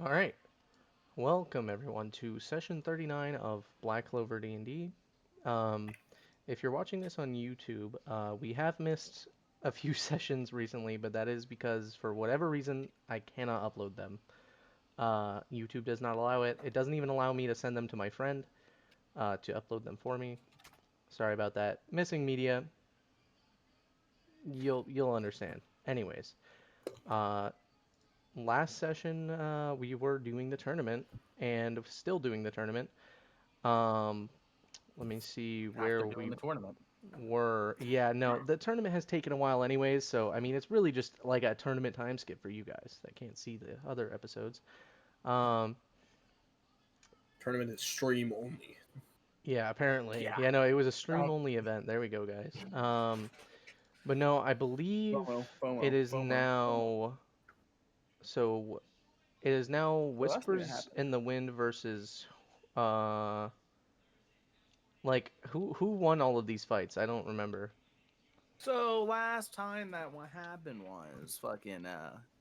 All right. Welcome everyone to session 39 of Black Clover D&D. Um, if you're watching this on YouTube, we have missed a few sessions recently, but that is because for whatever reason I cannot upload them. YouTube does not allow it. It doesn't even allow me to send them to my friend to upload them for me. Sorry about that. Missing media. You'll understand. Anyways, uh, last session we were doing the tournament and still doing the tournament. Um, Let me see After where doing we the tournament. were. Yeah, no, the tournament has taken a while anyways, so I mean it's really just like a tournament time skip for you guys that can't see the other episodes. Um, Tournament is stream only. yeah, apparently. Yeah. Yeah, no, it was a stream Oh, only event. There we go, guys. But no, I believe FOMO, it FOMO, is FOMO, FOMO. now so it is now What else did Whispers happen? in the Wind versus uh like who won all of these fights? I don't remember. So last time that what happened was fucking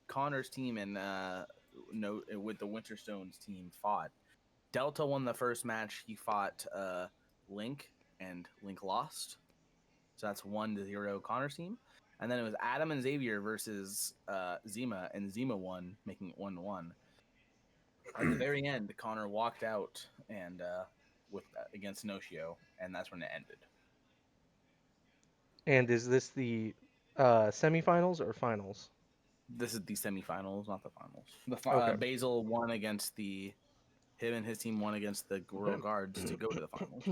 Connor's team and no with the Winterstones team fought. Delta won the first match. He fought Link and Link lost. So that's 1-0 Connor's team. And then it was Adam and Xavier versus Zima, and Zima won, making it 1-1. At the very end, Connor walked out and with against Noshio, and that's when it ended. And is this the semifinals or finals? This is the semifinals, not the finals. The Okay. Basil won against the him and his team won against the Royal Guards to go to the finals.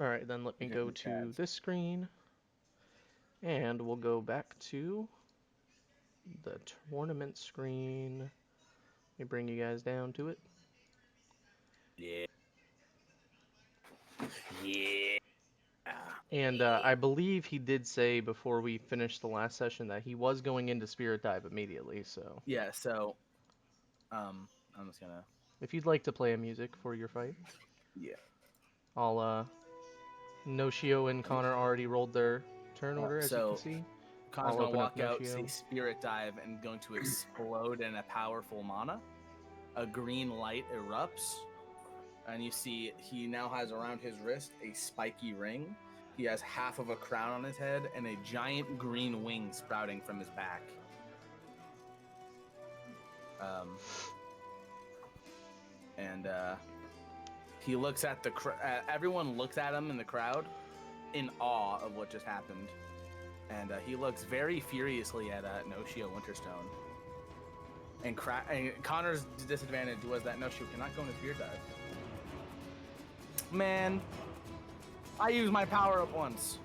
All right, then let me Because go the to Chads. this screen and we'll go back to the tournament screen. Let me bring you guys down to it. Yeah, yeah, And I believe he did say before we finished the last session that he was going into Spirit Dive immediately. So yeah. So I'm just gonna if you'd like to play a music for your fight, yeah. I'll Noshio and Connor already rolled their turn order as you can So see. Connor's I'll gonna open up walk out, say Noshio. Spirit Dive, and going to explode in a powerful mana. A green light erupts, and you see he now has around his wrist a spiky ring. He has half of a crown on his head and a giant green wing sprouting from his back. Um, and he looks at everyone looks at him in the crowd in awe of what just happened. And he looks very furiously at Noshio Winterstone. And Connor's disadvantage was that Noshio cannot go into Spirit Dive. Man, I used my power up once.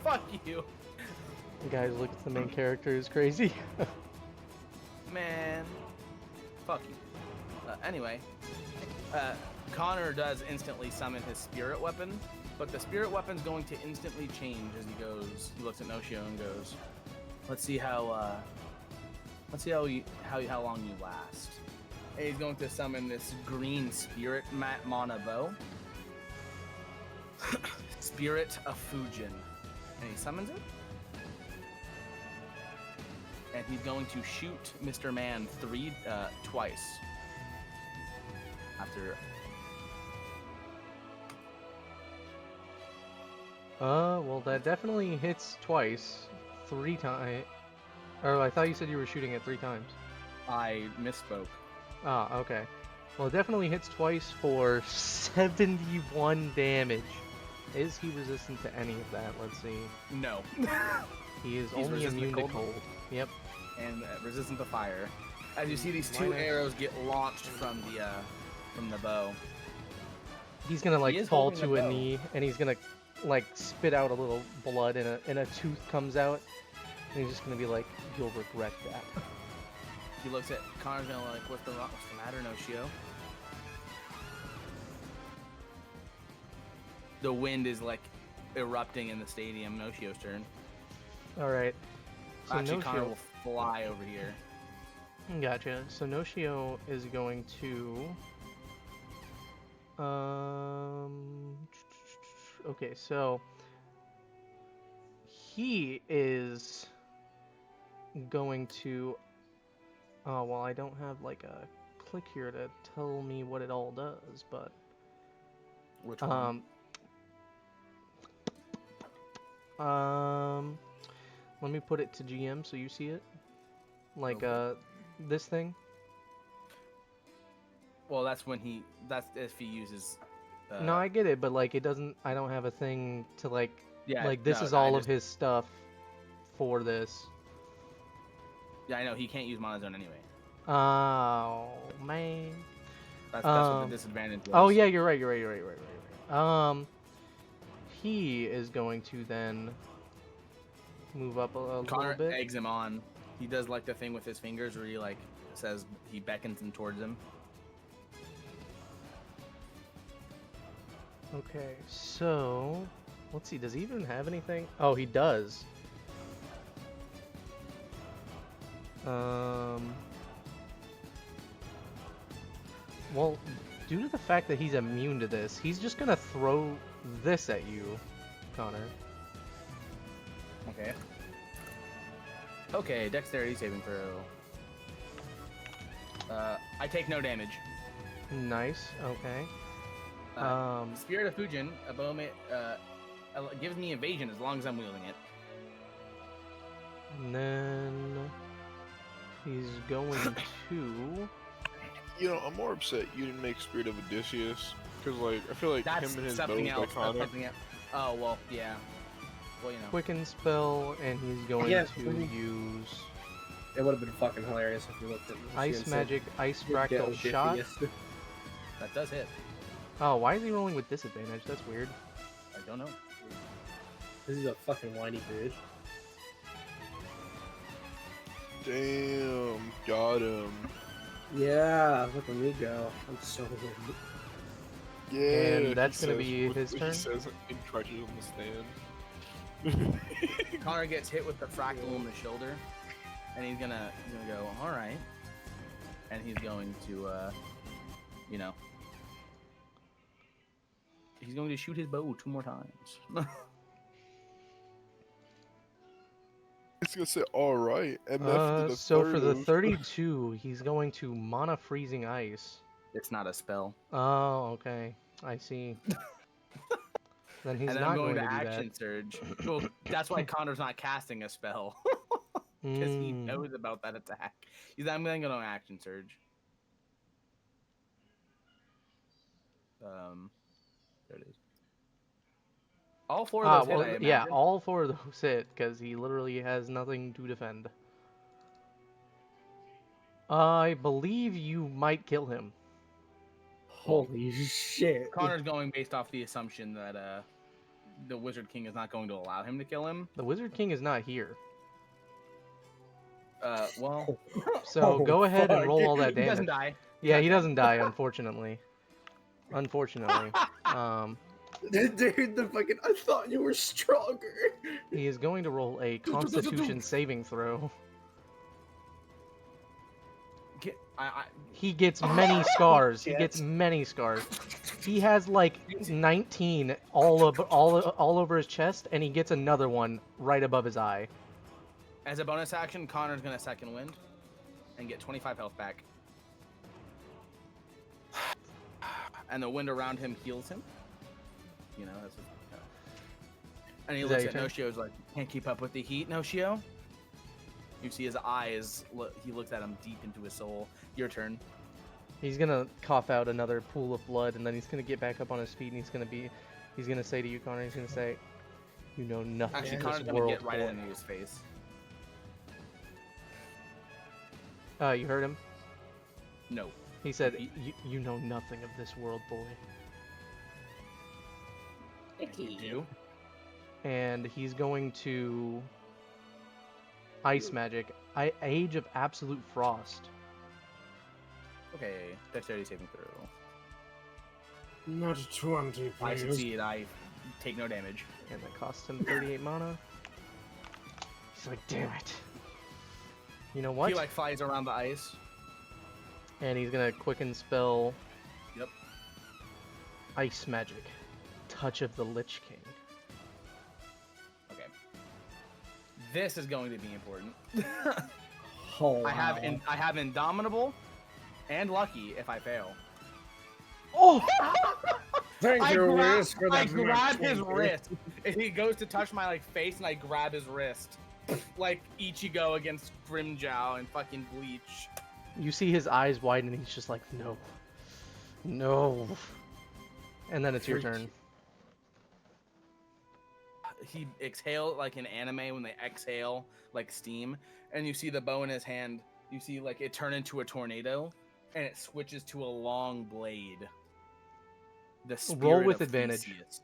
Fuck you. You guys look at the main character is crazy. Man, fuck you. Anyway, uh, Connor does instantly summon his spirit weapon, but the spirit weapon's going to instantly change as he goes. He looks at Noshio and goes, "Let's see how long you last." And he's going to summon this green spirit mana bow, Spirit of Fujin, and he summons it. And he's going to shoot Mr. Man twice. After Well, that definitely hits twice, 3 times. Oh, I thought you said you were shooting it 3 times. I misspoke. Ah, okay. Well, it definitely hits twice for 71 damage. Is he resistant to any of that? Let's see. No. He is He's only resistant to immune to cold. cold. Yep. And resistant to fire. As you see these two Minus- arrows get launched from the bow. He's gonna like is fall holding the to a bow. knee, and he's gonna like spit out a little blood, and a tooth comes out, and he's just gonna be like, "You'll regret that." He looks at Connor's gonna like, what's the matter, Noshio? The wind is like erupting in the stadium. Noshio's turn. All right. So Actually, Connor Noshio, will fly over here. gotcha. So Noshio is going to okay, so he is going to Oh, well, I don't have like a click here to tell me what it all does, but Which one? um um let me put it to GM so you see it. Like Okay. this thing. Well, that's if he uses. No, I get it, but like it doesn't. I don't have a thing to Yeah, like this no, is no, I all of just. his stuff for this. Yeah, I know he can't use Mana Zone anyway. Oh man. That's what the Um. disadvantage Oh was. yeah, you're right. You're right. You're right. You're right. You're right. He is going to then move up a little Connor bit. eggs him on. He does like the thing with his fingers where he like says he beckons him towards him. Okay, so let's see. Does he even have anything? Oh, he does. Um. Well, due to the fact that he's immune to this, he's just gonna throw this at you, Connor. Okay. Okay, dexterity saving throw. I take no damage. Nice. Okay. Spirit of Fujin, a bowman, gives me evasion as long as I'm wielding it. And then he's going to. You know, I'm more upset you didn't make Spirit of Odysseus. Because, like, I feel like That's him and his bow something is else. That's iconic. something else. Oh well, yeah. Well, you know. Quicken spell, and he's going Yeah, to mhm. use It would have been fucking hilarious if we looked at what she Ice had said. Magic, Ice Yeah, Fractal Odysseus. Shot. That does hit. Oh, why is he rolling with disadvantage? That's weird. I don't know. This is a fucking whiny bitch. Damn, got him. Yeah, look at me go. I'm so weird. Yeah. And that's he gonna says be what his he turn? says in Trudges on the stand. Connor gets hit with the fractal in the shoulder, and he's gonna go, all right, and he's going to, you know, he's going to shoot his bow 2 more times. He's gonna say, alright, MF to the So third for the of... 32, he's going to Mana Freezing Ice. It's not a spell. Oh, okay. I see. Then he's And then I'm not going going to to do that. action surge. Well, that's why Connor's not casting a spell. Because he Mm. knows about that attack. I'm going to go to action surge. There it is. All 4 of those hit, I imagine. Yeah, all 4 of those hit, because he literally has nothing to defend. I believe you might kill him. Holy shit. Connor's going based off the assumption that the Wizard King is not going to allow him to kill him. The Wizard King is not here. Well, So go ahead and roll all that he doesn't damage. die. Yeah, he doesn't die, unfortunately. Unfortunately. Dude, the fucking. I thought you were stronger. He is going to roll a Constitution saving throw. He gets many scars. He gets many scars. He has like 19 all over his chest, and he gets another one right above his eye. As a bonus action, Connor's going to second wind and get 25 health back. And the wind around him heals him. You know, that's what, and he looks at Noshio's like, can't keep up with the heat, Noshio. You see his eyes, he looks at him deep into his soul. Your turn. He's gonna cough out another pool of blood, and then he's gonna get back up on his feet, and he's gonna say to you, Connor, he's gonna say, you know nothing Actually, of Connor's this going to world, get right boy. into his face. You heard him? No. He said, you know nothing of this world, boy. You do? And he's going to Ice Magic. Age of Absolute Frost. Okay, dexterity saving throw. Not 20, I please. succeed. I take no damage. And that costs him 38 mana. He's like, damn it. You know what? He like flies around the ice. And he's gonna quicken spell. Yep. Ice Magic. Touch of the Lich King. Okay. This is going to be important. Oh, I have wow. I have Indomitable and Lucky if I fail. Oh! Thank you, Wiz, for I that grab nat his 20. wrist, and he goes to touch my face, and I grab his wrist, like Ichigo against Grimjow and fucking Bleach. You see his eyes widen, and he's just like, no. No. And then it's your turn. He exhales like in anime when they exhale like steam, and you see the bow in his hand. You see like it turn into a tornado, and it switches to a long blade. The spirit Roll with of advantage. Theseus.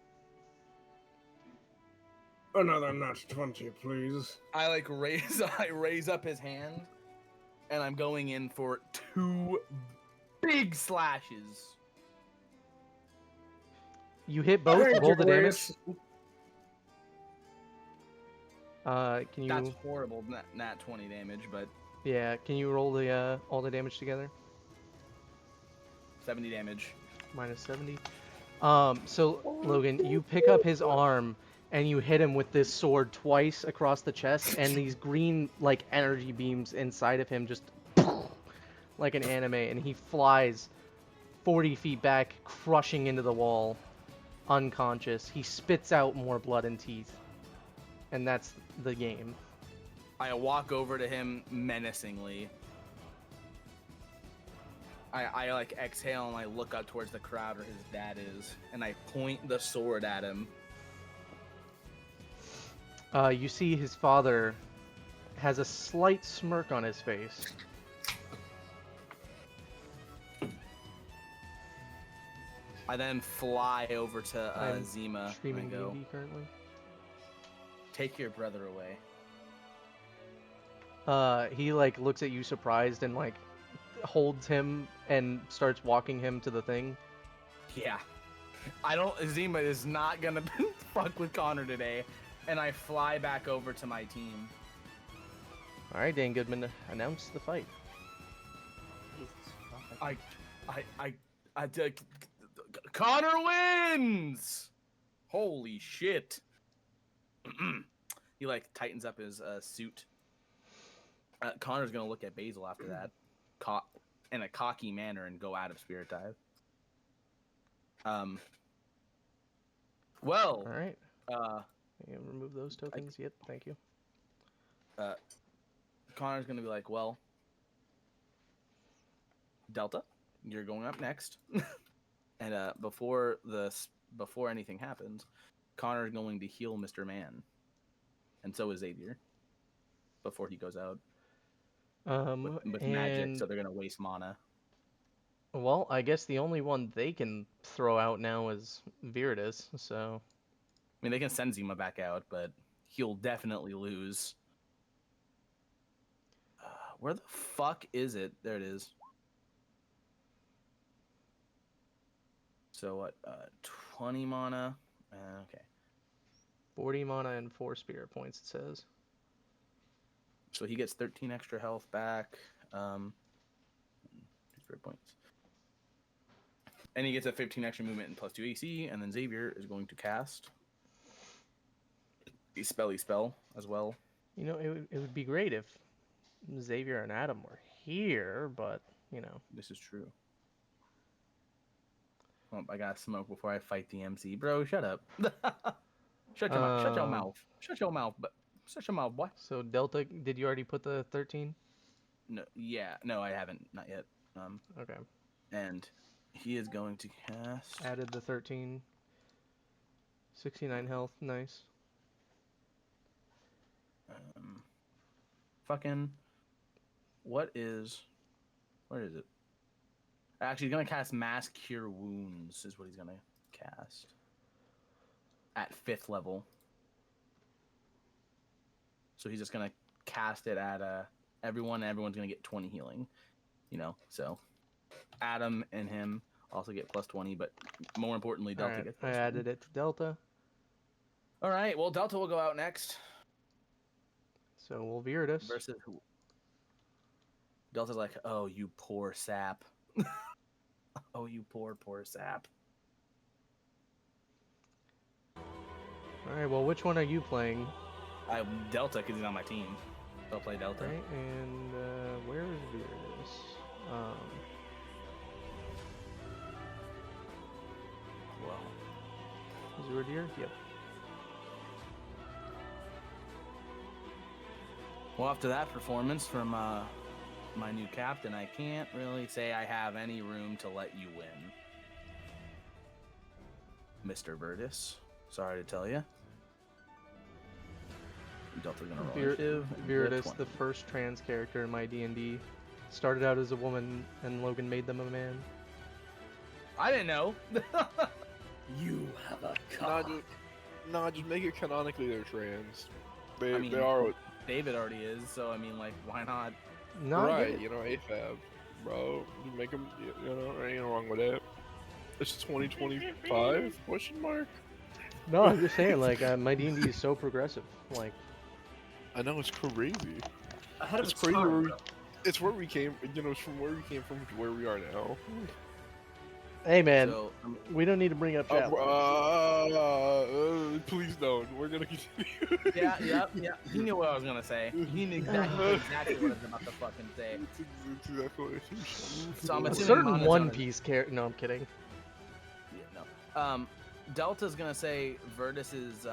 Another nat 20, please. I raise up his hand, and I'm going in for 2 big slashes. You hit both. Thank Roll you, the damage. Wiz. Can you? That's horrible, nat 20 damage, but Yeah. Can you roll the all the damage together? 70 damage. Minus 70. So Logan, you pick up his arm and you hit him with this sword twice across the chest, and these green like energy beams inside of him just like an anime, and he flies 40 feet back, crushing into the wall, unconscious. He spits out more blood and teeth, and that's the game. I walk over to him menacingly. I like exhale and I look up towards the crowd where his dad is, and I point the sword at him. You see his father has a slight smirk on his face. I then fly over to I'm Zima streaming and go, D&D currently. take your brother away. He like looks at you surprised and like holds him and starts walking him to the thing. Yeah. Zima is not gonna fuck with Connor today, and I fly back over to my team. All right, Dan Goodman, announce the fight. Connor wins! Holy shit. He like tightens up his suit. Connor's gonna look at Basil after that, in a cocky manner, and go out of Spirit Dive. Well. All right. Yeah, remove those tokens. Yep, thank you. Connor's gonna be like, well, Delta, you're going up next. And before anything happens, Connor's going to heal Mr. Man, and so is Xavier. Before he goes out with magic, so they're gonna waste mana. Well, I guess the only one they can throw out now is Viridis, so... I mean, they can send Zima back out, but he'll definitely lose. Where the fuck is it? There it is. So what? 20 mana. Okay. 40 mana and 4 spirit points, it says. So he gets 13 extra health back. 2 spirit points. And he gets a 15 extra movement and plus 2 AC, and then Xavier is going to cast a spell as well. You know, it would be great if Xavier and Adam were here, but, you know. This is true. Oh, I gotta smoke before I fight the MC. Bro, shut up. Shut your mouth. Shut your mouth. Shut your mouth. Shut your mouth, boy. So, Delta, did you already put the 13? No, yeah. No, I haven't. Not yet. Okay. And he is going to cast... Added the 13. 69 health, nice. Fucking... Where is it? Actually, he's going to cast Mass Cure Wounds, is what he's going to cast. At 5th level. So he's just going to cast it at everyone, and everyone's going to get 20 healing. You know, so Adam and him also get plus 20, but more importantly, Delta gets plus 20. I added it to Delta. All right, well, Delta will go out next. So we'll Viridis. Versus who? Delta's like, oh, you poor sap. Oh, you poor sap. Alright, well, which one are you playing? Delta, because he's on my team. They'll play Delta. Right, and where is Virtus? Well, Is Deer? Yep. well, after that performance from my new captain, I can't really say I have any room to let you win, Mr. Virtus. Sorry to tell you. Delta gonna roll initiative. Virtus, 20. the first trans character in my D&D, started out as a woman, and Logan made them a man. I didn't know. You have a Nah, cock. just make it canonically they're trans. They, I mean, they are David already is, so I mean, like, why not? Not right, yet. you know, AFAB, bro. You make them, you know, there ain't no wrong with that. It's 2025? Question mark? No, I'm just saying, like, my D&D is so progressive. Like, I know, it's crazy. Ahead of It's its crazy time, where we, bro. it's where we came, you know, it's from where we came from to where we are now. hey man, So, we don't need to bring up chat. Please don't. We're gonna continue. yeah. He knew what I was gonna say. He knew exactly what I was about to fucking say. It's exactly. So I'm A assuming certain Monotone One is- Piece character. No, I'm kidding. Yeah, no. Delta's gonna say Virtus's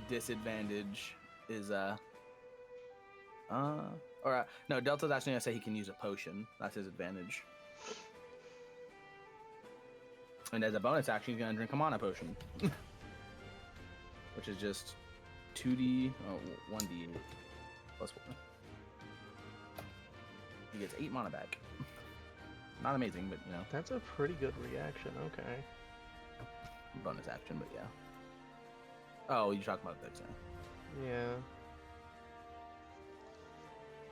disadvantage is no, Delta's actually gonna say he can use a potion. That's his advantage. And as a bonus action, he's gonna drink a mana potion, which is just 2d, 1d plus 1. He gets 8 mana back. Not amazing, but you know, That's a pretty good reaction. Okay. bonus action, but yeah. Oh, you're talking about Dex, Yeah.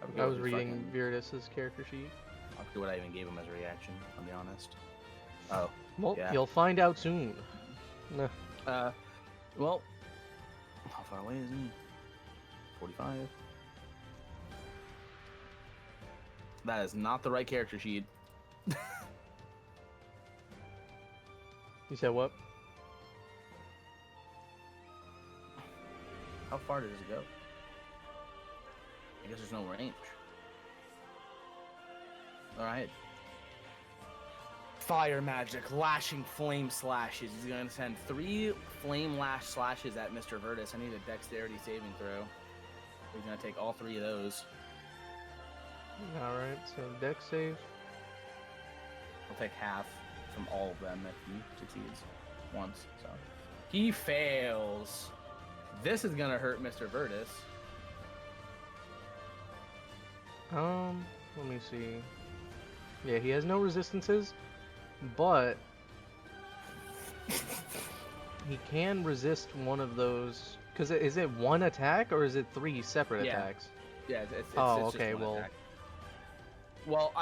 I I forget was what reading fucking- Virtus's character sheet. I forget what I even gave him as a reaction. I'll be honest. Oh. Well, Yeah. you'll find out soon. No. Well, how far away is he? 45. That is not the right character sheet. You said what? How far does it go? I guess there's no range. Alright. Fire magic, lashing flame slashes. He's gonna send 3 flame lash slashes at Mr. Virtus. I need a dexterity saving throw. He's gonna take all 3 of those. Alright, so dex save. I'll take half from all of them if he succeeds once. So he fails. This is gonna hurt Mr. Virtus. Let me see. Yeah, he has no resistances, but he can resist one of those. Cause is it one attack or is it 3 separate Yeah. attacks? Yeah, it's Oh, just okay, one well- attack. Well,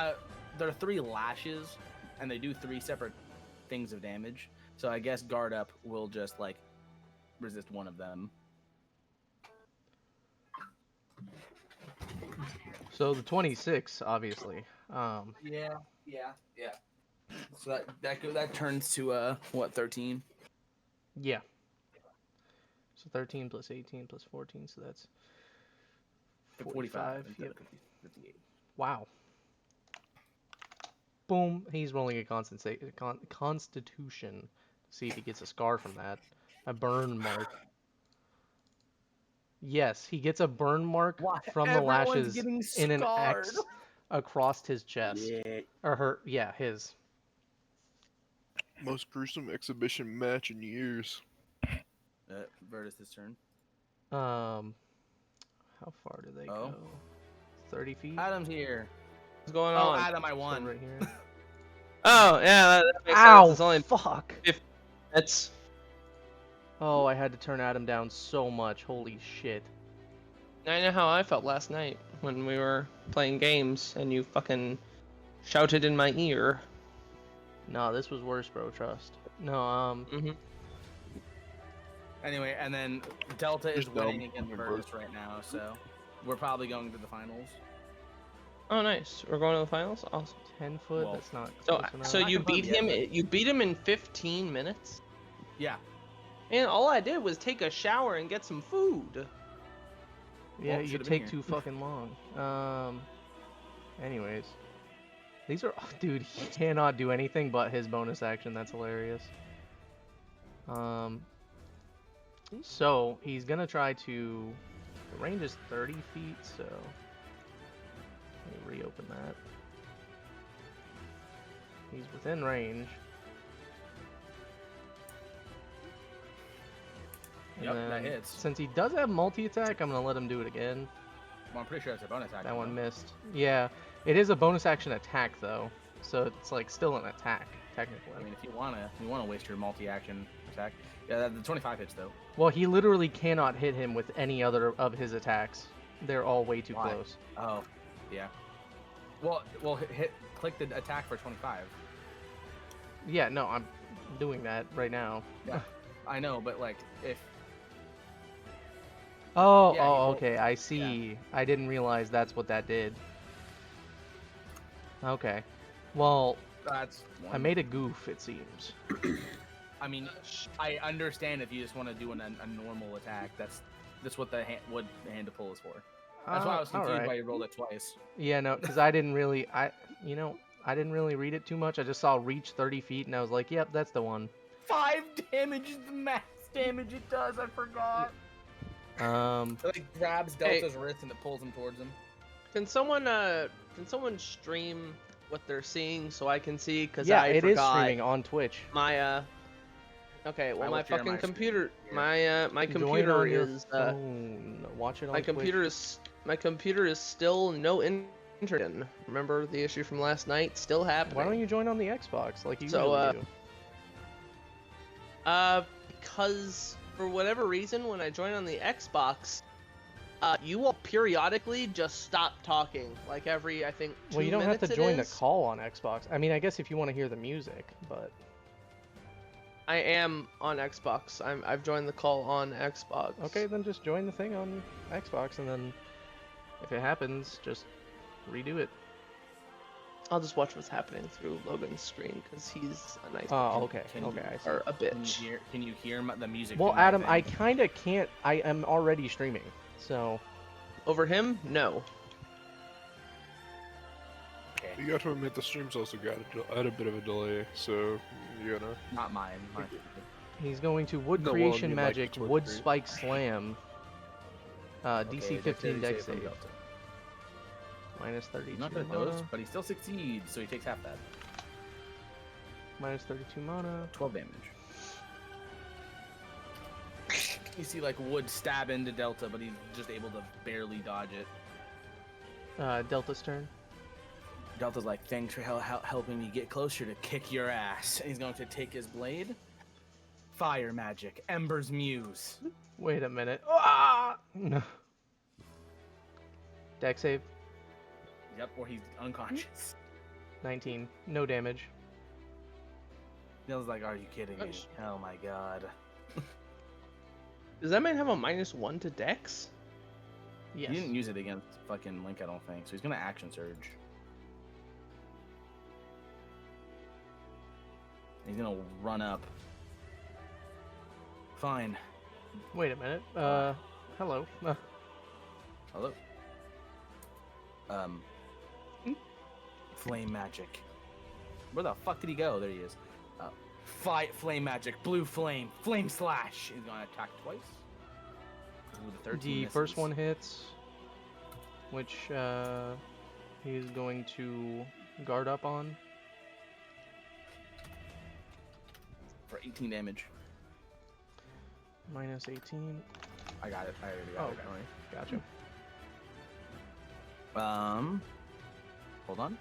there are 3 lashes, and they do 3 separate things of damage. So I guess guard up will just like resist one of them. So the 26, obviously. Yeah. So that turns to what, 13? Yeah. So 13 plus 18 plus 14, so that's 45. instead Yep. of 58. Wow. Boom. He's rolling a constitution to see if he gets a scar from that. A burn mark. Yes, he gets a burn mark Why? from the Everyone's lashes getting in an scarred. X across his chest. Yeah. Or her, yeah, his. Most gruesome exhibition match in years. Virtus' turn. How far do they Oh. go? 30 feet? Adam's here. What's going Oh, on? Adam, I So won. right here. Oh, yeah, that makes Ow! sense. It's only Fuck! it's Oh, I had to turn Adam down so much. Holy shit. I know how I felt last night when we were playing games and you fucking shouted in my ear. No, this was worse, bro. Trust. No, Mm-hmm. Anyway, and then Delta is Just dumb. winning against Virtus right now, so we're probably going to the finals. Oh, nice. We're going to the finals. Awesome. 10 foot. Well, That's not So, close enough. so Not you confirmed beat yet, him. but- You beat him in 15 minutes. Yeah. And all I did was take a shower and get some food. Yeah, Well, you should've been take here. too fucking long. Anyways. These are, dude, he cannot do anything but his bonus action. That's hilarious. So he's gonna try to, the range is 30 feet, so let me reopen that. He's within range. And Yep, that then, hits. since he does have multi-attack, I'm gonna let him do it again. Well, I'm pretty sure it's a bonus action. That one though. missed. Yeah, it is a bonus action attack though, so it's like still an attack technically. I mean, if you wanna waste your multi-action attack. Yeah, the 25 hits though. Well, he literally cannot hit him with any other of his attacks. They're all way too Why? close. Oh, yeah. Well, click the attack for 25. Yeah, no, I'm doing that right now. Yeah, I know, but like if Oh, Yeah, he rolled- okay, I see. I didn't realize that's what that did. Okay. Well, that's I one. made a goof, it seems. I mean, I understand if you just want to do a normal attack. That's what the hand to pull is for. That's why I was confused why you rolled it twice. Yeah, no, because I didn't really, I didn't really read it too much. I just saw reach 30 feet, and I was like, yep, that's the one. 5 damage is the max damage it does. I forgot. It like grabs Delta's wrist and it pulls him towards him. Can someone stream what they're seeing so I can see? Because yeah, I it is forgot streaming on Twitch. my Okay, well I my will share fucking my computer, screen. my Join computer on your is phone. Watch it on my Twitch. computer is still no internet. Remember the issue from last night? Still happening. Why don't you join on the Xbox like you So, usually do? Because for whatever reason, when I join on the Xbox, you will periodically just stop talking, like every, I think, 2 Well, you don't have minutes to join the is. call on Xbox. I mean, I guess if you want to hear the music, but I am on Xbox. I've joined the call on Xbox. okay, then just join the thing on Xbox, and then if it happens, just redo it. I'll just watch what's happening through Logan's screen because he's a nice Oh, okay, Can you- okay, I see. or a Can you bitch. hear the music? Well, through my Adam, I thing? kind of can't. I am already streaming, so Over him? No. Okay. You got to admit the stream's also had a bit of a delay, so you know. Not mine. he's going to Wood No, well, I Creation mean, like, Magic, Twitch Wood stream. Spike Slam, DC 15 deck save, minus 32 Not gonna mana, dose, but he still succeeds, so he takes half that. minus 32 mana. 12 damage. You see like Wood stab into Delta, but he's just able to barely dodge it. Delta's turn. Delta's like, thanks for helping me get closer to kick your ass. And he's going to take his blade. Fire magic, Ember's Muse. Wait a minute. Ah! No. Deck save, Yep, or he's unconscious. 19. No damage. Delta's like, are you kidding me? Gosh. Oh my god. Does that man have a -1 to Dex? Yes. He didn't use it against fucking Link, I don't think. So he's gonna action surge. He's gonna run up. Fine. Wait a minute. Hello. Hello. Flame magic. Where the fuck did he go? There he is. Fight flame magic, blue flame, flame slash. He's gonna attack twice. Ooh, the 13 The misses. first one hits, which he's going to guard up on. for 18 damage. Minus 18. I got it. I already Oh, got okay. Gotcha. Hold on.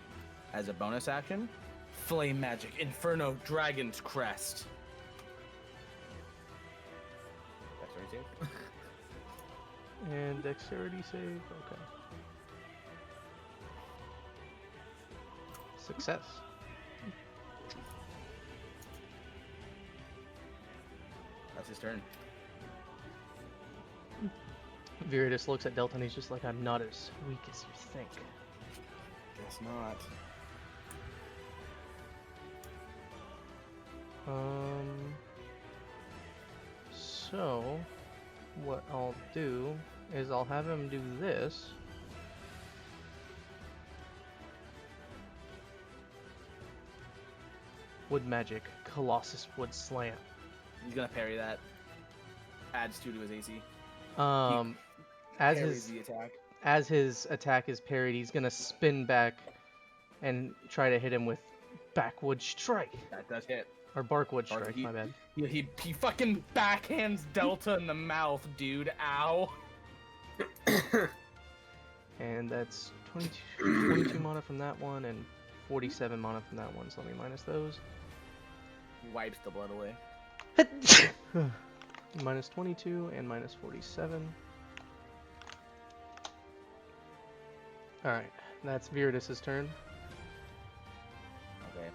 As a bonus action, flame magic, Inferno Dragon's Crest. That's what he said. And dexterity save. Okay. Success. That's his turn. Viridis looks at Delta and he's just like, I'm not as weak as you think. Guess not. So, what I'll do is I'll have him do this. Wood magic, Colossus wood slam. He's gonna parry that. Adds 2 to his AC. As Parries his the attack. as his attack is parried, he's gonna spin back and try to hit him with backwood strike That does hit. or barkwood Or strike. My bad. He fucking backhands Delta in the mouth, dude. Ow. And that's 22 mana from that one and 47 mana from that one. So let me minus those. Wipes the blood away. Minus 22 and minus 47. Alright, that's Viridis' turn. Okay.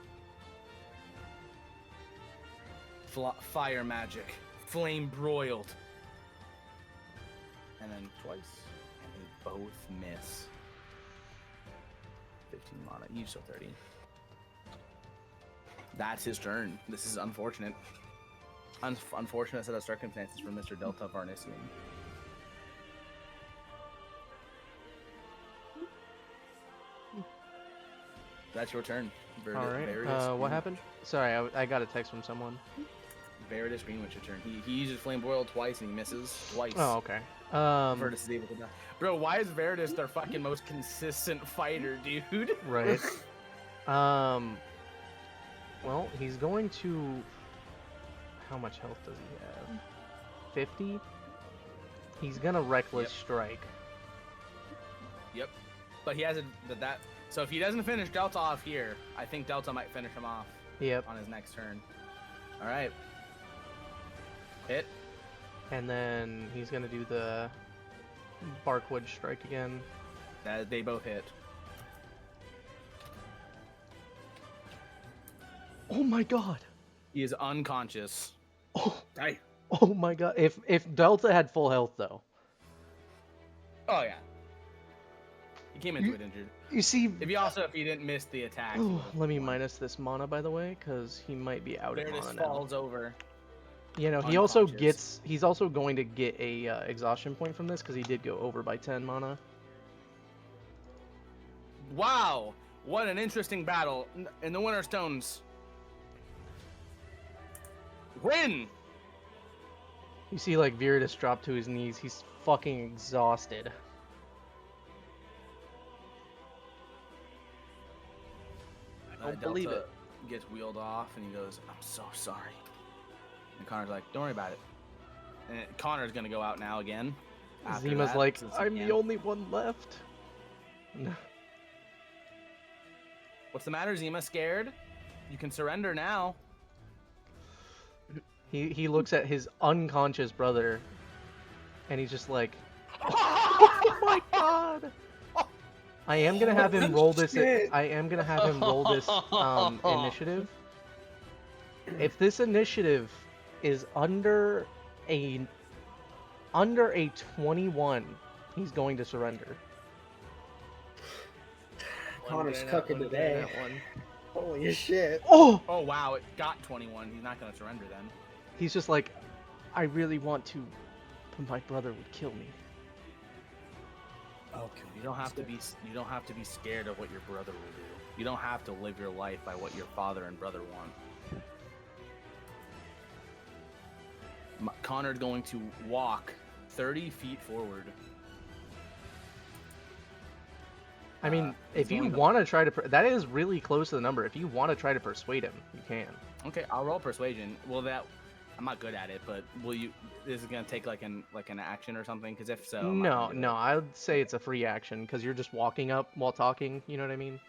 Fire magic. Flame broiled. And then twice. And they both miss. 15 mana each, so 30. That's his turn. This is unfortunate. Unfortunate set of circumstances for Mr. Delta Varnisian. That's your turn. Alright, what happened? Sorry, I got a text from someone. Veritas Greenwich, your turn. He uses Flame Broil twice and he misses twice. Oh, okay. Veritas is able to die. Bro, why is Veritas their fucking most consistent fighter, dude? Right. Well, he's going to... How much health does he have? 50? He's gonna Reckless Strike. Yep. But he hasn't... So if he doesn't finish Delta off here, I think Delta might finish him off Yep. on his next turn. Alright. Hit. And then he's gonna do the Barkwood Strike again. They both hit. Oh my god! He is unconscious. Oh, Die. oh my god. If Delta had full health though. Oh yeah. He came into it injured. You see... If he didn't miss the attack. he Oh, would've let me won. minus this mana, by the way, because he might be out of Veritas mana now. falls over. You know, he also unconscious. he's also going to get a exhaustion point from this because he did go over by 10 mana. Wow, what an interesting battle in the Winterstones. Win. You see, like, Viridis drop to his knees. He's fucking exhausted. I don't believe Delta it. Gets wheeled off and he goes, "I'm so sorry." And Connor's like, "Don't worry about it." And Connor's gonna go out now again. after Zima's that, like, since he I'm can. the only one left. No. What's the matter, Zima? Scared? You can surrender now. He looks at his unconscious brother, and he's just like, oh my god! I am gonna have him roll this. Shit. I am gonna have him roll this initiative. If this initiative is under a 21, he's going to surrender. Connor's cooking today. Holy shit. Oh! Oh wow, it got 21. He's not gonna surrender then. He's just like, I really want to, but my brother would kill me. Okay. You don't have to be scared of what your brother will do. You don't have to live your life by what your father and brother want. Connor's going to walk 30 feet forward. I mean, he's if you going to- want to try to, that is really close to the number. If you want to try to persuade him, you can. Okay, I'll roll persuasion. Well, I'm not good at it, but will you? This is gonna take like an action or something. Because if so, I'm not No, gonna do no, it. I would say it's a free action because you're just walking up while talking. You know what I mean?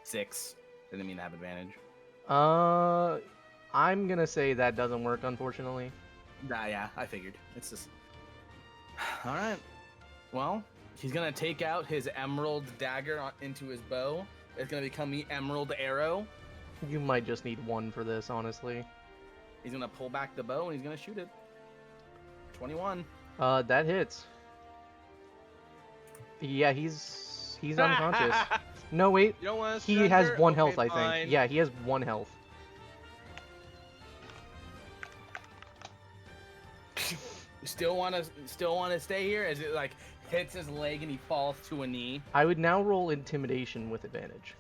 6. Didn't mean to have advantage. I'm gonna say that doesn't work, unfortunately. Nah, yeah, I figured. It's just. All right. Well, he's gonna take out his emerald dagger into his bow. It's gonna become the emerald arrow. You might just need one for this, honestly. He's gonna pull back the bow and he's gonna shoot it. 21. That hits. Yeah, he's unconscious. No, wait. You don't want to He has surrender? one Okay, health, I fine. think. Yeah, he has 1 health. still want to stay here? As it like hits his leg and he falls to a knee. I would now roll intimidation with advantage.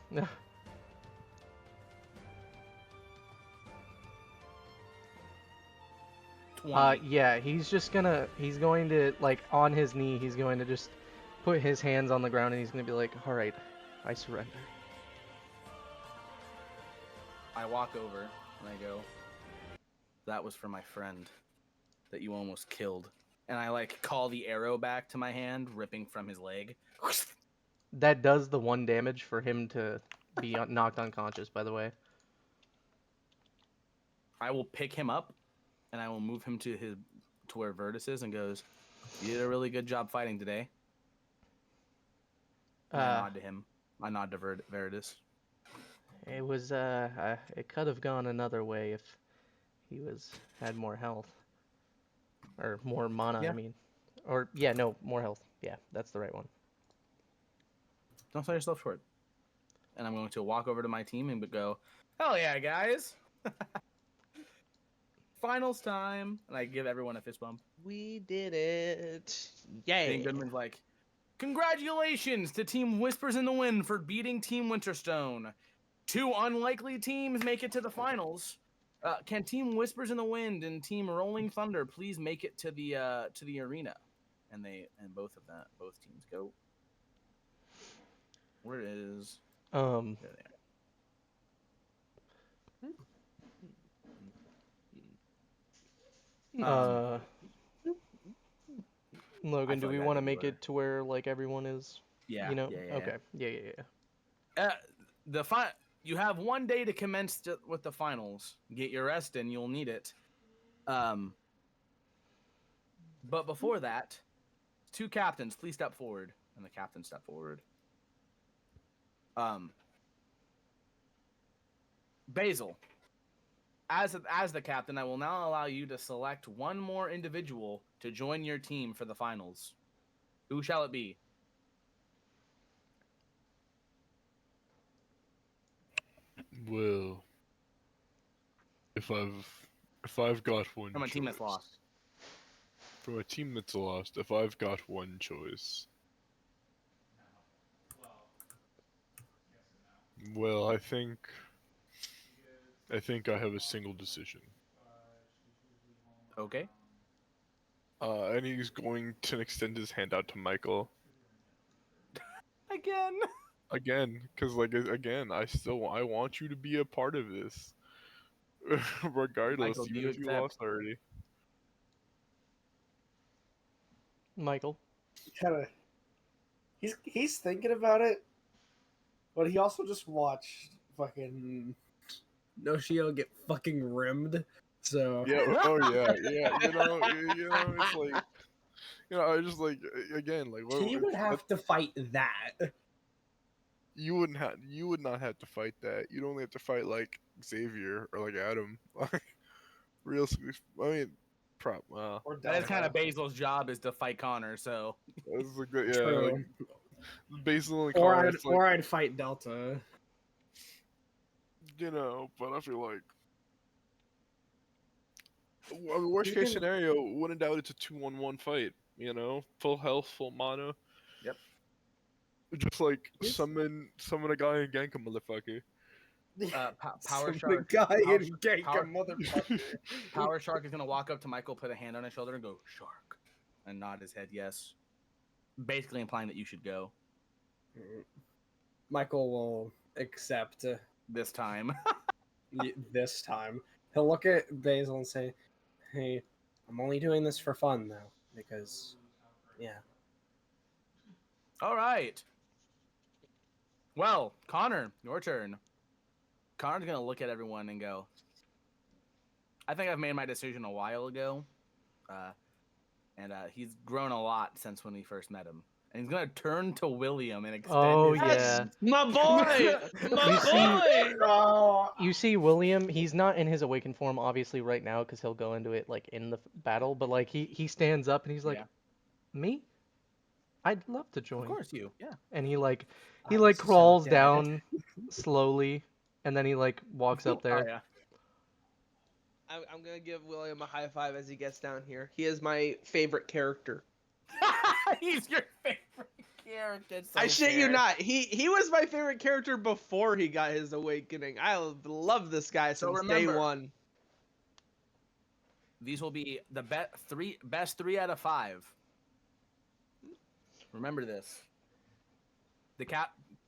20. Yeah, he's going to, like, on his knee, he's going to just put his hands on the ground and he's going to be like, all right, I surrender. I walk over and I go, that was for my friend that you almost killed. And I like call the arrow back to my hand, ripping from his leg. That does the 1 damage for him to be knocked unconscious, by the way. I will pick him up and I will move him to where Virtus is and goes, you did a really good job fighting today. And I nod to him. I nod to Veritas. It was, it could have gone another way if he had more health. Or more mana, Yeah. I mean. Or, yeah, no, more health. Yeah, that's the right one. Don't sell yourself short. And I'm going to walk over to my team and go, hell yeah, guys. Finals time. And I give everyone a fist bump. We did it. Yay. And Goodman's like, congratulations to Team Whispers in the Wind for beating Team Winterstone. 2 unlikely teams make it to the finals. Can Team Whispers in the Wind and Team Rolling Thunder please make it to the arena? And both teams go. Where is? There they are. Logan, do feel we like I want to did make better. it to where, like, everyone is, Yeah. you know? Yeah. Okay. Yeah. You have 1 day to commence with the finals. Get your rest in. You'll need it. But before that, 2 captains, please step forward. And the captain step forward. Basil, as the captain, I will now allow you to select 1 more individual to join your team for the finals. Who shall it be? Well, if I've got one From a choice, team that's lost. from a team that's lost, if I've got one choice, well, I think I have a single decision. Okay. And he's going to extend his hand out to Michael Again. because I want you to be a part of this, regardless, Michael, do even you if you accept? lost already. Michael? Kind of. He's thinking about it, but he also just watched fucking Noshio get fucking rimmed. So Yeah. Oh yeah. Yeah. It's like, I just like again, like he would have to fight that. you would not have to fight that. You'd only have to fight like Xavier or like Adam. Like real. I mean, Or That is kind Delta. of Basil's job is to fight Connor. So It's a good, True. like Basil and Or Connor. I'd It's like, or I'd fight Delta. but I feel like. I mean, worst You case can- scenario, wouldn't doubt it's a 2-on-1 fight. Full health, full mana. Yep. Just like Yes. summon a guy and gank a motherfucker. Power Some Shark. guy Power in Shark- Gank Power- a motherfucker. Power Shark is gonna walk up to Michael, put a hand on his shoulder, and go Shark, and nod his head yes, basically implying that you should go Michael will accept this time. this time. He'll look at Basil and say, "Hey, I'm only doing this for fun, though, because, yeah." All right. Well, Connor, your turn. Connor's gonna look at everyone and go, I think I've made my decision a while ago. And he's grown a lot since when we first met him. And he's gonna turn to William and extend Oh, his yeah. hand. My boy! You My see- boy! Oh, You see William, he's not in his awakened form, obviously, right now, because he'll go into it, like, in the battle, but, like, he stands up and he's like, Yeah. me? I'd love to join. Of course you. Yeah. And he, like, I'm so crawls dead. down slowly, and then he, like, walks up there. Oh, yeah. I'm gonna give William a high five as he gets down here. He is my favorite character. He's your favorite character. So I shit you fair. not. He was my favorite character before he got his awakening. I love this guy So since day remember, one. these will be the best 3 out of 5. Remember this. The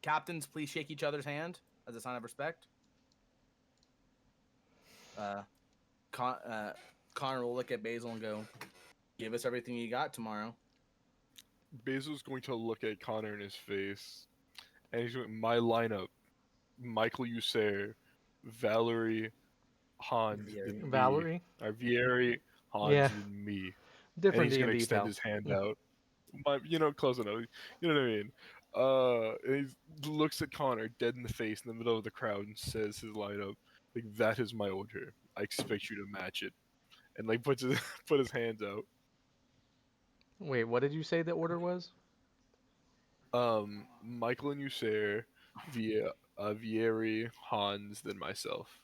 captains, please shake each other's hand as a sign of respect. Connor will look at Basil and go, "Give us everything you got tomorrow." Basil's going to look at Connor in his face, and he's going, my lineup: Michael Usair, Valerie, Hans, Vieri. then me. Valerie? Vieri, Hans, Yeah. then me. And Different he's gonna D&D, extend pal. his hand out. Close enough. You know what I mean? And he looks at Connor dead in the face in the middle of the crowd and says his lineup, like, that is my order. I expect you to match it. And like puts his put his hands out. Wait, what did you say the order was? Michael and Usair, Vieri, Hans, then myself.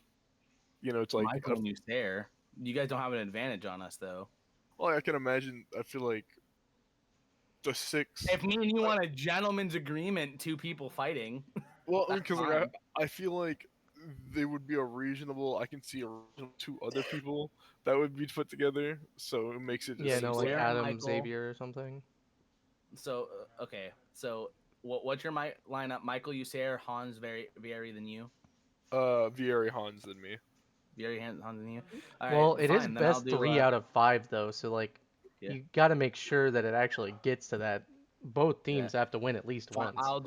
It's like Michael and you there. You guys don't have an advantage on us though. well, I can imagine. I feel like the 6. If me and you want a gentleman's agreement, 2 people fighting. Well, That's because fine. I feel like they would be a reasonable. I can see a reasonable 2 other people that would be put together, so it makes it just Yeah, seem no, like Sarah, Adam, Michael. Xavier, or something. So okay, so what's your lineup? Michael, you Sarah, Hans, Vieri than you. Vieri, Hans, than me. Vieri, Hans than you. All right, Well, it is fine. Then I'll best do 3 out of 5, though, so, like, Yeah. you gotta make sure that it actually gets to that. Both Yeah. teams have to win at least fine, once. I'll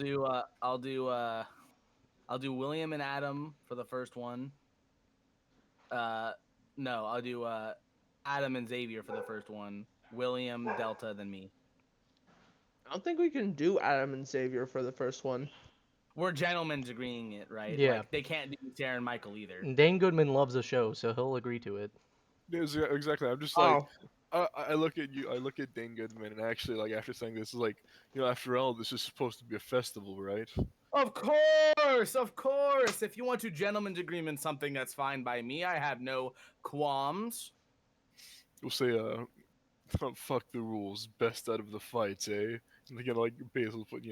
do William and Adam for the first one. No, I'll do Adam and Xavier for the first one. William, Delta, then me. I don't think we can do Adam and Xavier for the first one. We're gentlemen's agreeing it, right? Yeah. Like they can't do Sarah and Michael either. Dane Goodman loves the show, so he'll agree to it. Yeah, exactly. I'm just like, I look at you. I look at Dane Goodman, and actually, like after saying this, is like, after all, this is supposed to be a festival, right? Of course, of course. If you want to gentlemen's agreement something, that's fine by me. I have no qualms. We'll say, fuck the rules, best out of the fights, eh? And again, like Basil put,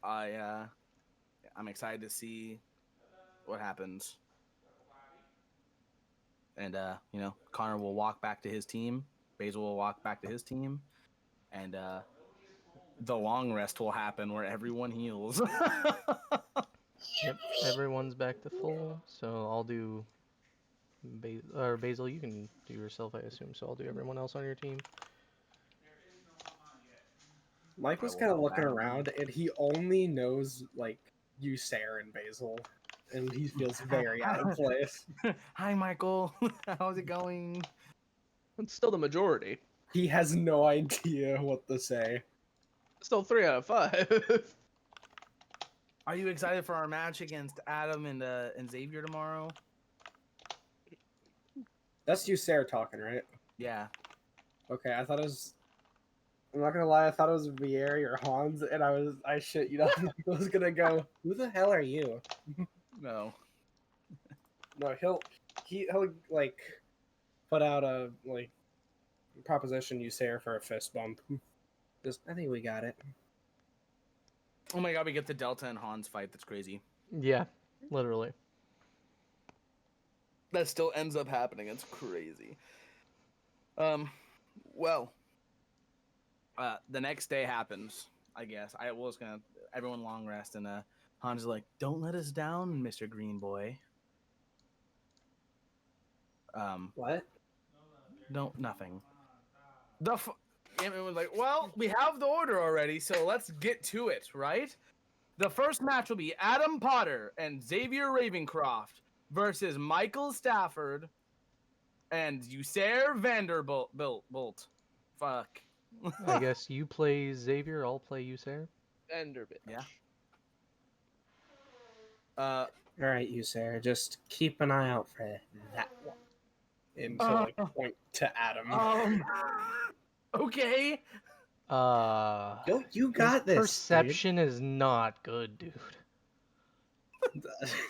I'm excited to see what happens. And Connor will walk back to his team. Basil will walk back to his team, and the long rest will happen where everyone heals. Yep, everyone's back to full, so I'll do... Basil, you can do yourself, I assume, so I'll do everyone else on your team. Michael's I will kind of go looking back. around, and he only knows, like, you, Sarah, and Basil. And he feels very out of place. Hi, Michael. How's it going? It's still the majority. He has no idea what to say. Still 3 out of 5. Are you excited for our match against Adam and Xavier tomorrow? That's you, Sarah, talking, right? Yeah. Okay, I thought it was... I'm not gonna lie, I thought it was Vieri or Hans, and I shit you not, I was gonna go, who the hell are you? No. No, he'll like put out a like proposition you Sarah for a fist bump. Just, I think we got it. Oh my god, we get the Delta and Hans fight. That's crazy. Yeah, literally. That still ends up happening. It's crazy. Well, the next day happens. I guess I was gonna everyone long rest, and Hans is like, "Don't let us down, Mr. Green Boy." What? No, nothing. It was like, well, we have the order already, so let's get to it, right? The first match will be Adam Potter and Xavier Ravencroft versus Michael Stafford and Usair Vanderbilt. Fuck. I guess you play Xavier, I'll play Usair. Vanderbilt. Yeah. Alright, you Sarah, just keep an eye out for that one. And to like point to Adam. Okay. Yo, you got his this. perception is not good, dude.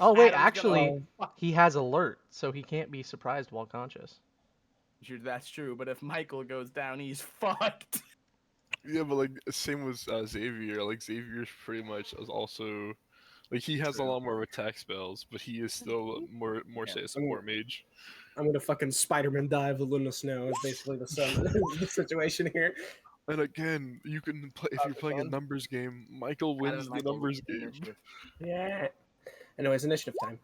Oh wait, Adam's gonna- actually, he has alert, so he can't be surprised while conscious. Sure, that's true, but if Michael goes down, he's fucked. Yeah, but like same with Xavier. Like Xavier's pretty much is also like he has a True. lot more attack spells, but he is still more Yeah. say a support mage. I'm gonna fucking Spider-Man dive the Luna Snow is basically the the situation here. And again, you can play if you're playing a numbers game. Michael wins the Michael numbers wins game. initiative. Yeah. Anyways, initiative time.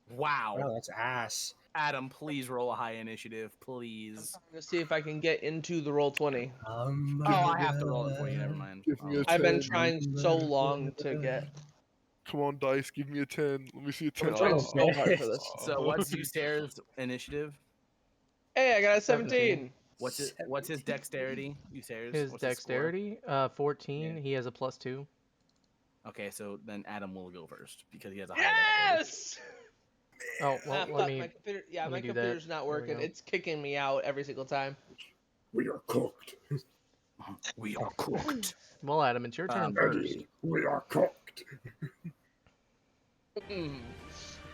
Wow. Wow, that's ass. Adam, please roll a high initiative, please. I'm gonna see if I can get into the roll 20. Oh, I have to roll it for you. Never mind. Give me a I've been 10. trying so long to get. Come on, dice, give me a 10. Let me see a 10. I'm trying Oh, so hard for this. So what's Usair's initiative? Hey, I got a 17. What's his dexterity? Usair's. His What's score? dexterity, 14. Yeah. He has a +2. Okay, so then Adam will go first because he has a high dexterity. Yes! Oh well, Ah, let fuck, me. my computer, yeah, let my me do that. computer's not There we working. go. It's kicking me out every single time. We are cooked. We are cooked. Well, Adam, it's your turn first. We are cooked. Mm.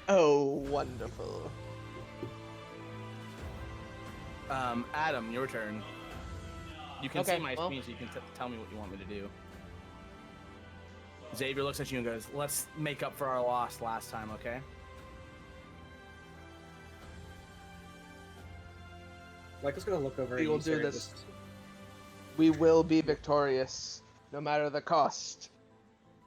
Oh, wonderful. Adam, your turn. You can Okay, see my well. screen, so you can tell me what you want me to do. Xavier looks at you and goes, "Let's make up for our loss last time, okay?" Michael's gonna look over. We at will you, do Sarah, this. just- We will be victorious, no matter the cost.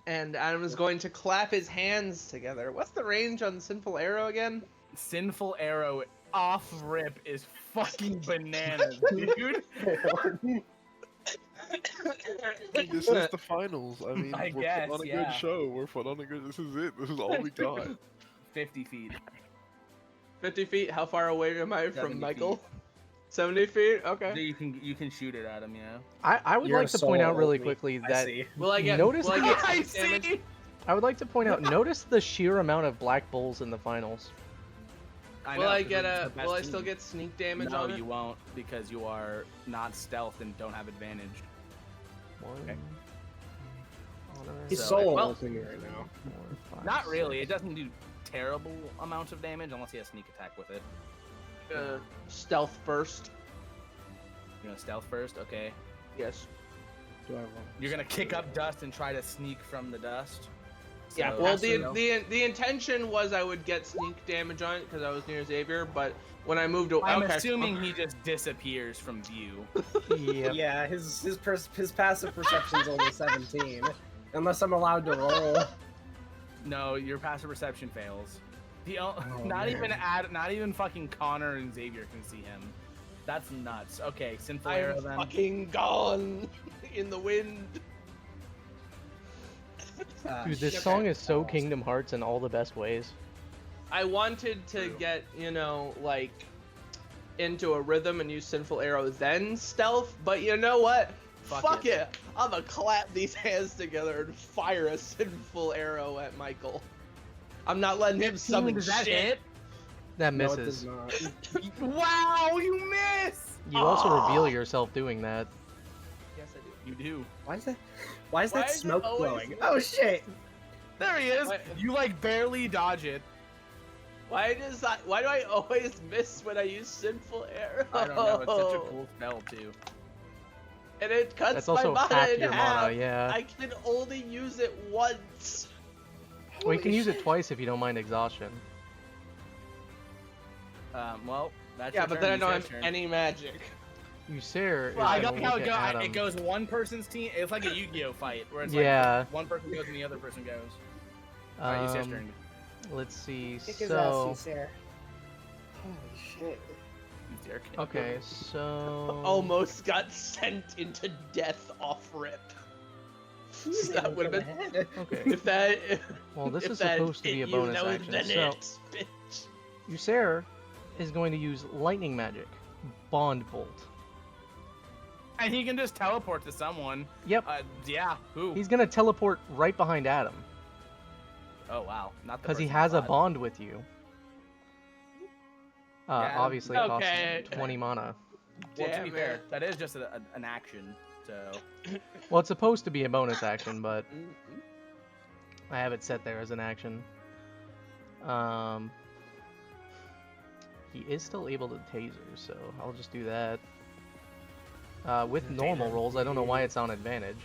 And Adam is going to clap his hands together. What's the range on Sinful Arrow again? Sinful Arrow off rip is fucking bananas, dude. This is the finals. I mean, I we're guess, putting on a yeah. good show. We're putting on a good. This is it. This is all we got. 50 feet. 50 feet? How far away am I 70 from Michael? feet. 70 feet? So Okay. you can shoot it at him, yeah. I would You're like a to point soul out really only. quickly I that see. Will I get, Notice will I the- get I sneak damage? see. I would like to point out. Notice the sheer amount of black bulls in the finals. Will I 'cause get it's a? the best Will I team. still get sneak damage No, on it? you won't because you are not stealthed and don't have advantage. One, Okay. honor, He's So, solo well- ulting me right now. 4, 5, Not really. It 6. doesn't do terrible amounts of damage unless he has sneak attack with it. Stealth first. You're gonna stealth first, okay? Yes. Do I roll? You're gonna kick up dust and try to sneak from the dust. Yeah. So- Well, Actually, the intention was I would get sneak damage on it because I was near Xavier, but when I moved away, I'm okay. assuming he just disappears from view. Yep. Yeah, his passive perception's only 17, unless I'm allowed to roll. No, your passive perception fails. Oh, not man. not even fucking Connor and Xavier can see him. That's nuts. Okay, Sinful I'm Arrow then. fucking gone in the wind. Dude, this shit. song is so Kingdom Hearts in all the best ways. I wanted to get, like, into a rhythm and use Sinful Arrow then stealth, but you know what? Fuck it. I'm gonna clap these hands together and fire a Sinful Arrow at Michael. I'm not letting him summon Does that shit. hit? That No, it does misses. not. Wow, you miss! You also Ah. reveal yourself doing that. Yes, I do. You do. Why is that Why that is it smoke always blowing? me? Oh shit! There he is. What? You like barely dodge it. Why do I always miss when I use Sinful Arrow? I don't know. It's such a cool spell too. And it cuts That's my also mana half in your half. mana, yeah. I can only use it once. Well, you can Holy use it shit. twice if you don't mind exhaustion. Well, that's Yeah, your but turn. then I It's don't your have turn. any magic. Usair is Well, I gonna got how look it at goes. Adam. It goes one person's team. It's like a Yu-Gi-Oh fight where it's Yeah. like one person goes and the other person goes. Alright, Usair's turn. Let's see. Kick his So, ass, Sarah. Holy shit! Usair can- okay, so Almost got sent into death off rip. That would have been. okay. If that. Well, this if is that supposed to be hit a you, bonus that would action. have So, been it, bitch. Usair is going to use lightning magic, Bond Bolt. And he can just teleport to someone. Yep. Yeah. Who? He's gonna teleport right behind Adam Oh wow. Not the because he person has a thought. bond with you. Yeah, Obviously, it costs okay. 20 mana. Well, to Damn be fair, it. that is just an action. So Well, it's supposed to be a bonus action, but I have it set there as an action. Um, he is still able to taser, so I'll just do that. With normal rolls, I don't know why it's on advantage.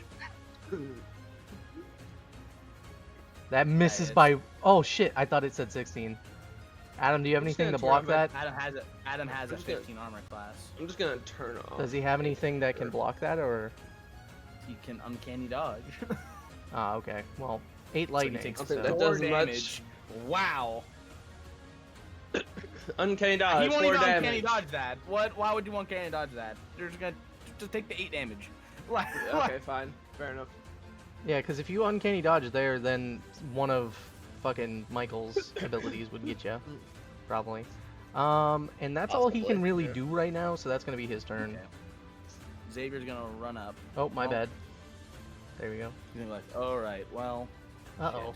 That misses it's- by... Oh shit, I thought it said 16. Adam, do you have I'm just anything to gonna turn block on my- that? Adam has a just gonna- 15 armor class. I'm just gonna turn off. Does he have anything that can block that, or... He can uncanny dodge. Ah, okay. Well, 8 So he lightning. takes I think so- that four does damage. much. Wow. Uncanny He dodge, won't 4 even damage. uncanny dodge that. What? Why would you uncanny dodge that? You're just gonna just take the 8 damage. Like, Okay, fine. Fair enough. Yeah, because if you uncanny dodge there, then one of fucking Michael's abilities would get you, probably. And that's all he can Possibly, really yeah. do right now, so that's gonna be his turn. Okay. Xavier's gonna run up. Oh, my Oh. bad. There we go. He's gonna be like, all right, well, Uh-oh.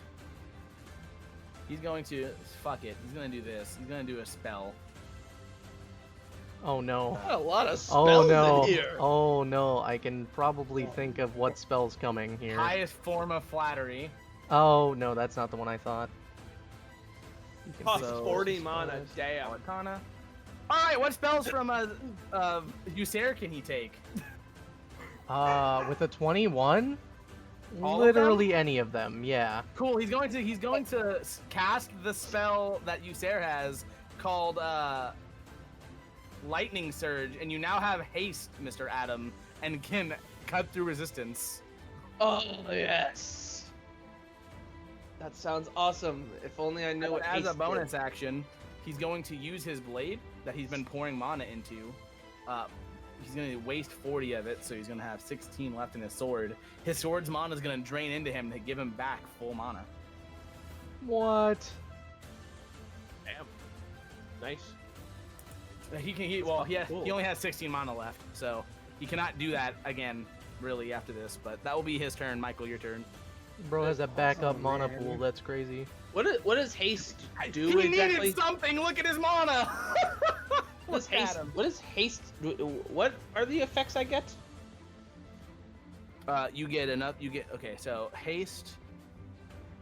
he's going to fuck it. He's gonna do this. He's gonna do a spell. Oh no. Got a lot of Oh spells no. in here. Oh no. I can probably think of what spell's coming here. Highest form of flattery. Oh no, that's not the one I thought. You can Costs think of 40 spells. mana, damn. Arcana. All right, what spells from Usair can he take? With a 21? All of them? Literally any of them, yeah. Cool. He's going to cast the spell that Usair has called Lightning Surge, and you now have haste, Mr. Adam, and can cut through resistance. Oh, yes. That sounds awesome. If only I knew what As a haste bonus did. action, he's going to use his blade that he's been pouring mana into. He's going to waste 40 of it, so he's going to have 16 left in his sword. His sword's mana is going to drain into him to give him back full mana. What? Damn. Nice. He only has 16 mana left, so he cannot do that again, really, after this. But that will be his turn. Michael, your turn. Bro has a backup Oh, mana man. pool, that's crazy. What does haste do he exactly? needed something. Look at his mana. What is Look at haste? him. What is haste? What are the effects I get? You get enough. Okay. So haste.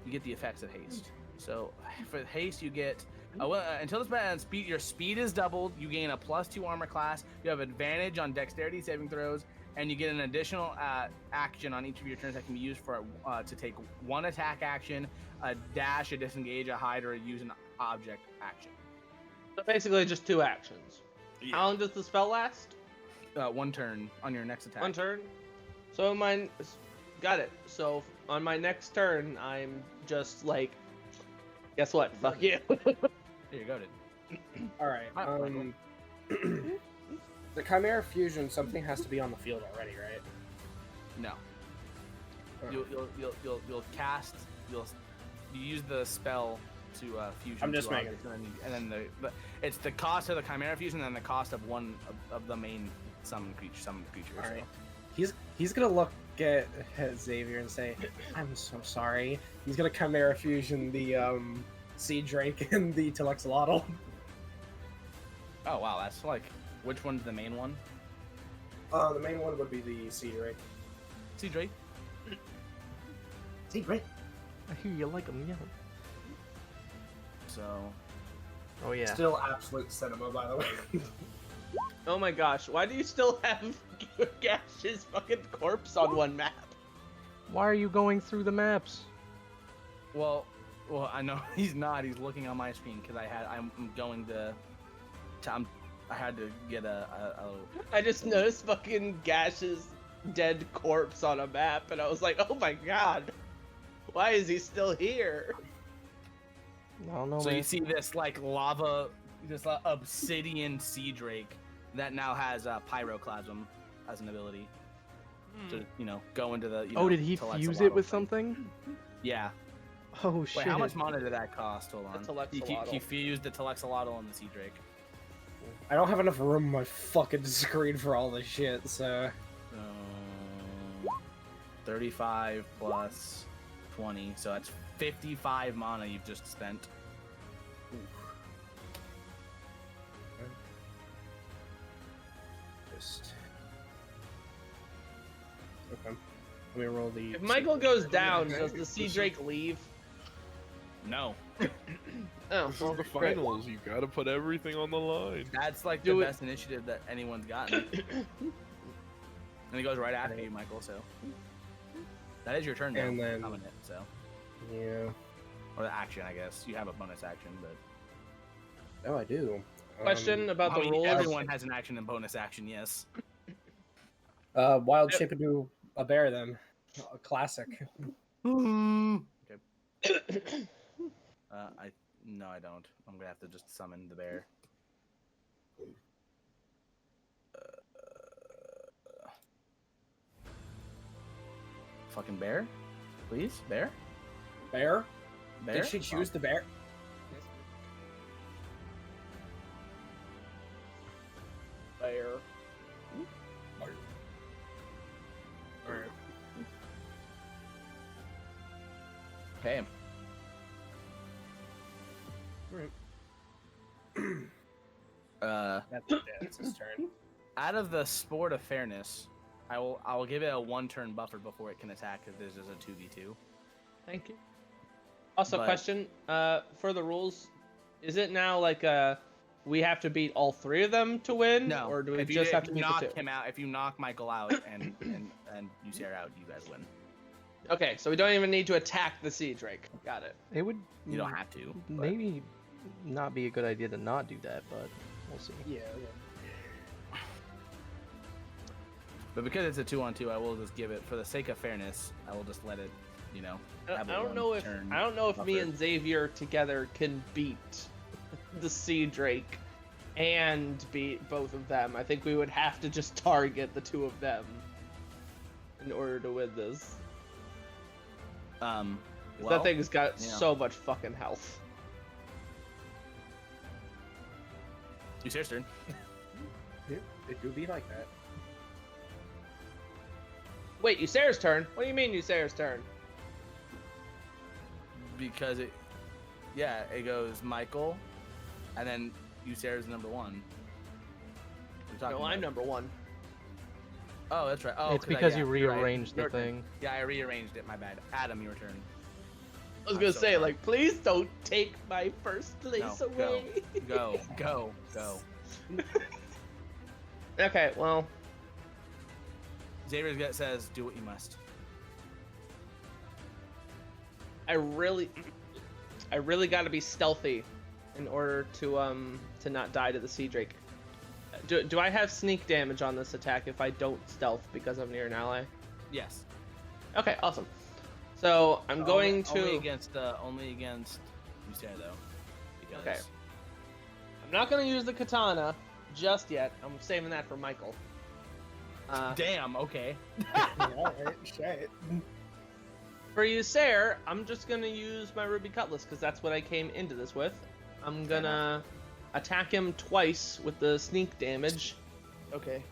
You get the effects of haste. So for haste, you get until this bad speed. Your speed is doubled. You gain a +2 armor class. You have advantage on dexterity saving throws, and you get an additional action on each of your turns that can be used for to take one attack action, a dash, a disengage, a hide, or use an object action. So basically, just 2 actions. Yeah. How long does the spell last? 1 turn on your next attack. 1 turn. So got it. So on my next turn, I'm just like, guess what? Fuck you. There you go, dude. All right. Alright, The Chimera Fusion, something has to be on the field already, right? No. Oh. You'll cast. You use the spell to fusion. I'm just 2 making objects, and then it's the cost of the Chimera Fusion and the cost of one of the main summoned creatures. All right. He's gonna look at Xavier and say, "I'm so sorry." He's gonna Chimera Fusion the Sea Drake and the Telexolotl. Oh wow, that's like which one's the main one? The main one would be the Sea Drake. See Drake. Sea Drake. I hear you like them, yeah. So Oh yeah. Still absolute cinema, by the way. Oh my gosh, why do you still have Gash's fucking corpse on one map? Why are you going through the maps? well, I know he's not. He's looking on my screen because I'm going to. I had to get a I just noticed fucking Gash's dead corpse on a map, and I was like, oh my god, why is he still here? I don't know, So you man. see this like lava, this obsidian sea drake that now has pyroclasm as an ability to go into the. Oh, did he Telexolotl fuse it with thing. something? Yeah. Oh shit. Wait, how much mana did that cost? Hold on. The He Telexolotl. fused the Telexolotl and the sea drake. I don't have enough room on my fucking screen for all this shit, so... 35 plus 20, so that's 55 mana you've just spent. Just... Okay. Let me roll the... If Michael goes down, does the Sea Drake leave? No. Oh, This well, is the great. finals. You gotta put everything on the line. That's like Do the it. best initiative that anyone's gotten. And he goes right after you, Michael. So that is your turn, though. And then- Coming it, so Yeah. or the action, I guess. You have a bonus action, but Oh, I do. Question about I the mean, rules. everyone has an action and bonus action. Yes. Wild Yep. shape into a bear then. A classic. Okay. I don't. I'm gonna have to just summon the bear. Fucking bear, please, bear, Bear? bear. Did she choose the bear? Bear. Alright. Okay. That's his turn. Out of the sport of fairness, I will give it a 1-turn buffer before it can attack if there's just a 2v2. Thank you. Also, But- question for the rules: is it now like we have to beat all 3 of them to win, No, or do we if you, just if have to you beat knock the 2? him out, if you knock Michael out and you Sarah out, you guys win. Okay, so we don't even need to attack the Sea Drake. Got it. It would You don't have to. but- maybe not be a good idea to not do that, but we'll see. Yeah. But because it's a 2-on-2, I will just give it, for the sake of fairness, I will just let it, I have a don't know if one-turn I don't know if me buffer. and Xavier together can beat the Sea Drake and beat both of them. I think we would have to just target the 2 of them in order to win this. 'Cause Well, that thing's got yeah. so much fucking health. Sarah's turn. It do be like that. Wait, Ysera's turn? What do you mean Ysera's turn? Because it goes Michael, and then Sarah's number 1. What are you talking No, I'm about? number 1. Oh, that's right. Oh, It's because you you're right. rearranged the Your turn. thing. Yeah, I rearranged it. My bad. Adam, your turn. I was I'm gonna so say, sorry. like, please don't take my first place No, away. Go. Okay, well, Xavier says, "Do what you must." I really got to be stealthy in order to not die to the Sea Drake. Do I have sneak damage on this attack if I don't stealth because I'm near an ally? Yes. Okay, awesome. So I'm going to. only against Sarah though. Because Okay. I'm not going to use the katana just yet. I'm saving that for Michael. Damn. Okay. Alright, shit. For Ysera, I'm just gonna use my Ruby Cutlass because that's what I came into this with. I'm gonna attack him twice with the sneak damage. Okay.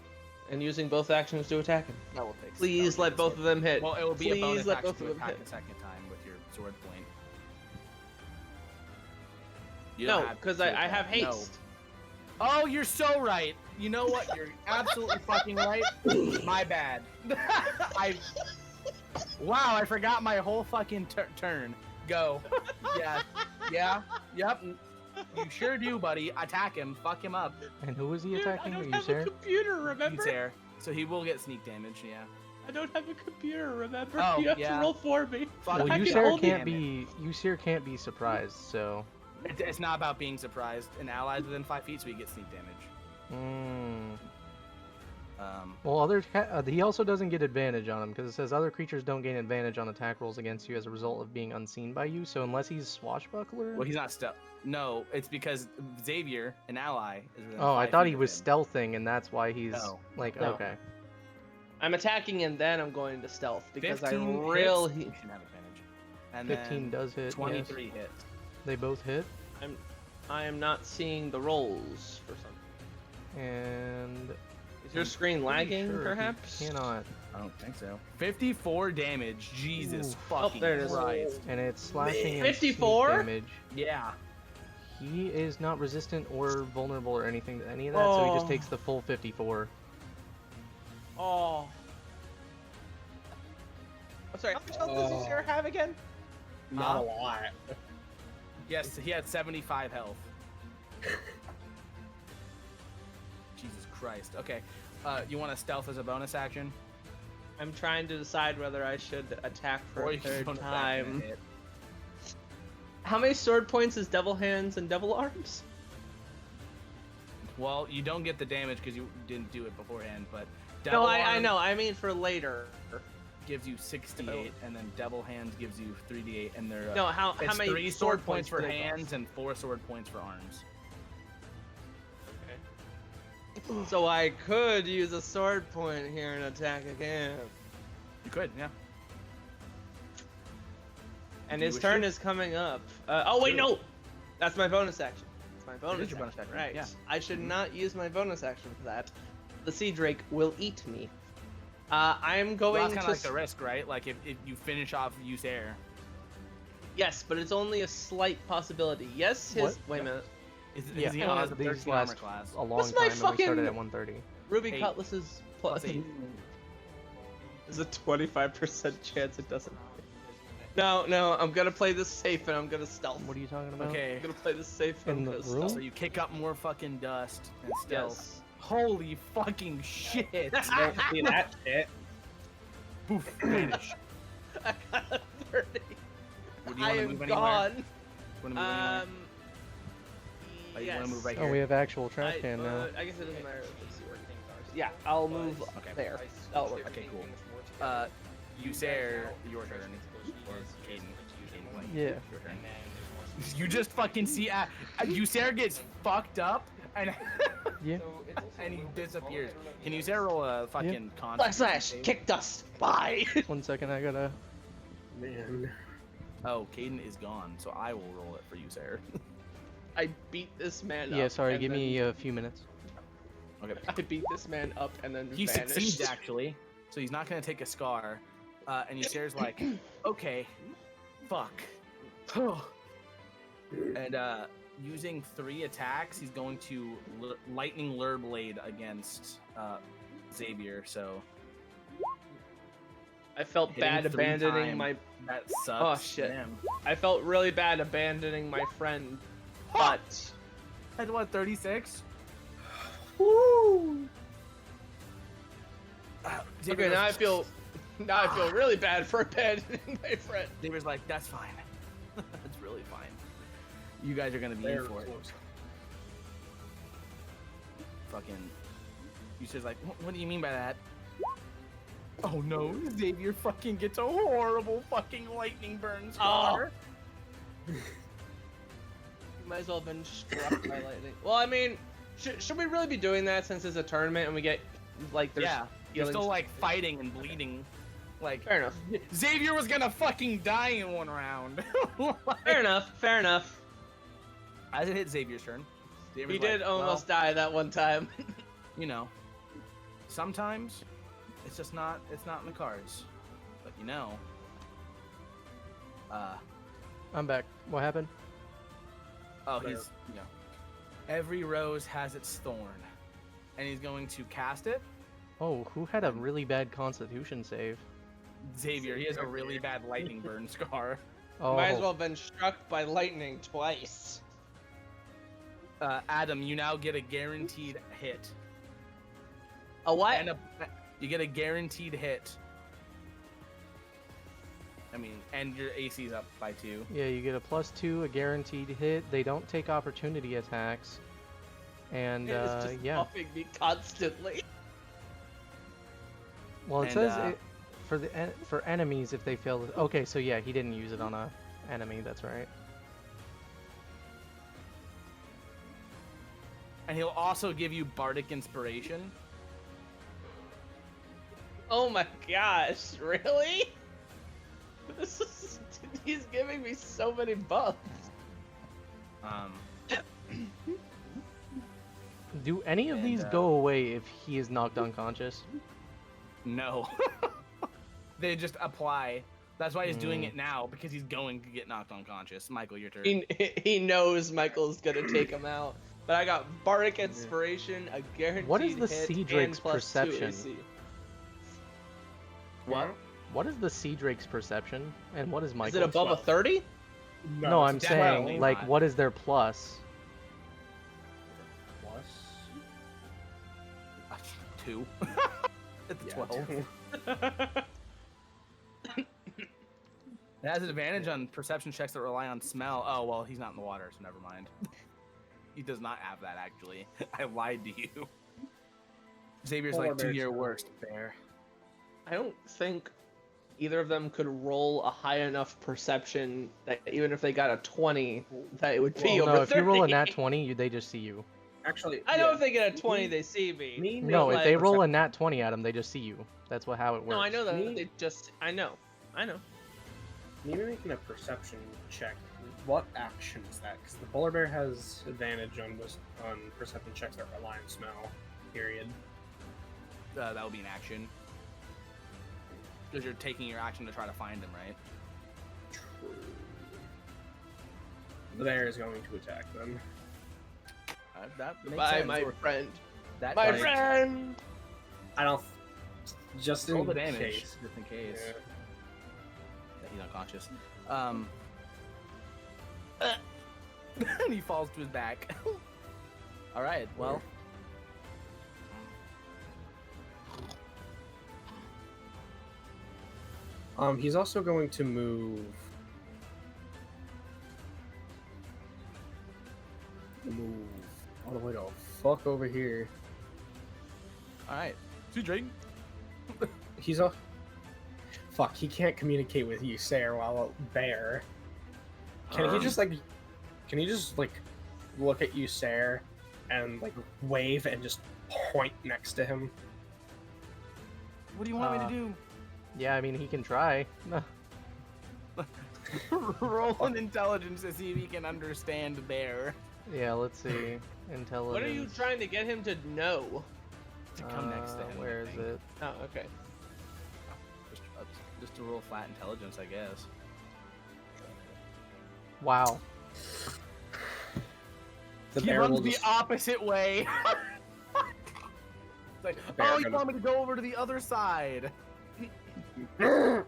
And using both actions to attack him. That will fix. Please let both of them hit. Well, it will be Please a bonus let action both of to them attack hit. a second time with your sword point. No, because I have haste. Oh, you're so right. You know what? You're absolutely fucking right. My bad. Wow, I forgot my whole fucking turn. Go. Yeah. Yeah. Yep. You sure do, buddy. Attack him. Fuck him up. And who was he Dude, attacking? I don't You, have a Sarah? computer, remember? There. So he will get sneak damage. Yeah. I don't have a computer, remember? Oh, You have yeah. to roll for me. Fuck Well, I you, can Ysera hold can't damn be. Ysera can't be surprised. So. It's not about being surprised. An ally's within 5 feet, so he gets sneak damage. Mm. Well, he also doesn't get advantage on him because it says other creatures don't gain advantage on attack rolls against you as a result of being unseen by you. So unless he's swashbuckler. Well, he's not stealth. No, it's because Xavier, an ally, is within Oh, I 5 thought feet he of was him. stealthing, and that's why he's No. like No. okay. I'm attacking and then I'm going to stealth because I 15 really. hits, you should have advantage. And 15 then does hit. 23 Yes. hits. They both hit, I am not seeing the rolls for some. and Is your screen pretty lagging, sure he perhaps? cannot. I don't think so. 54 damage. Jesus Ooh. fucking there it is. Christ. And it's slashing and 54? sneak damage. Yeah. He is not resistant or vulnerable or anything to any of that, so he just Oh. takes the full 54. Oh. I'm sorry, how much health does Oh. Ysera have again? Not a lot. Yes, he had 75 health. Jesus Christ. Okay. You want to stealth as a bonus action? I'm trying to decide whether I should attack for Or a you can third bonus action time. and hit. How many sword points is Devil Hands and Devil Arms? Well, you don't get the damage because you didn't do it beforehand, but No, Devil I Arm know. I mean for later. gives you 68, and then Devil Hands gives you 3d8, and they're No, how it's many 3 sword points for do they hands cost? and 4 sword points for arms. So I could use a sword point here and attack again. You could, yeah. And Do you his wish turn to? is coming up. Oh wait, True. no, that's my bonus action. It's my bonus. your bonus action, Right. yeah. I should not use my bonus action for that. The Sea Drake will eat me. I'm Well, going that's to. kind of like the risk, right? Like if you finish off use air. Yes, but it's only a slight possibility. Yes, his. What? Wait a minute. Is he has a these 13 armor last class? a long What's time, my and we started fucking- at 130. Ruby 8. Cutlass is Plus 8. There's a 25% chance it doesn't. No, I'm gonna play this safe and I'm gonna stealth. What are you talking about? Okay. I'm gonna play this safe and In I'm the gonna room? stealth. So you kick up more fucking dust and stealth. Yes. Holy fucking shit! Don't see that shit. Poof, vanish. I got a 30. Would you I wanna am move anywhere? gone. Wanna move anywhere? Oh, you Yes. wanna move right Oh, here? we have actual trash can now. I guess it doesn't matter. Let's see where things are. Yeah, I'll move Okay. there. That'll work. Okay, cool. Usair, your turn. Or Caden. Yeah. Your turn. You just fucking see Usair gets fucked up and Yeah. and he disappears. Can Usair roll a fucking con? Slash, kick dust. Bye. 1 second, I gotta. Man. Oh, Caden is gone, so I will roll it for Usair. I beat this man up. Yeah, sorry. and Give then- me a few minutes. Okay. I beat this man up and then He vanished. succeeds actually, so he's not gonna take a scar. And Usair's like, okay, fuck. And using 3 attacks, he's going to lightning lure blade against Xavier. So I felt hitting bad 3 abandoning times, my. that sucks. Oh, shit. Damn. I felt really bad abandoning my friend, but. At what, 36? Woo! Xavier Okay, now I goes, feel. Now I feel really bad for abandoning my friend. Xavier's like, that's fine. That's really fine. You guys are gonna be in Very for it. close. Fucking. Usair's like, what do you mean by that? Oh no, Xavier fucking gets a horrible fucking lightning burn scar. Might as well have been struck by lightning. Well, I mean, should we really be doing that since it's a tournament and we get like there's Yeah, you're healings? still like fighting and bleeding. Like Fair enough. Xavier was gonna fucking die in 1 round. Like, Fair enough. Fair enough. as it hit Xavier's turn, Xavier's He like, did almost well, die that one time. you know, sometimes it's just not. It's not in the cards. But you know, I'm back. What happened? oh, he's you know, every rose has its thorn, and he's going to cast it. Oh, who had a really bad Constitution save? Xavier, he has a really bad lightning burn scar. Oh, Might as well have been struck by lightning twice. Adam, you now get a guaranteed hit. A what? And you get a guaranteed hit. I mean, and your AC's up by 2. Yeah, you get a +2, a guaranteed hit. They don't take opportunity attacks. And It's just yeah. buffing me constantly. Well, it And, says it, for enemies if they fail. Okay, so yeah, he didn't use it on a enemy. That's right. And he'll also give you bardic inspiration. Oh my gosh, really? This is, he's giving me so many buffs. Do any of And, these go away if he is knocked unconscious? No. They just apply. That's why he's doing it now, because he's going to get knocked unconscious. Michael, your turn. He knows Michael's gonna take him out. But I got Bardic Inspiration, a guaranteed What is the hit, Sea and Drake's +2 perception? AC. What? What is the Sea Drake's perception? And what is Michael's? Is it above a 30? No, I'm it's saying, 12 like, not. what is their plus? plus. 2. It's Yeah, 12. 2. It has an advantage on perception checks that rely on smell. Oh, well, he's not in the water, so never mind. He does not have that, actually. I lied to you. Xavier's Polar like bear's 2-year not worst really- bear. I don't think either of them could roll a high enough perception that even if they got a 20, that it would be Well, over no, if you roll a 30. nat 20, they just see you. Actually, I know yeah. if they get a 20, Me- they see me. me No, but, if they like- roll a nat 20 at them, they just see you. That's how it works. No, I know that. Me- They just. I know. Me making a perception check. What action is that? Because the polar bear has advantage on perception checks that rely on smell. Period. That would be an action. Because you're taking your action to try to find him, right? True. The bear is going to attack them. That makes Goodbye, sense. my Or- friend. That My does- friend. I don't. Just in Roll the damage, case. just in case. Yeah. Yeah, he's unconscious. And he falls to his back. All right. Well. He's also going to move. All the way to fuck over here. All right. See, Drake. He's a. Fuck, he can't communicate with you, Sarah, while a bear. Can he just like look at you, Sarah, and like wave and just point next to him? What do you want me to do? Yeah, I mean, he can try. Roll an intelligence to see if he can understand bear. Yeah, let's see. Intelligence. What are you trying to get him to know? To come next to him. I Where is think. it? Oh, okay. Just to roll flat intelligence, I guess. Wow. The He bear runs will the just- opposite way. It's like, bear oh, you gonna- want me to go over to the other side? Oh,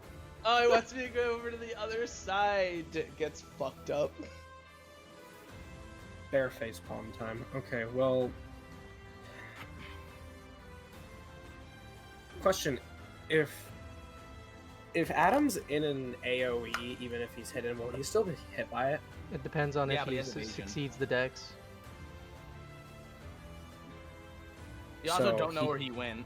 he wants me to go over to the other side. Gets fucked up. Bear face palm time. Okay, well. Question: If Adam's in an AOE, even if he's hidden, will he still be hit by it? It depends on Yeah, if but he he has evasion. succeeds the dex. You also So don't know he- where he went.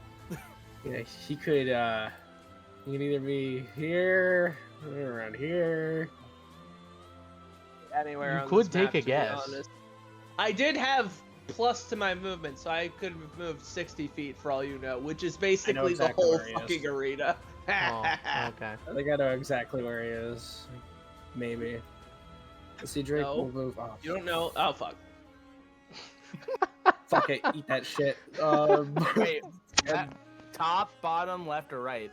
Yeah, he could. He can either be here, or around here. Anywhere You on could this map, take a to be guess. honest. I did have plus to my movement, so I could have moved 60 feet for all you know, which is basically exactly the whole where he is. fucking arena. Oh, okay. I think I know exactly where he is. Maybe. Let's see, Drake No. will move off. You don't know? Oh, fuck. Fuck it, eat that shit. Wait, top, bottom, left, or right?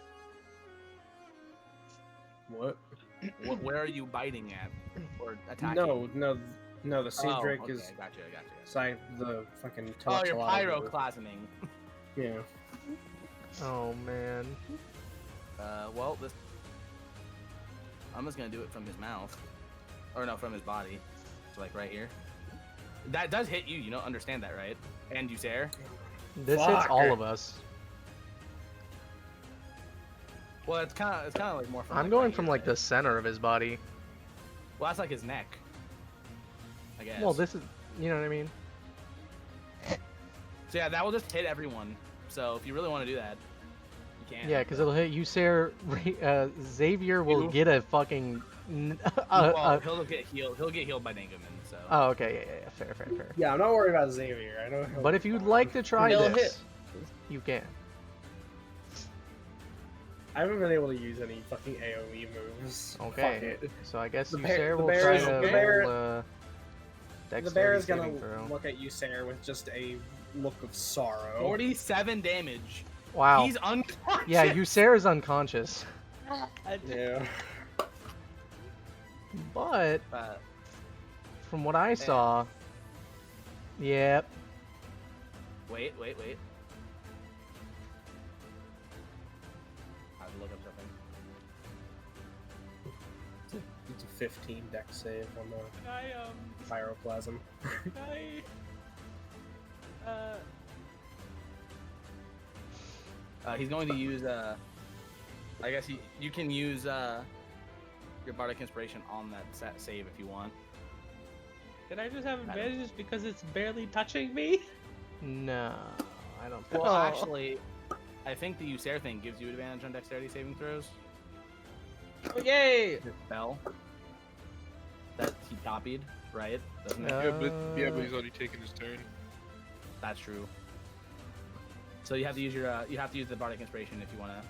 What? Where are you biting at or attacking? No. The sea Oh, drake okay, is gotcha. side the fucking. Oh, you're Toxolotl. pyroclasming. Yeah. Oh man. Well, this. I'm just gonna do it from his mouth, or no, from his body. So like right here. That does hit you. You don't understand that, right? And you, Sarah. This hits Fuck. all of us. Well, it's kind of like more. From, I'm like, going right from here, like right? the center of his body. Well, that's like his neck. I guess. Well, this is, you know what I mean? So yeah, that will just hit everyone. So if you really want to do that, you can. Yeah, because it'll hit you, Sarah. Xavier will You- get a fucking. Well, he'll get healed. He'll get healed by Dangaman. So. Oh, okay, yeah, fair. Yeah, I'm not worried about Xavier. I know. he'll But be if you'd fine. like to try He'll this, hit. you can. I haven't been able to use any fucking AOE moves. Okay. Fuck it. So I guess The you, bear- Sarah, the will bear try is- to the bear- roll, The dexterity bear is gonna saving throw. look at you, Sarah, with just a look of sorrow. 47 damage. Wow. He's unconscious. Yeah, you, Sarah's unconscious. Yeah. But Uh, from what I saw, yep. wait. I have to look up something. It's a 15 dex save on the Can I pyroplasm. He's going to use I guess you can use your bardic inspiration on that save if you want. Can I just have advantages because it's barely touching me? No, I don't think. Well, Oh. actually, I think the Usair thing gives you advantage on dexterity saving throws. Oh, yay! His spell that he copied, right? Doesn't it? But he's already taken his turn. That's true. So you have to use the bardic inspiration if you want to.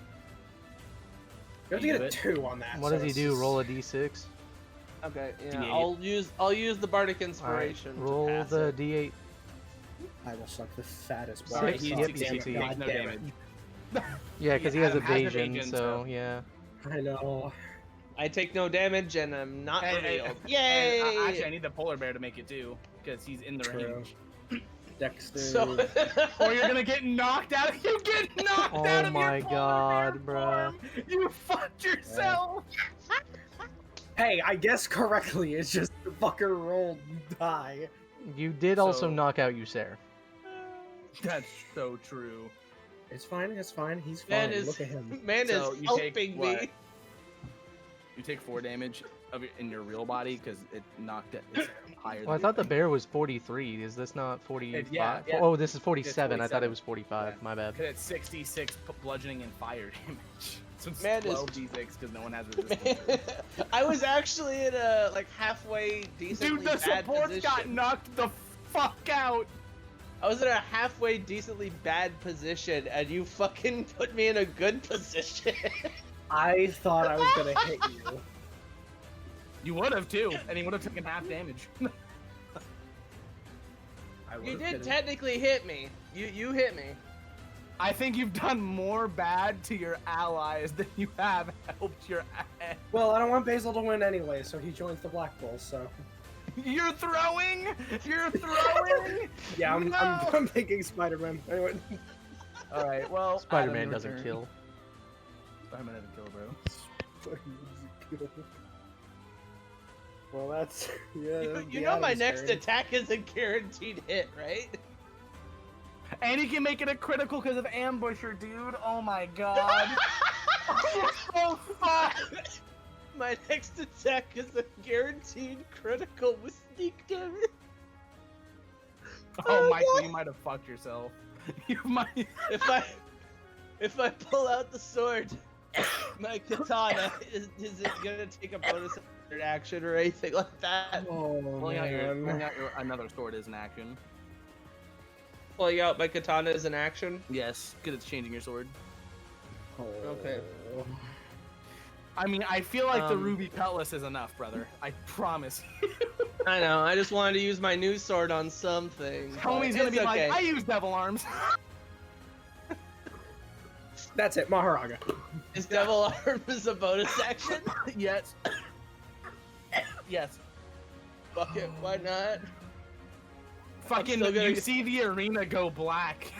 You have to get a 2 on that. What so does he it's do? just- Roll a d6? Okay, yeah, D8. I'll use the bardic Alright, inspiration. to roll pass the it. d8. I will suck the fattest Six, body. yep, Damn you it, see. God No damn it. damage. Yeah, because he has Adam has evasion, evasion, so so- yeah. I know. I take no damage and I'm not Hey, revealed. and, Yay! actually, I need the polar bear to make it too, because he's in the True. range. Dexter. So Or you're gonna get knocked out. You get knocked Oh out of my your polar God, bear bruh. form. You fucked yourself. Hey, I guessed correctly. It's just the fucker rolled die. You did also So- knock out Usair. That's so true. It's fine. It's fine. He's fine. man is Look at him. man So is you take helping what? me. You take 4 damage in your real body because it knocked it. It's higher. Well, I than thought the bear was 43. Is this not 45? yeah. Oh, this is 47. I thought it 47. was 45. Yeah. My bad. Because it's 66 bludgeoning and fire damage. So it's Man is- 12 d6 because no one has resistance. I was actually in a like halfway decently Dude, the bad supports position. got knocked the fuck out. I was in a halfway decently bad position, and you fucking put me in a good position. I thought I was gonna hit you. You would have too, and he would have taken half damage. I You would've did hit him. technically hit me. You hit me. I think you've done more bad to your allies than you have helped your. Well, I don't want Basil to win anyway, so he joins the Black Bulls. So You're throwing. You're throwing. yeah, I'm No! I'm thinking Spider-Man. Anyway. All right. Well, Spider-Man Adam, your doesn't turn. kill. Spider-Man doesn't kill, bro. Well, that's yeah. You, that'd you be know my Adam's next turn. attack is a guaranteed hit, right? And he can make it a critical because of Ambusher, dude. Oh my god. Oh fuck. My next attack is a guaranteed critical with sneak damage. Oh, Michael, you might have fucked yourself. You might. If I pull out the sword, my katana, is it gonna take a bonus action or anything like that? Oh Pulling out man. your another sword is an action. Pulling out my katana is an action. Yes, because it's changing your sword. Okay. I mean, I feel like the Um, ruby cutlass is enough, brother. I promise. I know. I just wanted to use my new sword on something. Homie's but gonna be it's okay. like, I use devil arms. That's it, Maharaga. Is devil arms a bonus action? Yes. Yes. Fuck it. Why not? Fucking, still gonna you get- see the arena go black.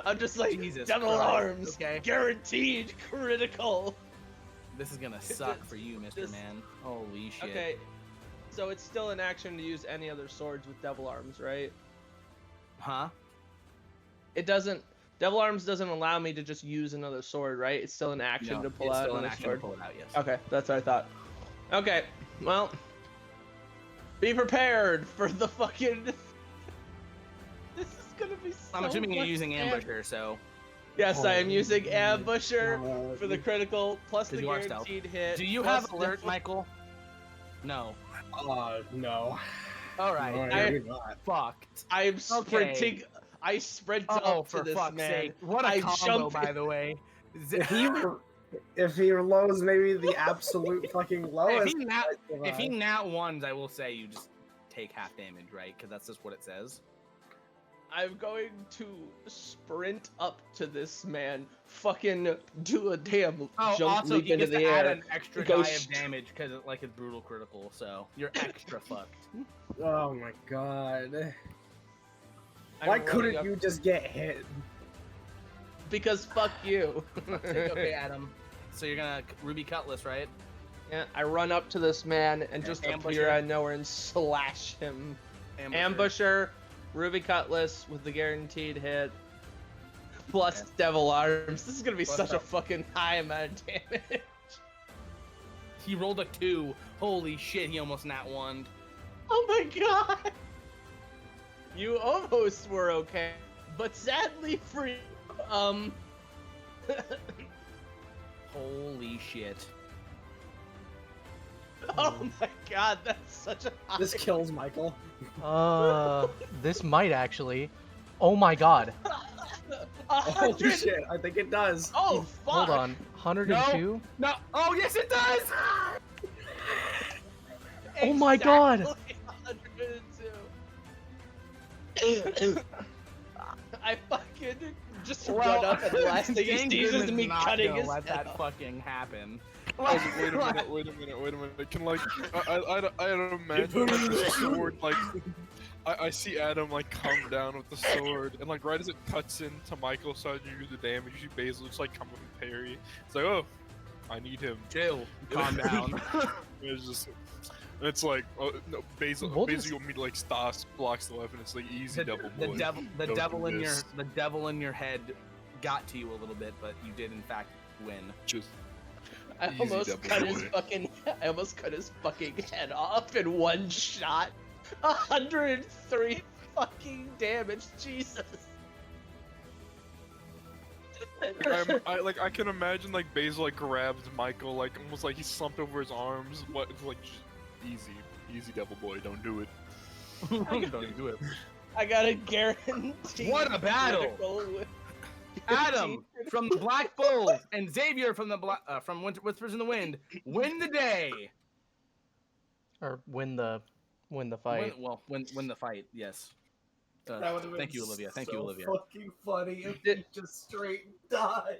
I'm just like Jesus devil Christ, arms. okay. Guaranteed critical. This is gonna suck for you, Mr. This- Man. Holy shit. Okay. So it's still an action to use any other swords with devil arms, right? Huh? It doesn't. Devil arms doesn't allow me to just use another sword, right? It's still an action No, to pull it's out still an another action sword. to pull it out, yes. Okay, that's what I thought. Okay, well, be prepared for the fucking. This is gonna be so I'm assuming you're much using damage. Ambusher, so. Yes, I am using Oh, Ambusher God. for the critical plus the Because you are stealth. guaranteed hit. Do you plus have alert, devil- Michael? No. No. Alright. No, I- you're not. Fucked. I'm sprinting. I sprint Oh, up to for this fuck's man. sake. What a I combo, jump by the way. If he lows maybe the absolute fucking lowest. If he nat ones, I will say you just take half damage, right? Because that's just what it says. I'm going to sprint up to this man, fucking do a damn Oh, jump also leap he into gets the to add air. an extra Go die of sh- damage because it like it's brutal critical, so you're extra fucked. Oh my god. I'm Why running couldn't up- you just get hit? Because fuck you. Okay, Adam. So you're gonna Ruby Cutlass, right? Yeah, I run up to this man and just appear Ambusher. out of nowhere and slash him. Ambusher. Ambusher, Ruby Cutlass with the guaranteed hit, plus Devil Arms. This is gonna be Plus such a up. fucking high amount of damage. He rolled a 2. Holy shit, he almost nat 1. Oh my god! You almost were okay, but sadly for you, Holy shit. oh my god, that's such a high. This kills Michael. This might actually. Oh my god. Oh 100. shit, I think it does. Oh fuck! Hold on. 102? No. Oh, yes, it does! Oh my god! Exactly 102. I fucking just run up and the last thing he sees is me cutting his let head that off. fucking happen. Wait a minute. Can like, I don't imagine like, the sword, like, I see Adam like come down with the sword, and like right as it cuts into Michael starting to do the damage, you see Basil just like come up and parry. It's like, oh, I need him. Chill. Calm down. It's just, it's like, oh, no, Basil, We'll Basil just- you want me to like Stas blocks the weapon. It's like easy double the bullet. devil, the Don't devil do in this. the devil in your head got to you a little bit, but you did in fact win. Just I easy almost double cut his bullet. fucking. I almost cut his fucking head off in one shot. 103 fucking damage. Jesus. I can imagine like Basil like grabs Michael like almost like he's slumped over his arms. What? It's like just easy devil boy. Don't do it. Don't do it. I got a guarantee. What a battle! critical with- Adam from the Black Bulls and Xavier from the from Whispers in the Wind win the day. Or win the fight. Win the fight. Yes. That would've been Thank you, Olivia. Thank you, so Olivia. Fucking funny if Did- he just straight died.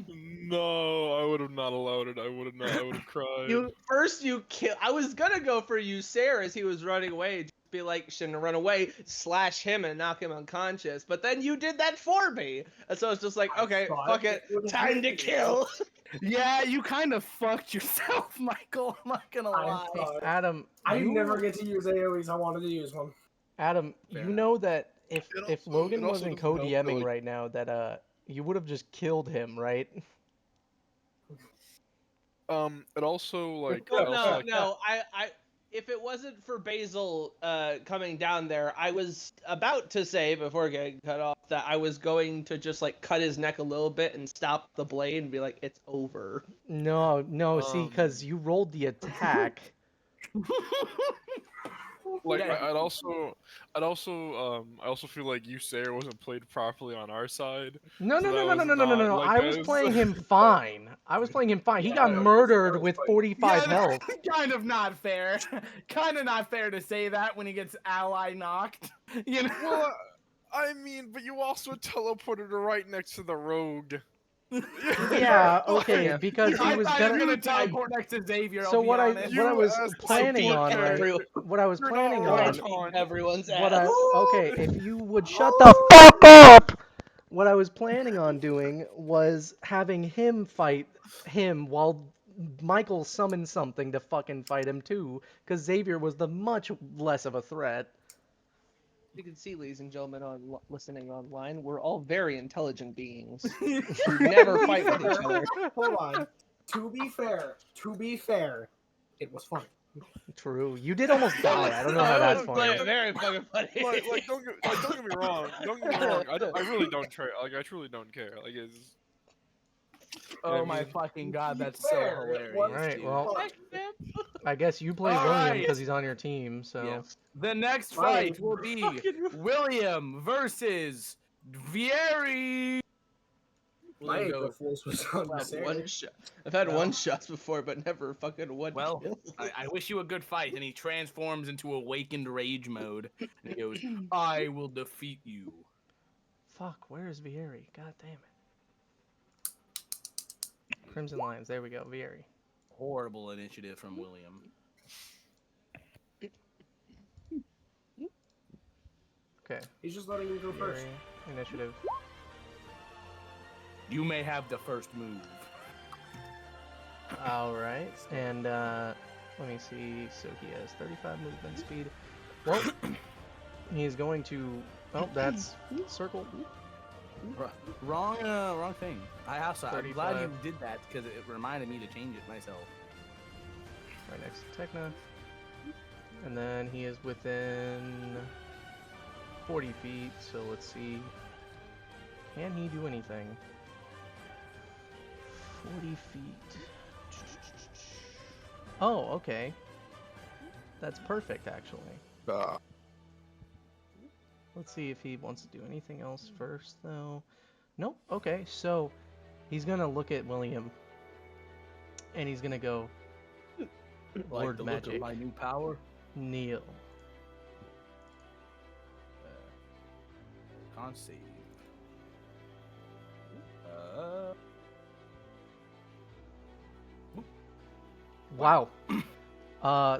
No, I would have not allowed it. I would have not. I would have cried. You kill. I was gonna go for you, Sarah, as he was running away. Just be like, shouldn't have run away. Slash him and knock him unconscious. But then you did that for me, and so it's just like, okay, thought fuck it, it would time to hurt you. kill. Yeah, you kind of fucked yourself, Michael. I'm not gonna I'm lie. sorry. Adam, I you, never get to use AoEs. I wanted to use one. Adam, Fair you enough. know that if It if also- Logan it also wasn't doesn't help that, co-DMing like- right now, that you would have just killed him, right? It also like. No, it also, like, No. I. If it wasn't for Basil coming down there, I was about to say before getting cut off that I was going to just like cut his neck a little bit and stop the blade and be like, it's over. No, see, because you rolled the attack. Like Yeah. I'd also feel like you Sarah wasn't played properly on our side. No, So no, no, that no, no, was no, no, no, not, no. like, I was as- playing him fine. I was playing him fine. He Yeah, got I was- I murdered was with playing- 45 Yeah, health. that's kind of not fair. Kind of not fair to say that when he gets ally knocked. You know. Well, I mean, but you also teleported her right next to the rogue. Yeah, okay, Yeah. because he I was thought he was gonna. gonna teleport next to Xavier. So I'll be what I honest. what I You was asked planning I on, beat right? everyone. What I was You're not planning right. on. Everyone's ass. What I okay, if you would shut the fuck up. What I was planning on doing was having him fight him while Michael summoned something to fucking fight him too, because Xavier was the much less of a threat. You can see, ladies and gentlemen, listening online, we're all very intelligent beings. We never fight with each other. Hold on. To be fair, it was funny. True. You did almost die. I don't know how that's funny. Very fucking funny. Like don't get me wrong. Don't get me wrong. I really don't care. Like I truly don't care. Like it's. Oh I my mean- fucking god, that's so Fair, it hilarious. was Right, dude. well, I guess you play All William right. because he's on your team. So Yeah. The next Right. fight will be Fucking- William versus Vieri. My William April goes, Fools was on I've had Sarah. one shot. I've had Well- one shots before, but never fucking one Well, kill. I wish you a good fight. And he transforms into awakened rage mode. And he goes, I will defeat you. fuck. Where is Vieri? God damn it. Crimson Lions. There we go. Vieri. Horrible initiative from William. Okay. He's just letting me go first. Vieri. Initiative. You may have the first move. All right, and let me see. So he has 35 movement speed. Well, he's going to. Oh, that's circle. Wrong thing. I'm glad you 35. did that because it reminded me to change it myself. Right next to Tekna. And then he is within 40 feet, so let's see. Can he do anything? 40 feet. Oh, okay. That's perfect, actually. Let's see if he wants to do anything else first, though. Nope. Okay, so he's gonna look at William, and he's gonna go, Like Word the look magic. of my new power. kneel. Can't save. Wow.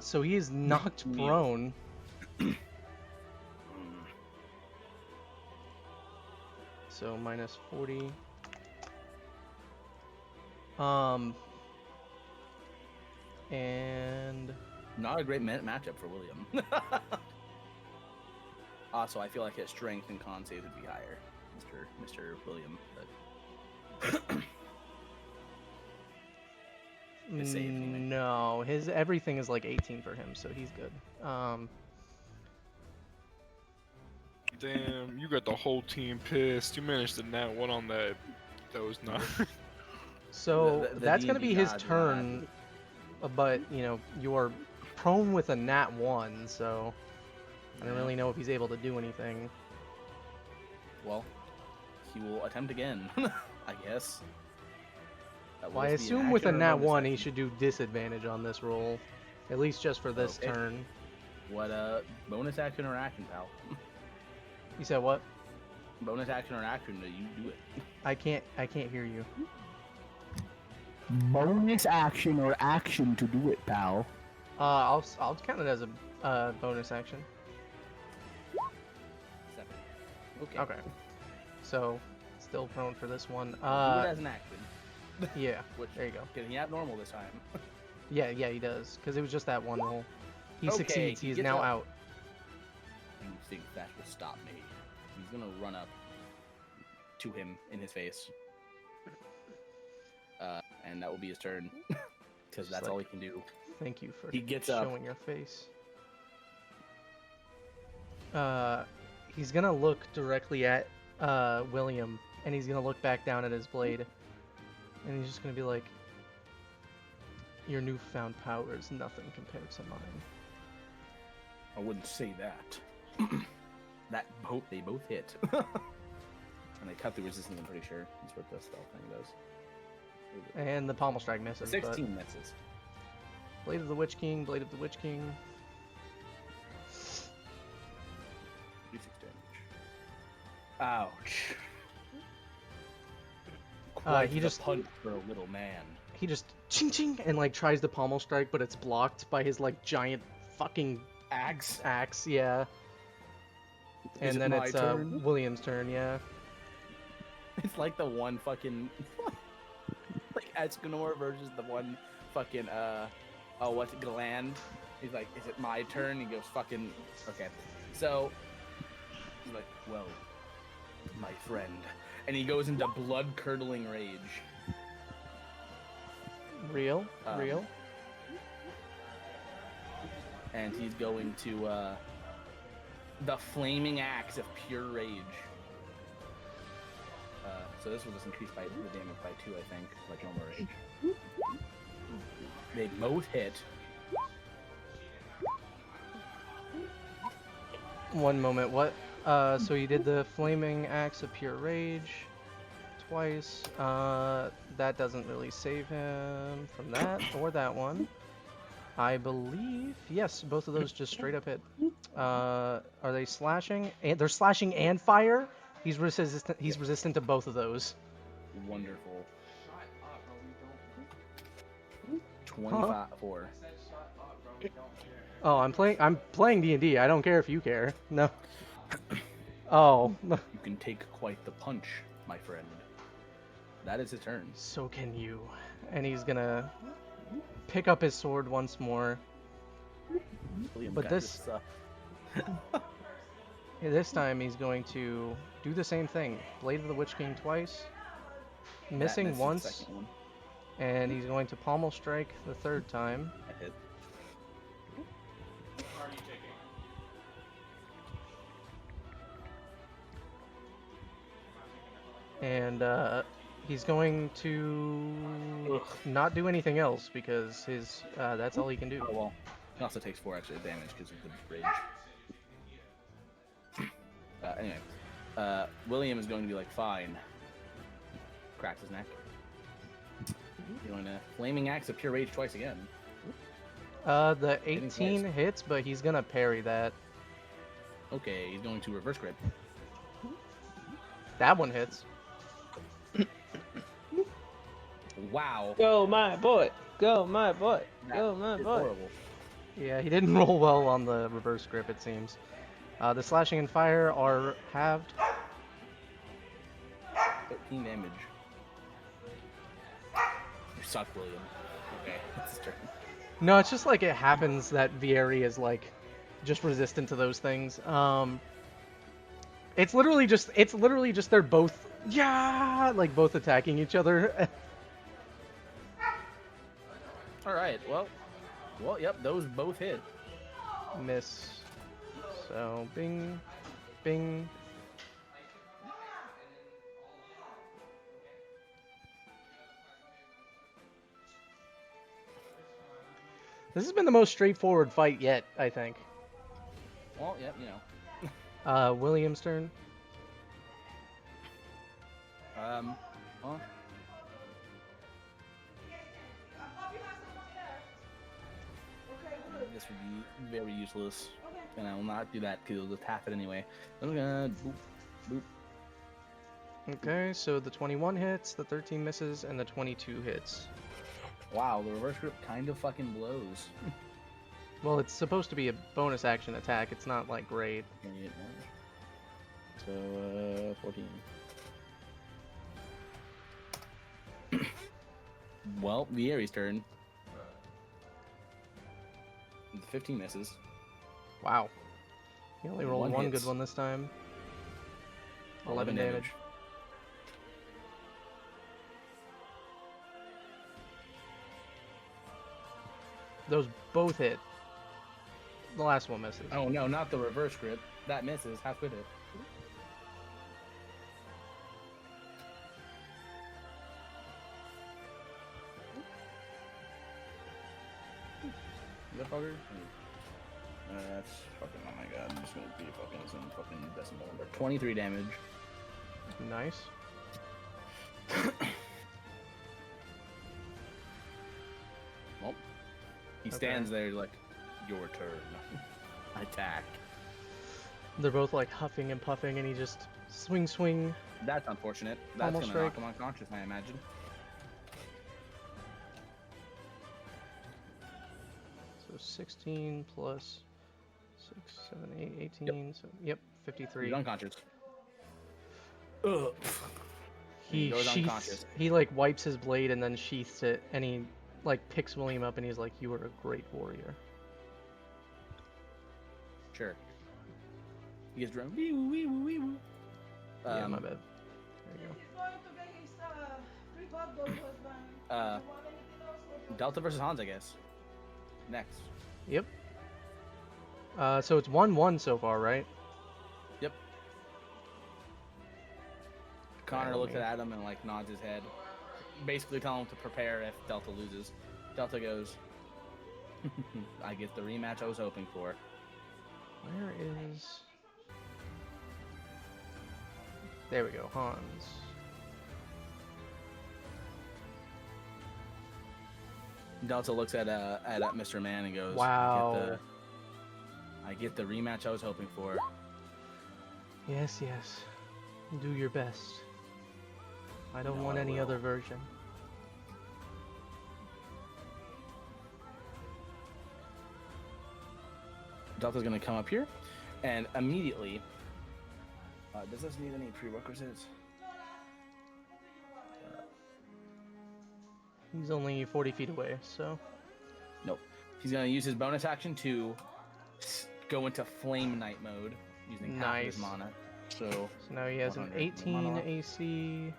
So he is knocked Kneel. prone. So minus 40. And Not a great matchup for William. Also, I feel like his strength and con save would be higher, Mr. William. But his save, you mean? no, his everything is like 18 for him, so he's good. Damn, you got the whole team pissed. You managed to nat one on that. That was not. So The that's gonna D&D be his gods are turn, but you know you're prone with a nat 1, so I don't really know if he's able to do anything. Well, he will attempt again, I guess. Well, I assume with a nat 1 he should do disadvantage on this roll, at least just for this Okay. turn. What bonus action or action, pal? You said what? Bonus action or action? Do you do it? I can't hear you. Bonus action or action to do it, pal. I'll count it as a bonus action. 7. Okay. Okay. So still prone for this one. Do it as an action. Yeah. Which, There you go. Can he have normal this time? Yeah, he does, because it was just that one roll. He Okay, succeeds. he He's gets now up. out. You think that will stop me? He's gonna run up to him in his face, and that will be his turn, because Just that's like- all he can do. Thank you for He gets up. showing your face. He's gonna look directly at William, and he's gonna look back down at his blade, and he's just gonna be like, "Your newfound power is nothing compared to mine." I wouldn't say that. They both hit, and they cut the resistance. I'm pretty sure that's what the spell thing does. And the pommel strike misses. but 16 misses. Blade of the Witch King, Blade of the Witch King. 3 6 damage. Ouch. Quite he the just- punch for a little man. He just ching ching and like tries to pommel strike, but it's blocked by his like giant fucking Axe. axe. Yeah. Is And it then my it's turn? William's turn. Yeah. It's like the one fucking like Escanor versus the one fucking what's it, Gland? He's like, is it my turn? He goes fucking okay. So he's like, well, my friend, and he goes into blood curdling rage. Real. Real. And he's going to the flaming axe of pure rage. So this will just increase by the damage by 2, I think, like normal rage. They both hit. One moment. What? So you did the flaming axe of pure rage twice. That doesn't really save him from that or that one. I believe, yes, both of those just straight up hit. Are they slashing? And they're slashing and fire. He's resistant. He's resistant to both of those. Wonderful. 24. Oh, I'm playing D&D. I don't care if you care. No. Oh. You can take quite the punch, my friend. That is his turn. So can you. And he's gonna pick up his sword once more. William But got this- stuff. This time he's going to do the same thing. Blade of the Witch King twice, That missing misses the once, second one. and he's going to pommel strike the third time. That hit. And he's going to not do anything else because his that's all he can do. Oh well. He also takes 4 extra damage because of the bridge. Anyway, William is going to be like, fine. Cracks his neck. He's going to Flaming Axe of Pure Rage twice again. The Hitting 18 twice. hits, but he's gonna parry that. Okay, he's going to Reverse Grip. That one hits. Wow. Go my boy. Go my boy. Go my That is boy. horrible. Yeah, he didn't roll well on the reverse grip, it seems. The slashing and fire are halved. 13 damage. You suck, William. Okay, that's his turn. No, it's just like it happens that Vieri is like just resistant to those things. It's literally just they're both like both attacking each other. All right. Well, yep. Those both hit. Miss. So bing, bing. This has been the most straightforward fight yet, I think. Well, yep. You know. William's turn. Well. This would be very useless, and I will not do that because it'll just half it anyway. I'm gonna boop, boop. Okay, so the 21 hits, the 13 misses, and the 22 hits. Wow, the reverse grip kind of fucking blows. Well, it's supposed to be a bonus action attack. It's not like great. 28 more. So 14. Well, Vieri's turn. 15 misses. Wow. He only rolled One one hits. good one this time. 11 damage. Those both hit. The last one misses. Oh no, not the reverse grip. That misses. How could it? That fucker? That's fucking, oh my god, I'm just gonna be fucking some fucking decimal number. 23 damage. Nice. Well, he Okay. stands there like, your turn. Attack. They're both like huffing and puffing, and he just swing. That's unfortunate. That's Almost gonna knock strike. him unconscious, I imagine. So 16 plus 6, 7, 8, 18. So, yep, 53. He's unconscious. Ugh. He goes sheaths, unconscious. he like wipes his blade and then sheaths it, and he like picks William up and he's like, "You are a great warrior." Sure. He gets drunk. Wee woo, wee woo, wee woo. Yeah, my bad. There you go. Delta versus Hans, I guess. Next. Yep. So it's 1-1 so far, right? Yep. Connor let looks me- at Adam and like nods his head, basically telling him to prepare if Delta loses. Delta goes, I get the rematch I was hoping for. Where is? There we go, Hans. Delta looks at Mr. Man and goes, Wow. I get the rematch I was hoping for. Yes. Do your best. I don't No, want I any will. other version. Delta's gonna come up here, and immediately. Does this need any prerequisites? He's only 40 feet away, so Nope. He's gonna use his bonus action to go into Flame Knight mode using half of his Nice. mana. So So now he has an 100 18 mana. AC.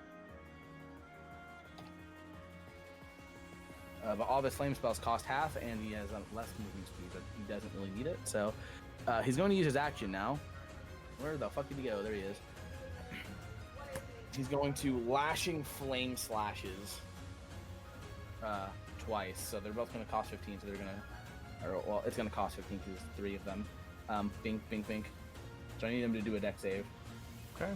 But all of his flame spells cost half, and he has less moving speed, but he doesn't really need it. So he's going to use his action now. Where the fuck did he go? There he is. He's going to Lashing Flame Slashes twice. So they're both going to cost 15. So they're going to, or well, it's going to cost 15 because there's 3 of them. Bink, bink, bink. So I need him to do a deck save. Okay.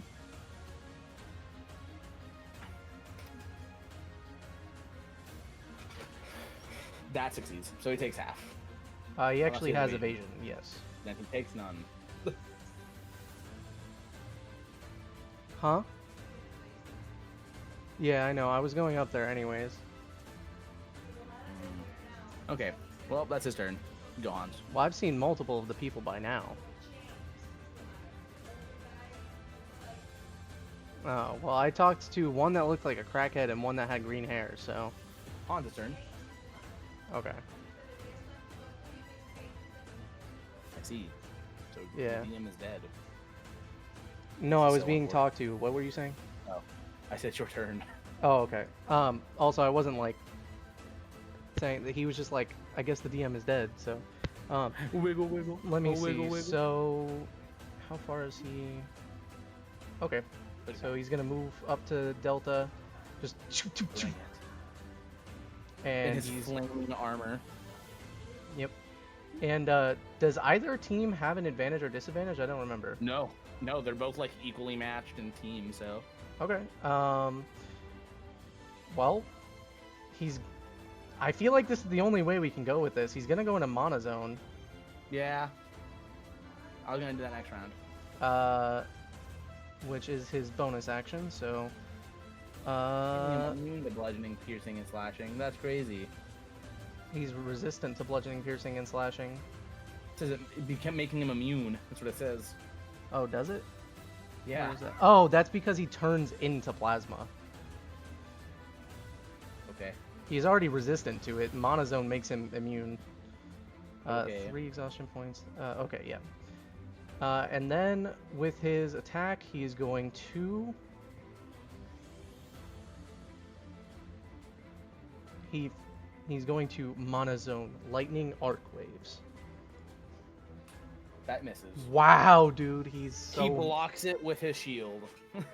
That succeeds. So he takes half. He actually he has has evasion, yes. Then he takes none. Huh? Yeah, I know. I was going up there anyways. Okay. Well, that's his turn. Go Hans. Well, I've seen multiple of the people by now. Oh, well, I talked to one that looked like a crackhead and one that had green hair, so... Hans' turn. Okay. I see. So Yeah. the DM is dead. No, I was So being unfortunate. talked to. What were you saying? I said your turn. Oh, okay. Also, I wasn't, like, saying that he was just like, I guess the DM is dead, so... Wiggle, wiggle. Let me Oh, see. wiggle, wiggle. So, how far is he? Okay, so he's gonna move up to Delta, just In and his he's flaming armor. yep. And does either team have an advantage or disadvantage? I don't remember. No, they're both like equally matched in team. So Okay. Well, I feel like this is the only way we can go with this. He's gonna go into Mana Zone. yeah, I was gonna do that next round. Which is his bonus action. So, Immune to bludgeoning, piercing, and slashing. That's crazy. he's resistant to bludgeoning, piercing, and slashing. It says it became making him immune. That's what it says. Oh, does it? Yeah. Where is that? Oh, that's because he turns into plasma. Okay. He's already resistant to it. Mana Zone makes him immune. Okay. 3 exhaustion points. Okay, yeah. And then with his attack, he is going to... He's going to Mana Zone Lightning Arc Waves. That misses. Wow, dude, he's so... He blocks it with his shield.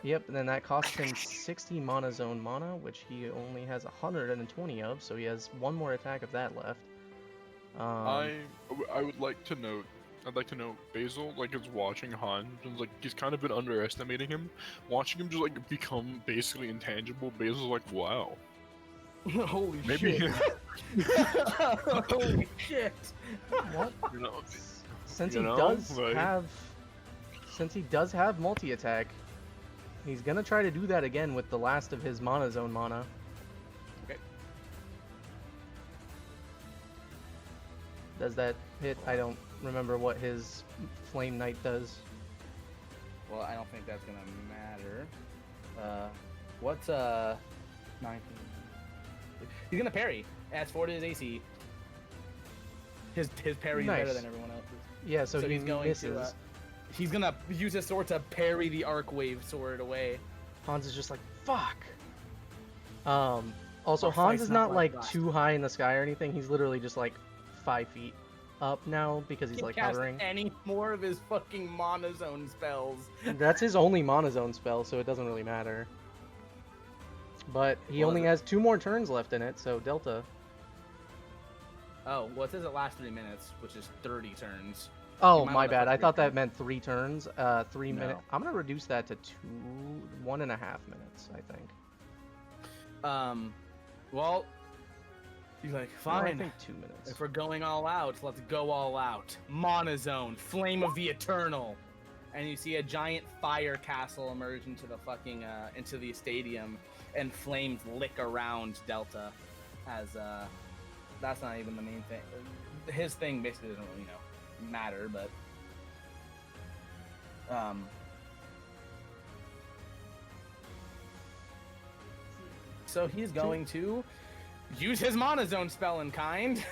Yep, and then that costs him 60 Mana Zone mana, which he only has 120 of, so he has one more attack of that left. I would like to note. I'd like to know Basil is watching Han and he's kind of been underestimating him. Watching him just become basically intangible. Basil's like, wow. Holy Maybe shit. Holy shit. What? you know. Since You he know, does like- have, multi-attack, he's gonna try to do that again with the last of his Mana Zone mana. Okay. Does that hit? I don't remember what his Flame Knight does. Well, I don't think that's gonna matter. What's 19? He's gonna parry. Adds 4 to his AC. His parry's Nice. better than everyone else's. Yeah, so, he he's going misses. to. He's gonna use his sword to parry the arc wave sword away. Hans is just like, fuck. Also, Our Hans fight's is not not like like last too high in the sky or anything. He's literally just like 5 feet up now because he's He like can't cast hovering. any more of his fucking Mana Zone spells. That's his only Mana Zone spell, so it doesn't really matter. But he Well, only has 2 more turns left in it, so Delta. Oh, well, it says it lasts 3 minutes, which is 30 turns. Oh, might my wanna bad. put I 3 thought that turns. meant 3 turns. 3 No. minutes. I'm gonna reduce that to 1.5 minutes, I think. Well, he's like, No, I fine. think 2 minutes. If we're going all out, let's go all out. Mana Zone, Flame of the Eternal. And you see a giant fire castle emerge into the fucking into the stadium, and flames lick around Delta. As that's not even the main thing. His thing basically doesn't really matter, but so he's going to Use his Mana Zone spell in kind.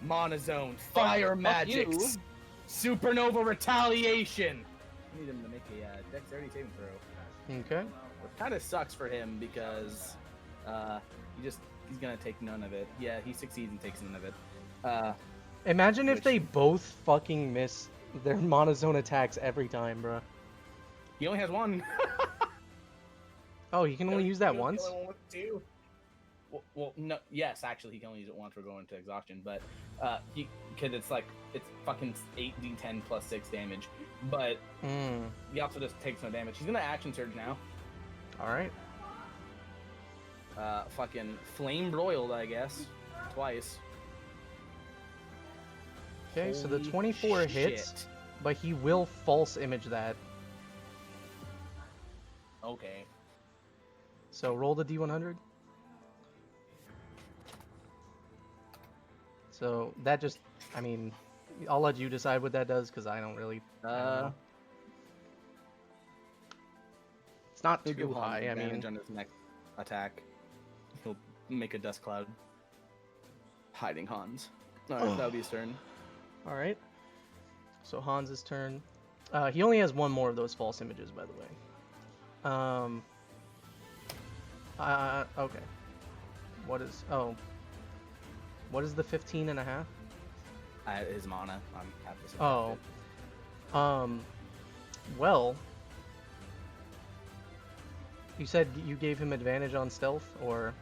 Mana Zone, Fire fuck Magics, Supernova Retaliation. I need him to make a Dexterity saving throw. Okay. Which kind of sucks for him because he's gonna take none of it. Yeah, he succeeds and takes none of it. Imagine if Which- they both fucking miss their monozone attacks every time, bro. He only has one. Oh, he can only use that He was once? the only one with two. Well, no. Yes, actually, he can only use it once. We're going to exhaustion, but because it's fucking 8d10 plus 6 damage. But Hmm. he also just takes no damage. He's gonna action surge now. Alright. Fucking flame broiled, I guess, twice. Okay, so the Holy 24 hits, shit. but he will false image that. Okay. So roll the D100. So that just, I mean, I'll let you decide what that does because I don't really. I don't know. It's not He'll give too Hans high. I advantage mean, on his next attack. He'll make a dust cloud, hiding Hans. Alright, that'll be his turn. all right. So Hans's turn. He only has one more of those false images, by the way. Okay. What is? Oh. What is the 15 and a half? His mana. I'm happy to say Oh. Well. You said you gave him advantage on stealth, or?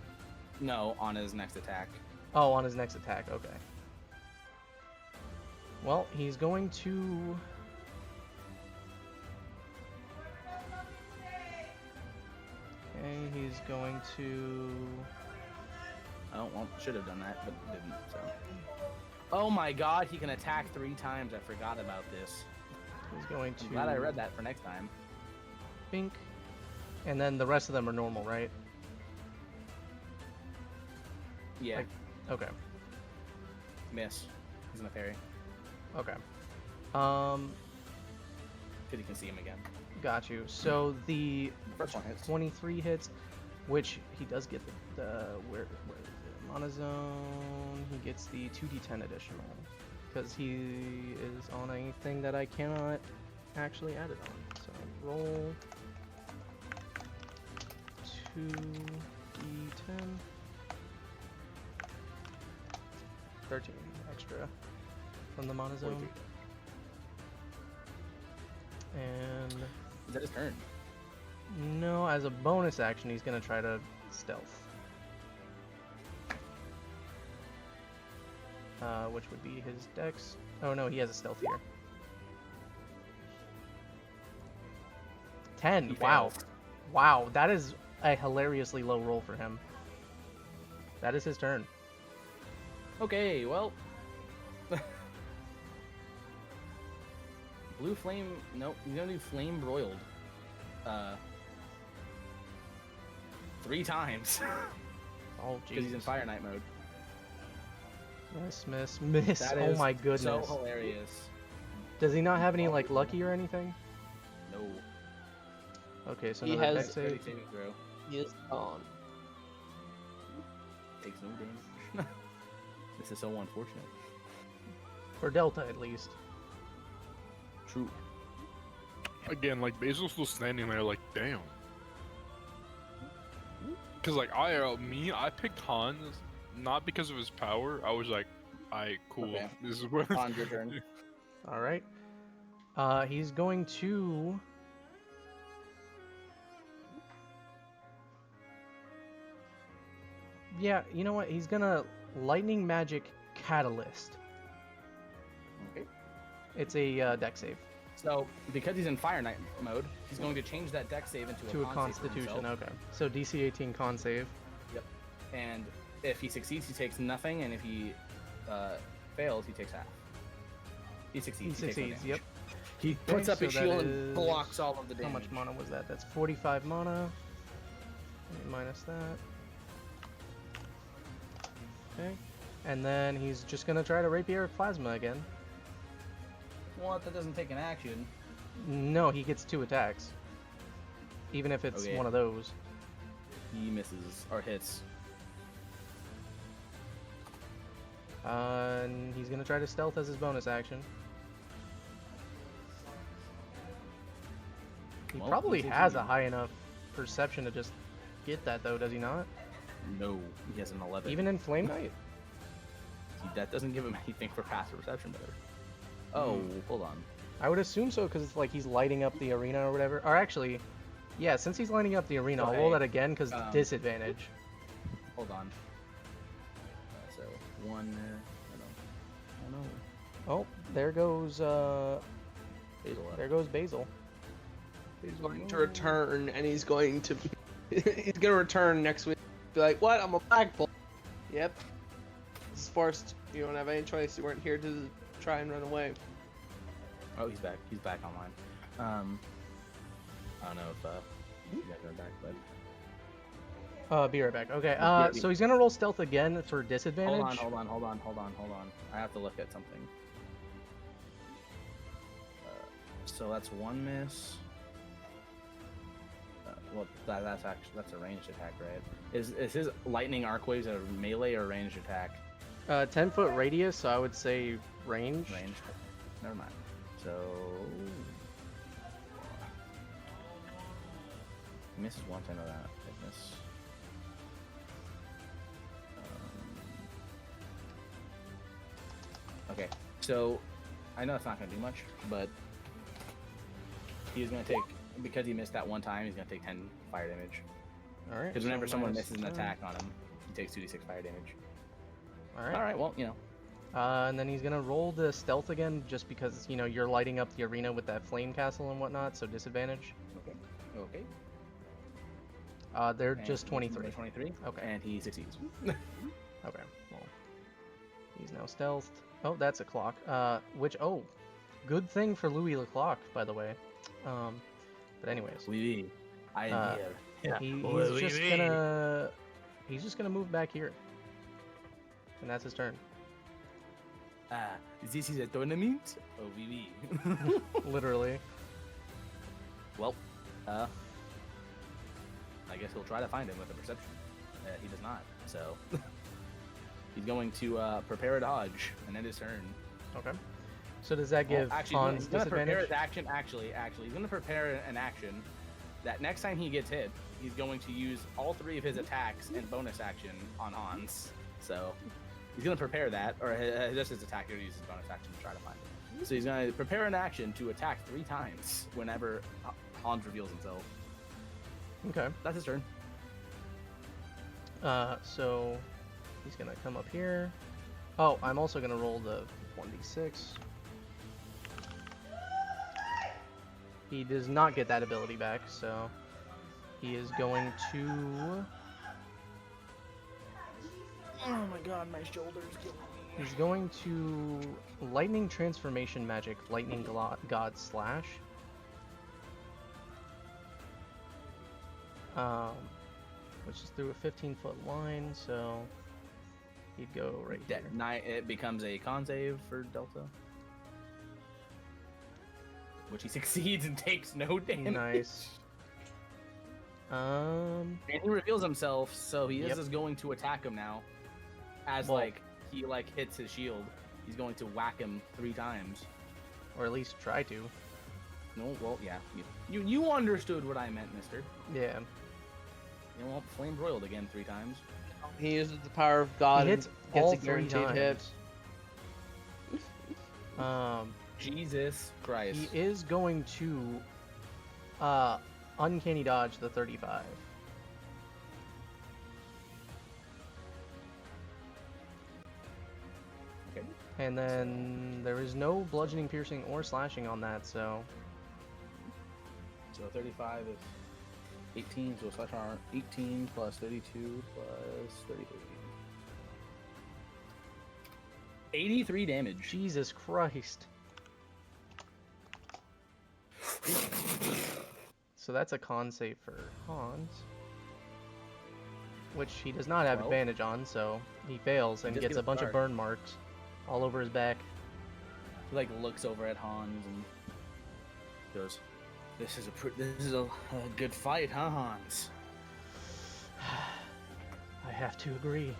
No, on his next attack. Oh, on his next attack, okay. Well, he's going to... Okay, he's going to... Oh, well, should have done that, but didn't, so. Oh my god, he can attack 3 times. I forgot about this. He's going to... I'm glad I read that for next time. Bink. And then the rest of them are normal, right? Yeah, Like- Okay. miss. He's in a parry. Okay. Because you can see him again. Got you. So the First one hits. 23 hits, which he does get the where is it? Monozone. He gets the 2d10 additional because he is on a thing that I cannot actually add it on. So roll 2d10, 13 extra from the monozone, 43. and. Is that his turn? No, as a bonus action, he's gonna try to stealth. Which would be his dex. Oh no, he has a stealth here. 10. He Wow. fails. Wow, that is a hilariously low roll for him. That is his turn. Okay, well. Blue flame. Nope, he's gonna do flame broiled. 3 times. Oh, Because he's in jeez. Fire Knight mode. Miss, miss, miss. That Oh is my goodness. so hilarious. Does he not have any, like, lucky or anything? No. Okay, so He another has- dex Ready save. saving throw. He is gone. Takes no damage. This is so unfortunate. For Delta, at least. True. Again, like Basil's still standing there, like, damn. Cause like I picked Hans not because of his power. I was like, alright, cool. Okay. This is what. Hans, your turn. All right. He's going to. Yeah, you know what? He's gonna lightning magic catalyst. Okay. It's a deck save So, because he's in Fire Knight mode, he's going to change that deck save into to a con save for Constitution. himself. Okay. So DC 18 con save. Yep. And if he succeeds, he takes nothing, and if he fails, he takes half. He He succeeds. Takes no succeeds. damage. Yep. He puts Okay, up his so that shield and is- blocks all of the How damage. much mana was that? That's 45 mana. Minus that. Okay. And then he's just gonna try to rapier plasma again. What? That doesn't take an action. No, he gets 2 attacks. Even if it's Okay. one of those. He misses or hits. And he's gonna try to stealth as his bonus action. He Well, probably he's has a easy. high enough perception to just get that, though, does he not? No, he has an 11. Even in Flame Knight? That doesn't give him anything for passive perception better. Oh, hold on. I would assume so, because it's like he's lighting up the arena or whatever. Or actually, yeah, since he's lighting up the arena, So, I'll roll hey, that again, because disadvantage. Hold on. So, one. Oh no. Oh, there goes, Basil up. there goes Basil. He's going to return, and he's going to return next week. Be like, what? I'm a black bull. Yep. It's forced. You don't have any choice. You weren't here to try and run away. Oh, he's back. He's back online. I don't know if you guys are back, but Be right back. Okay, Yeah, so he's gonna roll stealth again for disadvantage. hold on. I have to look at something. So that's one miss. Well, that's a ranged attack, right? Is his lightning arc waves a melee or ranged attack? 10-foot radius, so I would say range. Ranged. Never mind. So he misses once. I know that. I miss. Okay, so I know it's not gonna do much, but he's gonna take, because he missed that one time, he's gonna take 10 fire damage. All right. Because whenever so someone minus misses an 10. attack on him, he takes 2d6 fire damage. All right. All right, well, you know. And then he's gonna roll the stealth again, just because you're lighting up the arena with that flame castle and whatnot, so disadvantage. Okay. They're And just he gets 23. 23. Okay. And he succeeds. Okay. Well, he's now stealthed. Oh, that's a clock. Good thing for Louis Lecloc, by the way. But anyways, Oui, I am Uh, here. he's just gonna move back here, and that's his turn. This is a tournament? Oh, oui. Literally. Well, I guess he'll try to find him with a perception. He does not, so he's going to prepare a dodge and end his turn. Okay. So does that give Hans he's gonna prepare disadvantage? his action. Actually, he's going to prepare an action that next time he gets hit, he's going to use all 3 of his attacks and bonus action on Hans. So he's going to prepare that, or just his attack. He'll use his bonus action to try to find him. So he's going to prepare an action to attack 3 times whenever Hans reveals himself. Okay. That's his turn. So he's gonna come up here. Oh, I'm also gonna roll the 1d6. He does not get that ability back, so he is going to. Oh my god, my shoulder's killing me. He's going to lightning transformation magic, lightning god slash. Which is through a 15-foot line, so he'd go right here. It becomes a con save for Delta, which he succeeds and takes no damage. Nice. And he reveals himself, so he Yep. is going to attack him now. As Well- he hits his shield, he's going to whack him 3 times. Or at least try to. No, well, yeah, you understood what I meant, Mister. Yeah. You won't flame broiled again 3 times. He uses the power of God He and hits gets all a 3 guaranteed hit. times. Jesus Christ! He is going to uncanny dodge the 35. Okay. And then there is no bludgeoning, piercing, or slashing on that, so So 35 is 18, so slash armor 18 plus 32 plus 33. 83 damage. Jesus Christ. So that's a con save for Hans, which he does not have 12. advantage on, so he fails and just gets get a bunch of a burn marks all over his back. He looks over at Hans and goes, "This is a good fight, huh, Hans?" I have to agree.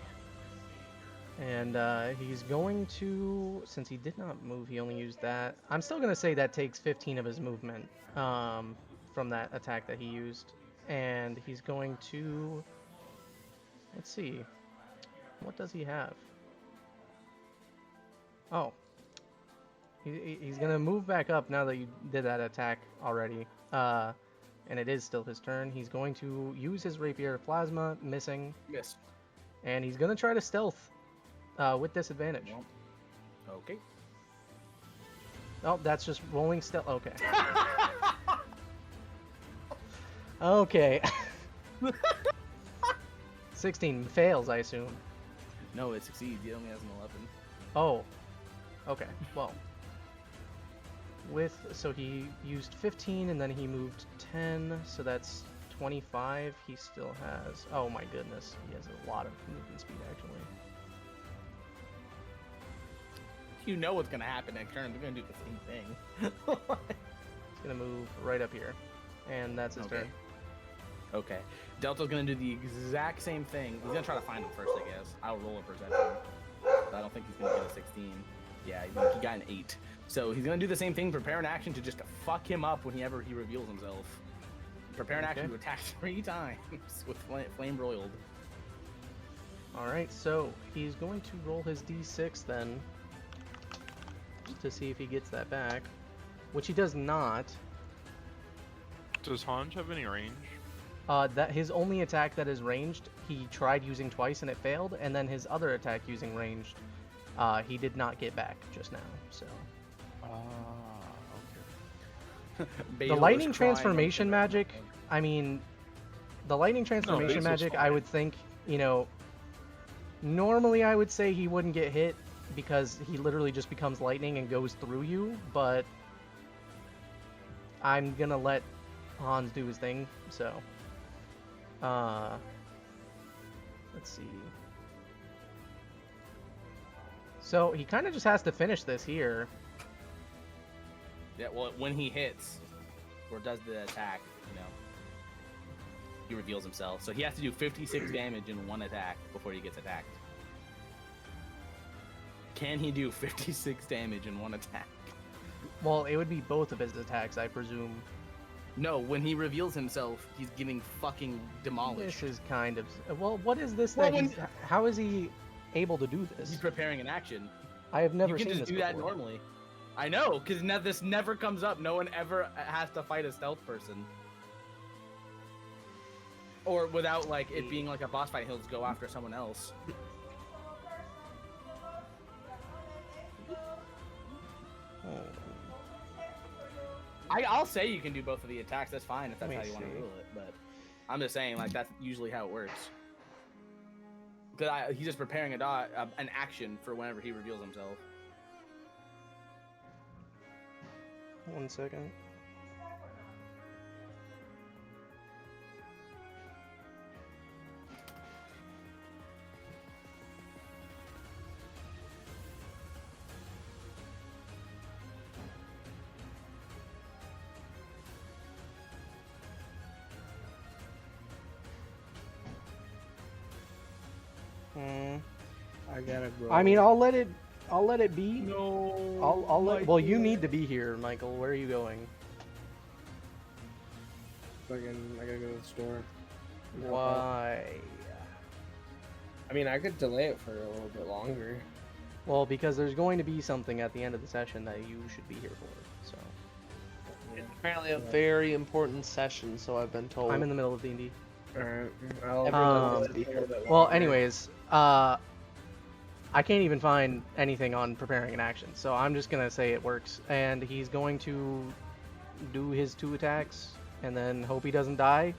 And he's going to, since he did not move, he only used that. I'm still going to say that takes 15 of his movement from that attack that he used. And he's going to, let's see, what does he have? Oh, he's going to move back up now that you did that attack already. And it is still his turn. He's going to use his rapier plasma, missing. Miss. And he's going to try to stealth with disadvantage. Well, okay. Oh, that's just rolling stealth. Okay. Okay. 16 fails, I assume. No, it succeeds. He only has an 11. Oh. Okay. Well. So he used 15 and then he moved 10, so that's 25. He still has. Oh my goodness, he has a lot of movement speed actually. You know what's gonna happen next turn. They're gonna do the same thing. He's gonna move right up here, and that's his turn. Okay. Delta's gonna do the exact same thing. He's gonna try to find him first, I guess. I'll roll a perception. But I don't think he's gonna get a 16. Yeah, he got an 8. So he's gonna do the same thing. Prepare an action to just fuck him up whenever he reveals himself. Prepare an action to attack 3 times with flame broiled. All right, so he's going to roll his d6 then to see if he gets that back, which he does not. Does Hanj have any range? That his only attack that is ranged, he tried using twice and it failed, and then his other attack using ranged, he did not get back just now. So. Okay. The lightning transformation magic, I mean, the lightning transformation magic, I would think, you know, normally I would say he wouldn't get hit because he literally just becomes lightning and goes through you, but I'm gonna let Hans do his thing, so. Let's see. So he kind of just has to finish this here. Yeah, well, when he hits or does the attack, you know, he reveals himself. So he has to do 56 damage in one attack before he gets attacked. Can he do 56 damage in one attack? Well, it would be both of his attacks, I presume. No, when he reveals himself, he's getting fucking demolished. This is kind of... Well, what is this Well, that he's... How is he able to do this? He's preparing an action. I have never you seen can this just do that before. normally. I know, because this never comes up. No one ever has to fight a stealth person. Or without, like, it being like a boss fight, he'll just go after someone else. I'll say you can do both of the attacks. That's fine if that's how you want to rule it. But I'm just saying, like, that's usually how it works. Because he's just preparing an action for whenever he reveals himself. 1 second. I gotta go. I mean, I'll let it be. No. I'll let. Well, you need to be here, Michael. Where are you going? I gotta go to the store. Why? I mean, I could delay it for a little bit longer. Well, because there's going to be something at the end of the session that you should be here for. So. It's apparently a very important session, so I've been told. I'm in the middle of D&D. Alright. Everyone needs to be here. Well, anyways, I can't even find anything on preparing an action, so I'm just gonna say it works. And he's going to do his 2 attacks, and then hope he doesn't die.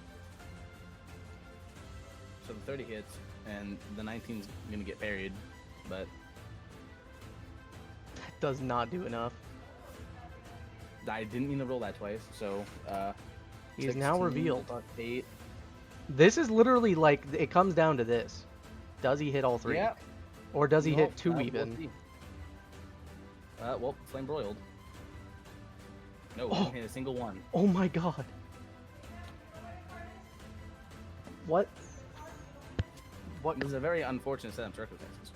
So the 30 hits, and the 19's gonna get parried, but That does not do enough. I didn't mean to roll that twice. So He's now 16 revealed. plus 8. This is literally like, it comes down to this. Does he hit all 3? Yeah. Or does he No, hit 2 we'll even? see. Well, flame broiled. No, Oh. he didn't hit a single one. Oh my god. What? It was a very unfortunate set of circumstances.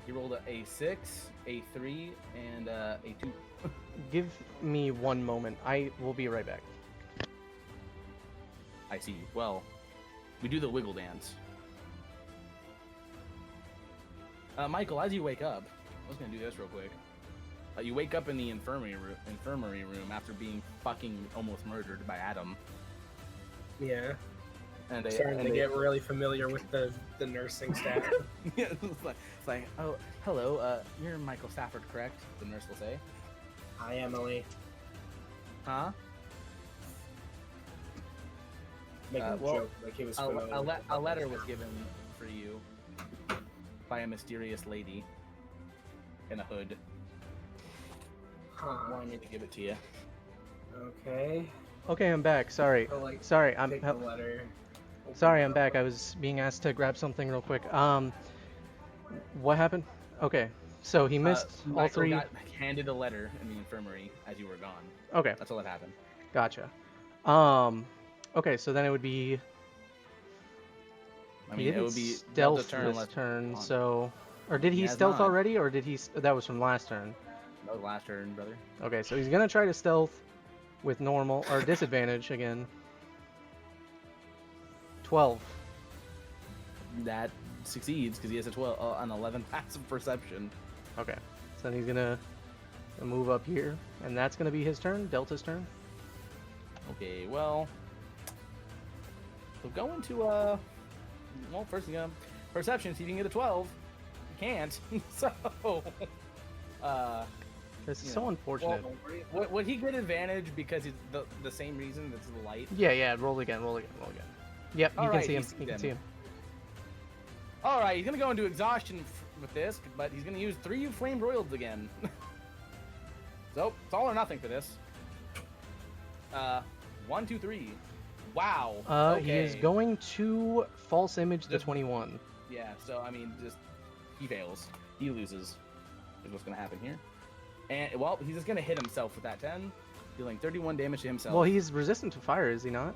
He rolled a 6, a 3, and a 2. Give me one moment. I will be right back. I see. Well, we do the wiggle dance. Michael, as you wake up, I was gonna do this real quick. You wake up in the infirmary room after being fucking almost murdered by Adam. Yeah. And Starting to get really familiar with the nursing staff. Yeah, it's like, oh, hello, you're Michael Stafford, correct? The nurse will say. Hi, Emily. Huh? Making a well, joke like he was familiar. A letter was given for you by a mysterious lady in a hood. Huh. Wanted me to give it to you. Okay. Okay, I'm back. Sorry. So, like, Sorry, I'm take the letter. sorry, I'm back. I was being asked to grab something real quick. What happened? Okay, so he missed all Michael three. got handed a letter in the infirmary as you were gone. Okay, That's all that happened. gotcha. Okay, so then it would be I he mean, it didn't would be stealth Delta's turn this unless turn, on. so or did he has stealth not. already, or did he? That was from last turn. That was last turn, brother. Okay, so he's gonna try to stealth with normal or disadvantage again. 12. That succeeds because he has an 11 passive perception. Okay, so then he's gonna move up here, and that's gonna be his turn, Delta's turn. Okay, well, so going to well, first thing, perception. See if you can get a 12. You can't. So, This is You so know, unfortunate. would he get advantage because he's the same reason that's the light? Yeah, roll again, roll again, roll again. Yep, you can Alright, see him. he's You can them. see him. All right, he's gonna go into exhaustion with this, but he's gonna use 3 flame broiled again. So it's all or nothing for this. 1, 2, 3. Wow. He is okay. going to false image the Just- 21. Yeah. So I mean, just he fails. He loses. Is what's gonna happen here. And well, he's just gonna hit himself with that 10, dealing 31 damage to himself. Well, he's resistant to fire, is he not?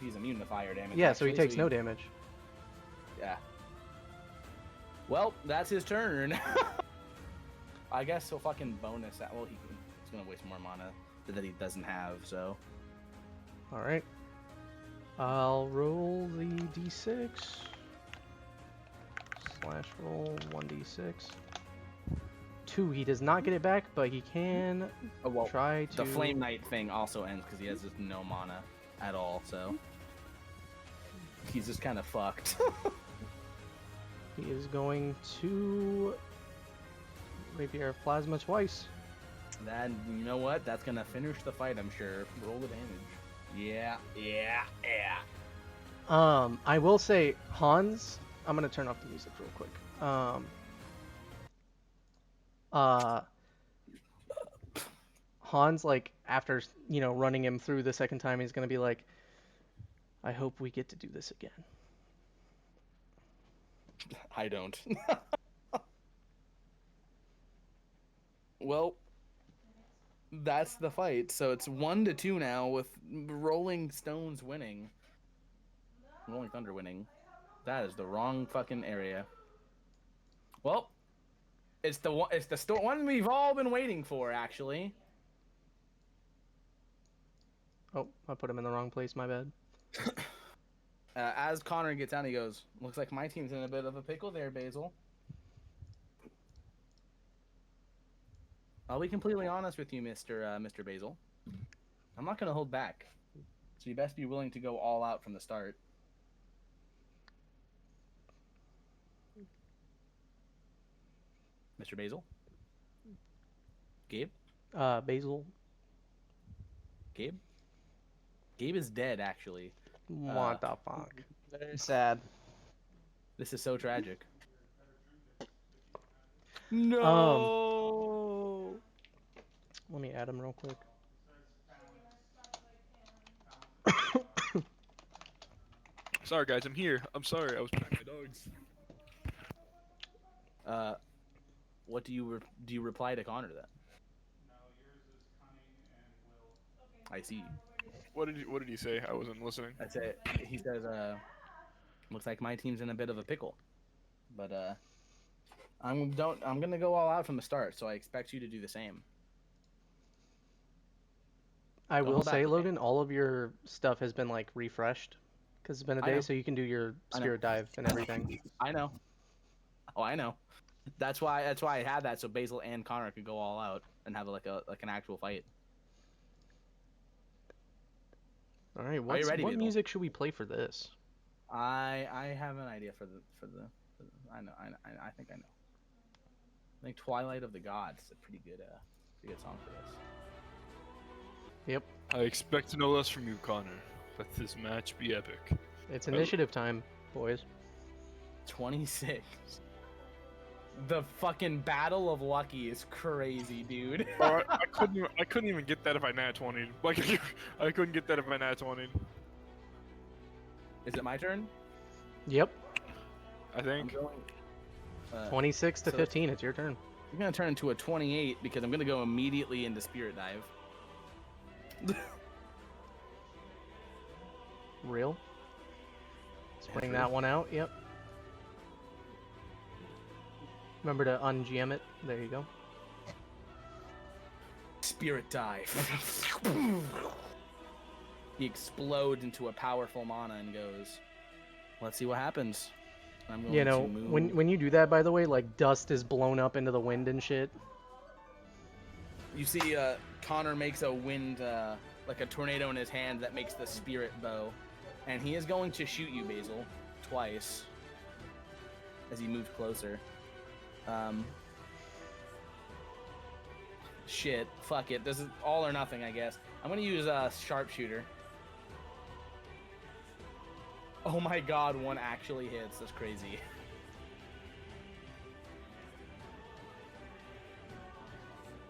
He's immune to fire damage. Yeah, so he actually, takes no damage. Yeah. Well, that's his turn. I guess he'll fucking bonus that. Well, he's gonna waste more mana that he doesn't have. So All right. I'll roll the d6. Slash roll 1d6. 2. He does not get it back, but he can well, try to. the Flame Knight thing also ends because he has just no mana at all. So he's just kind of fucked. He is going to rapier of plasma twice. Then you know what? That's gonna finish the fight. I'm sure. Roll the damage. Yeah. I will say Hans. I'm gonna turn off the music real quick. Hans, like after running him through the second time, he's gonna be like, "I hope we get to do this again." I don't. Well, that's the fight. So it's 1-2 now, with Rolling Stones winning. Rolling Thunder winning. That is the wrong fucking area. Well, it's the one. It's the one we've all been waiting for, actually. Oh, I put him in the wrong place. My bad. As Connor gets out, he goes, "Looks like my team's in a bit of a pickle there, Basil." I'll be completely honest with you, Mr. Basil. I'm not gonna hold back, so you best be willing to go all out from the start. Mr. Basil? Gabe? Basil. Gabe? Gabe is dead, actually. What the fuck? Very sad. This is so tragic. No. Let me add him real quick. Sorry, guys, I'm here. I'm sorry. I was playing my dogs. What do you reply to Connor then? I see. What did he say? I wasn't listening. That's it. He says, looks like my team's in a bit of a pickle. But, I'm gonna go all out from the start, so I expect you to do the same. I Don't will hold back, say, okay? Logan, all of your stuff has been like refreshed because it's been a I day, know. so you can do your I know. spirit dive and everything. I know. Oh, I know. That's why I had that so Basil and Connor could go all out and have like an actual fight. All right, Are you ready, what Basil? music should we play for this? I have an idea for the I know I think I know. I think Twilight of the Gods is a pretty good song for this. Yep, I expect no less from you, Connor. Let this match be epic. it's initiative time, boys. 26. The fucking Battle of Lucky is crazy, dude. Bro, I couldn't even get that if I nat 20. Like I couldn't get that if I nat 20. Is it my turn? Yep, I I'm think. going. 26 to so- 15. It's your turn. I'm gonna turn into a 28 because I'm gonna go immediately into Spirit Dive. Real. Let's bring that one out. Yep. Remember to ungm it. There you go. Spirit Dive. He explodes into a powerful mana and goes. Let's see what happens. I'm going You know, to move. when you do that, by the way, like dust is blown up into the wind and shit. You see, Connor makes a wind, like a tornado in his hand that makes the spirit bow, and he is going to shoot you, Basil, twice as he moves closer. Shit, fuck it. This is all or nothing, I guess. I'm gonna use sharpshooter. Oh my god, one actually hits. That's crazy.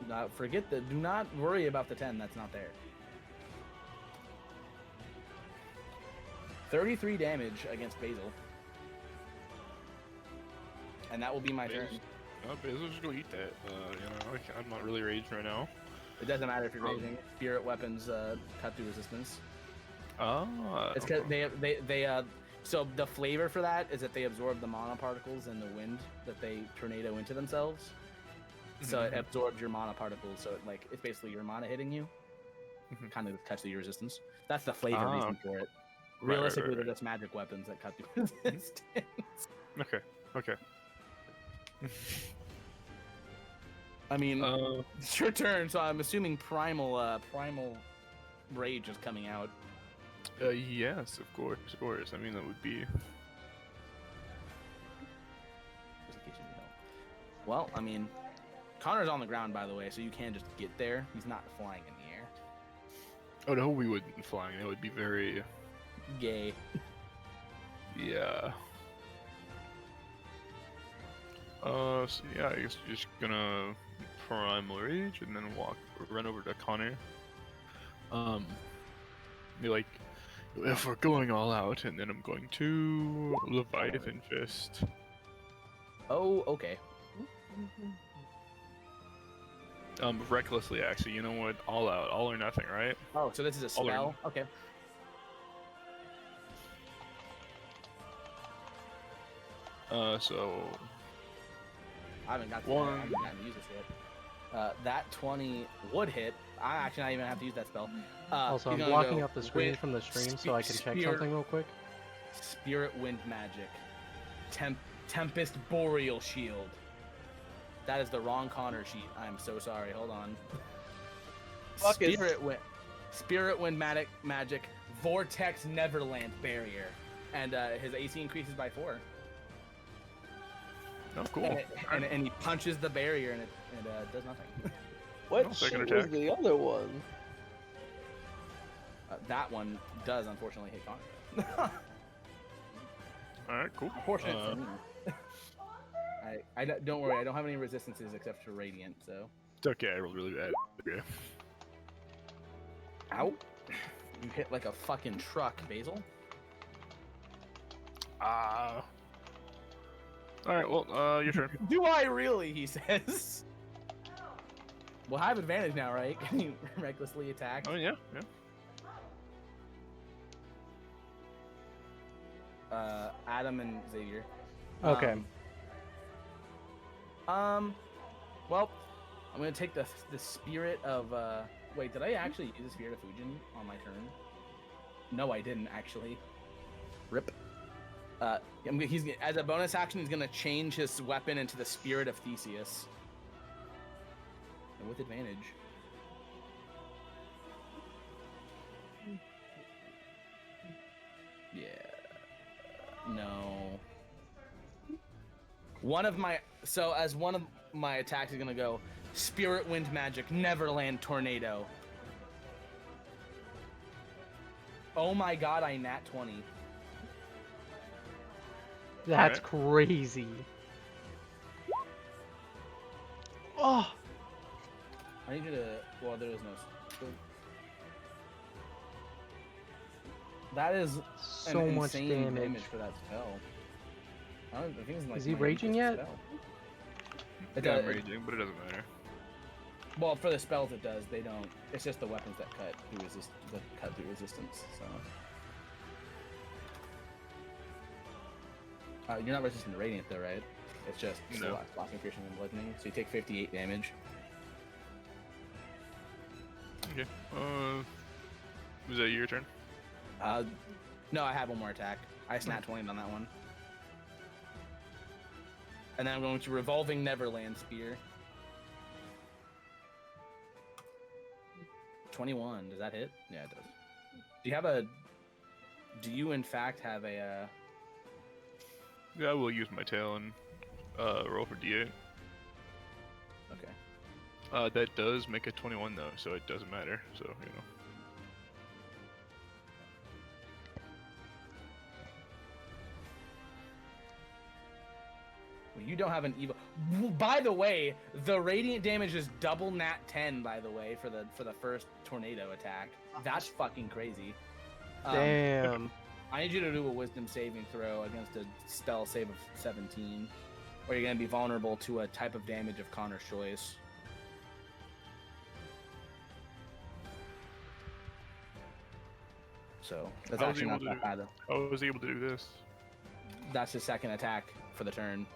Do not worry about the 10 that's not there. 33 damage against Basil. And that will be my turn. Basil's just gonna eat that. I'm not really raged right now. It doesn't matter if you're raging. Spirit weapons cut through resistance. It's because so the flavor for that is that they absorb the mana particles and the wind that they tornado into themselves. So it absorbs your mana particles. So it's basically your mana hitting you. Kind of cuts through your resistance. That's the flavor reason for it. Realistically, right. they're just magic weapons that cut through resistance. Okay. I mean, it's your turn, so I'm assuming primal rage is coming out. Yes, of course. I mean, that would be. Just in case you need help. Well, I mean, Connor's on the ground, by the way, so you can just get there. He's not flying in the air. Oh no, we wouldn't be flying. That would be very. Gay. Yeah. So yeah, I guess you're just gonna primal rage and then run over to Connor. Be like, if we're going all out, and then I'm going to Leviathan Fist. Oh, okay. Recklessly, actually. You know what? All out, all or nothing, right? Oh, so this is a All or spell? Okay. So I haven't gotten One. to use this yet. That 20 would hit. I actually not even have to use that spell. Also, I'm he's gonna blocking go up the screen with from the stream so I can check Spirit- something real quick. Spirit Wind Magic. Tempest Boreal Shield. That is the wrong Connor sheet. I'm so sorry. Hold on. Fuck is- Spirit Wind Magic. Vortex Neverland Barrier. And his AC increases by 4. oh, cool. And he punches the barrier and it does nothing. What No, second shit was attack. the other one? That one does unfortunately hit Connor. All right, cool. Unfortunate for me. I don't worry. I don't have any resistances except for radiant. So. It's okay. I rolled really bad. Okay. Ow! You hit like a fucking truck, Basil. All right. Well, your turn. Do I really? He says. We'll have advantage now, right? Can you recklessly attack? Oh yeah. Adam and Xavier. Okay. Well, I'm gonna take the spirit of. Wait, did I actually use the spirit of Fujin on my turn? No, I didn't actually. Rip. He's as a bonus action, he's gonna change his weapon into the spirit of Theseus, and with advantage. Yeah. No. One of my attacks is gonna go Spirit Wind Magic Neverland Tornado. Oh my god, I nat 20. That's crazy. Oh, I need you to. Well, there is no. That is so an much insane damage. for that spell. I think it's like Is he my raging weakest yet? spell. Yeah, I'm raging, but it doesn't matter. Well, for the spells it does. They don't. It's just the weapons that cut through resistance. So. You're not resistant to radiant though, right? It's just No. blocking, piercing, and bludgeoning. So you take 58 damage. Okay. Was that your turn? No, I have one more attack. I snap 20 on that one. And then I'm going to Revolving Neverland Spear. 21. Does that hit? Yeah, it does. Do you in fact have a? Yeah, I will use my tail and roll for D8. Okay. That does make a 21 though, so it doesn't matter. So you know. Well, you don't have an evil. By the way, the radiant damage is double nat 10. By the way, for the first tornado attack. That's fucking crazy. damn. I need you to do a Wisdom saving throw against a spell save of 17, or you're gonna be vulnerable to a type of damage of Connor's choice. So that's I was actually not able that bad. I was able to do this. That's his second attack for the turn.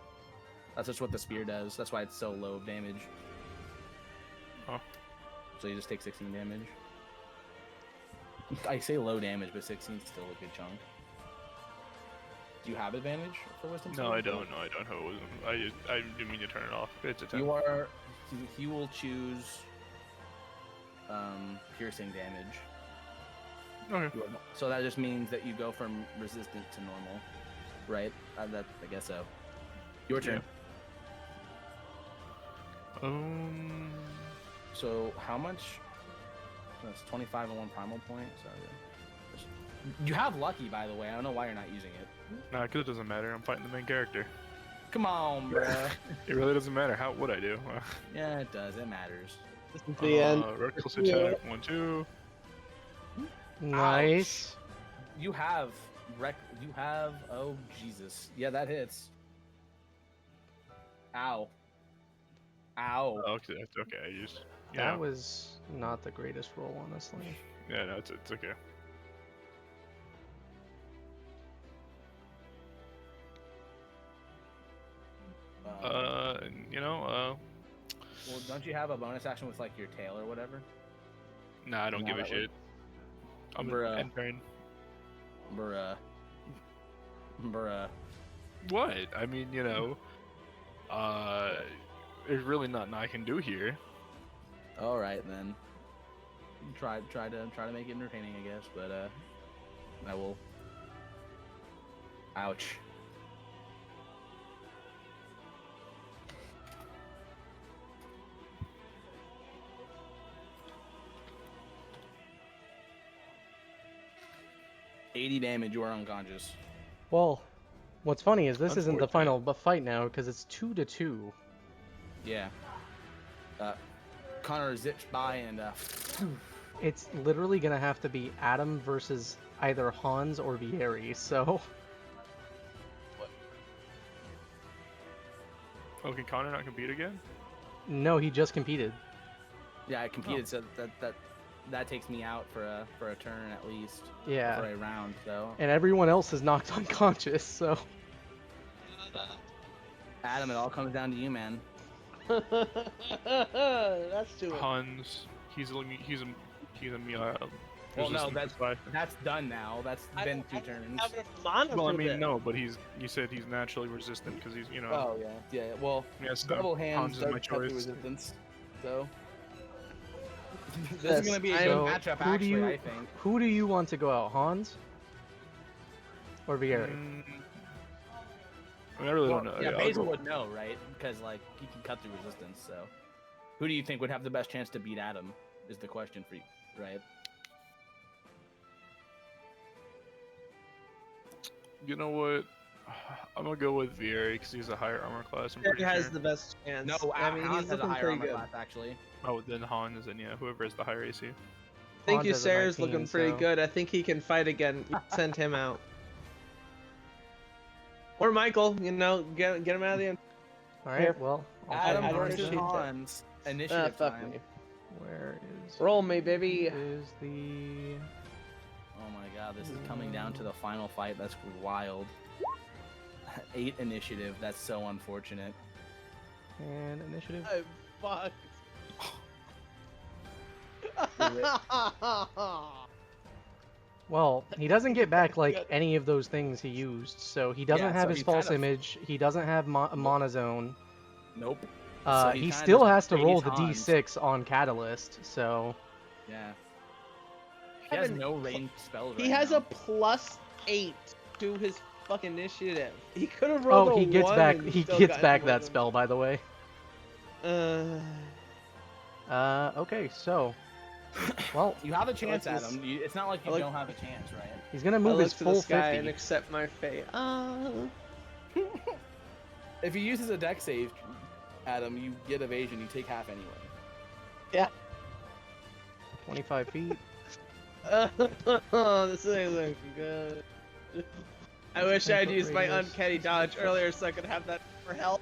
That's just what the spear does. That's why it's so low of damage. Huh. So you just take 16 damage. I say low damage, but 16 is still a good chunk. Do you have advantage for wisdom? No, saving I throw? don't. No, I don't. I didn't mean to turn it off. It's a 10. You are. He will choose. Piercing damage. Okay. So that just means that you go from resistant to normal, right? I guess so. Your turn. Yeah. So how much? That's 25 and 1 primal point. So yeah. You have lucky, by the way. I don't know why you're not using it. Nah, because it doesn't matter. I'm fighting the main character. Come on, bruh. It really doesn't matter. How would I do? Yeah, it does. It matters. This is the end. Reckless attack. 1, 2. Nice. You have oh Jesus. Yeah, that hits. Ow. Ow. Oh, okay, that's okay. I just. Yeah. That was not the greatest roll, honestly. Yeah, no, it's okay. You know, Well, don't you have a bonus action with like your tail or whatever? nah, I don't No, give a that shit. I'm Bruh. an end turn. Bruh. What? I mean, you know, there's really nothing I can do here. All right then. Try to make it entertaining, I guess, but I will. Ouch. $80 damage. You are unconscious. Well, what's funny is this isn't the Unfortunate. final fight now because it's 2-2. Yeah. Connor zips by and It's literally gonna have to be Adam versus either Hans or Vieri. So Oh, can Connor not compete again? no, he just competed. yeah, I competed, so that takes me out for a turn at least. Yeah. For a round, so. And everyone else is knocked unconscious. So Adam, it all comes down to you, man. That's too. Hans, he's a Well, no, resistant to fire. that's done now. That's been 2 turns. Have enough mana Well, I for mean, this. no, but you said he's naturally resistant because he's, you know. Oh yeah. Well, Yeah, so double hands Hans is my does cut the choice. resistance. So this Yes, is gonna be a I- good So, matchup, who do actually. you- I think. Who do you want to go out, Hans or Vieri? I really don't know. Yeah, I'll Basil go- would know, right? Because like he can cut through resistance. So, who do you think would have the best chance to beat Adam? Is the question for you, right? You know what? I'm gonna go with Vieri because he's a higher armor class. I'm He pretty has sure. the best chance. No, I mean, Hans he's has a looking higher pretty armor good. class actually. Oh, then Hans, and yeah, whoever has the higher AC. I think Hans has a Ysera's 19, looking pretty so- good. I think he can fight again. Send him out. Or Michael, you know, get him out of the end. All right. Here. Well, I'll Adam take I Hans versus appreciate then. that. Hans. Initiative Fuck time. me. Where is? Roll me, baby. Is the Oh my god, this is coming down to the final fight. That's wild. 8 initiative. That's so unfortunate. and initiative? Fuck. Well, he doesn't get back like any of those things he used, so he doesn't Yeah, have so his he's false kind of- image. He doesn't have monozone. Nope. He he still kinda has to roll the phase Hans. d6 on Catalyst, so Yeah. He has Evan, no ranged spells. He right has now. a +8 to his fucking initiative. He could have rolled oh, a he gets 1 back. and He still gets got back more that than- spell, by the way. Okay, so, well, You have a chance, Let's just- Adam. It's not like you I like- don't have a chance, right? he's gonna I move look his to full the sky 50. and accept my fate. If he uses a deck save, Adam, you get evasion. You take half anyway. 25 feet. Oh, this is looking good. I wish I'd Potential used my radius. uncanny dodge earlier so I could have that for help.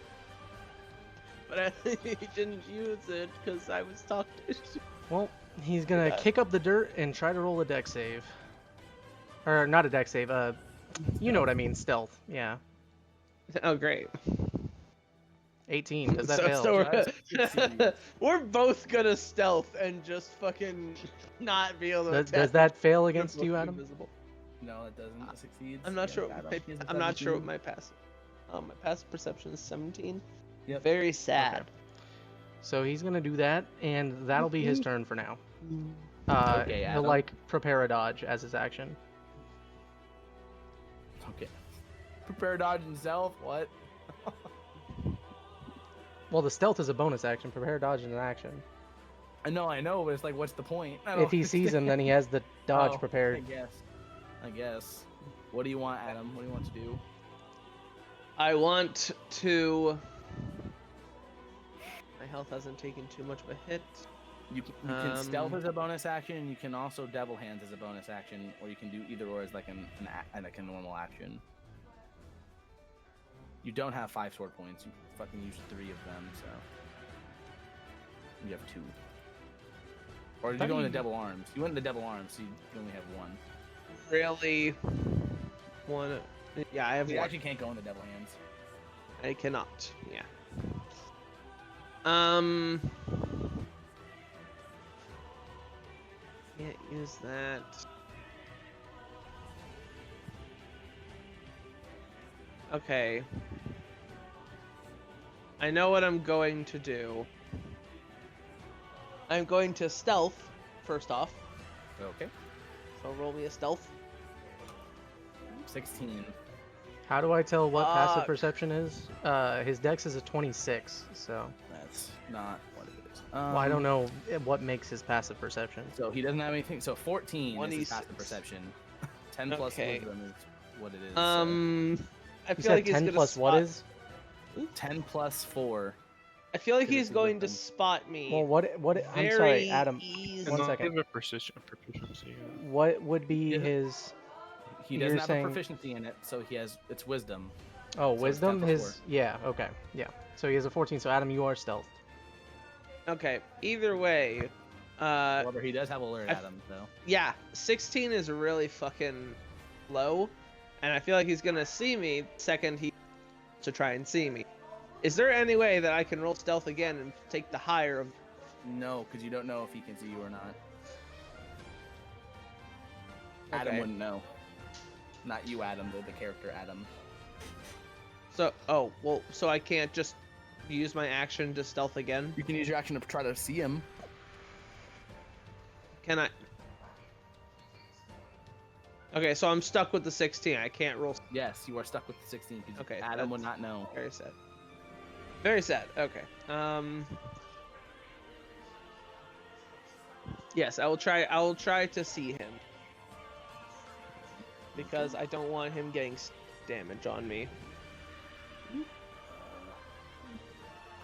But I didn't use it because I was talking. Well, he's gonna God. kick up the dirt and try to roll a deck save. Or not a deck save. You know what I mean, stealth. Yeah, Oh, great. 18. Does that So- fail? so That's succeed. We're both gonna stealth and just fucking not be able to Does attack. that fail We're against both you, Adam? invisible. No, it doesn't. It succeeds. I'm not sure. against What my, Adam. He has a I'm not sure what 17. my passive. My passive perception is 17. Yep. Very sad. So he's gonna do that, and that'll be his turn for now. Okay, He'll Adam. like prepare a dodge as his action. Okay. Prepare dodge and stealth. What? Well, the stealth is a bonus action. Prepare dodge is an action. I know, but it's like, what's the point? I If don't he sees him, then he has the dodge Oh, prepared. I guess. What do you want, Adam? What do you want to do? I want to. My health hasn't taken too much of a hit. You can stealth Um, as a bonus action. You can also devil hands as a bonus action, or you can do either or as like like a normal action. You don't have 5 sword points. You fucking used 3 of them, so you have 2. Or did you go into devil arms? You went into devil arms, so you only have 1. Really? One. Yeah, I have You one. actually can't go into devil hands. I cannot. Yeah. Can't use that. Okay. I know what I'm going to do. I'm going to stealth, first off. Okay. So roll me a stealth. 16. How do I tell what passive Fuck. perception is? His dex is a 26, so That's not what it is. well, I don't know what makes his passive perception. So he doesn't have anything. So 14 is his 26. passive perception. 10 plus Okay. wisdom is what it is. I You feel said like he's 10 gonna plus what spot- is? so 10 plus 4. I feel like Because he's it's going to wisdom. spot me. Well, what? I'm very sorry, Adam. easy. One And second. Give a proficiency. What would be Yeah. his? He You're doesn't have saying- a proficiency in it, so it's wisdom. Oh, it's wisdom. 10 plus His. Yeah. Okay. Yeah. So he has a 14. So Adam, you are stealth. Okay. Either way, However, he does have alert, I- Adam. So yeah, 16 is really fucking low, and I feel like he's gonna see me second he to try and see me. Is there any way that I can roll stealth again and take the higher of? No, because you don't know if he can see you or not. Adam Okay. wouldn't know. Not you, Adam, the character Adam. So, so I can't just use my action to stealth again? You can use your action to try to see him. Can I? Okay, so I'm stuck with the 16. I can't roll. Yes, you are stuck with the 16 because Okay, Adam would that's- not know. Very sad. Very sad. Okay. Yes, I will try. I will try to see him because I don't want him getting damage on me.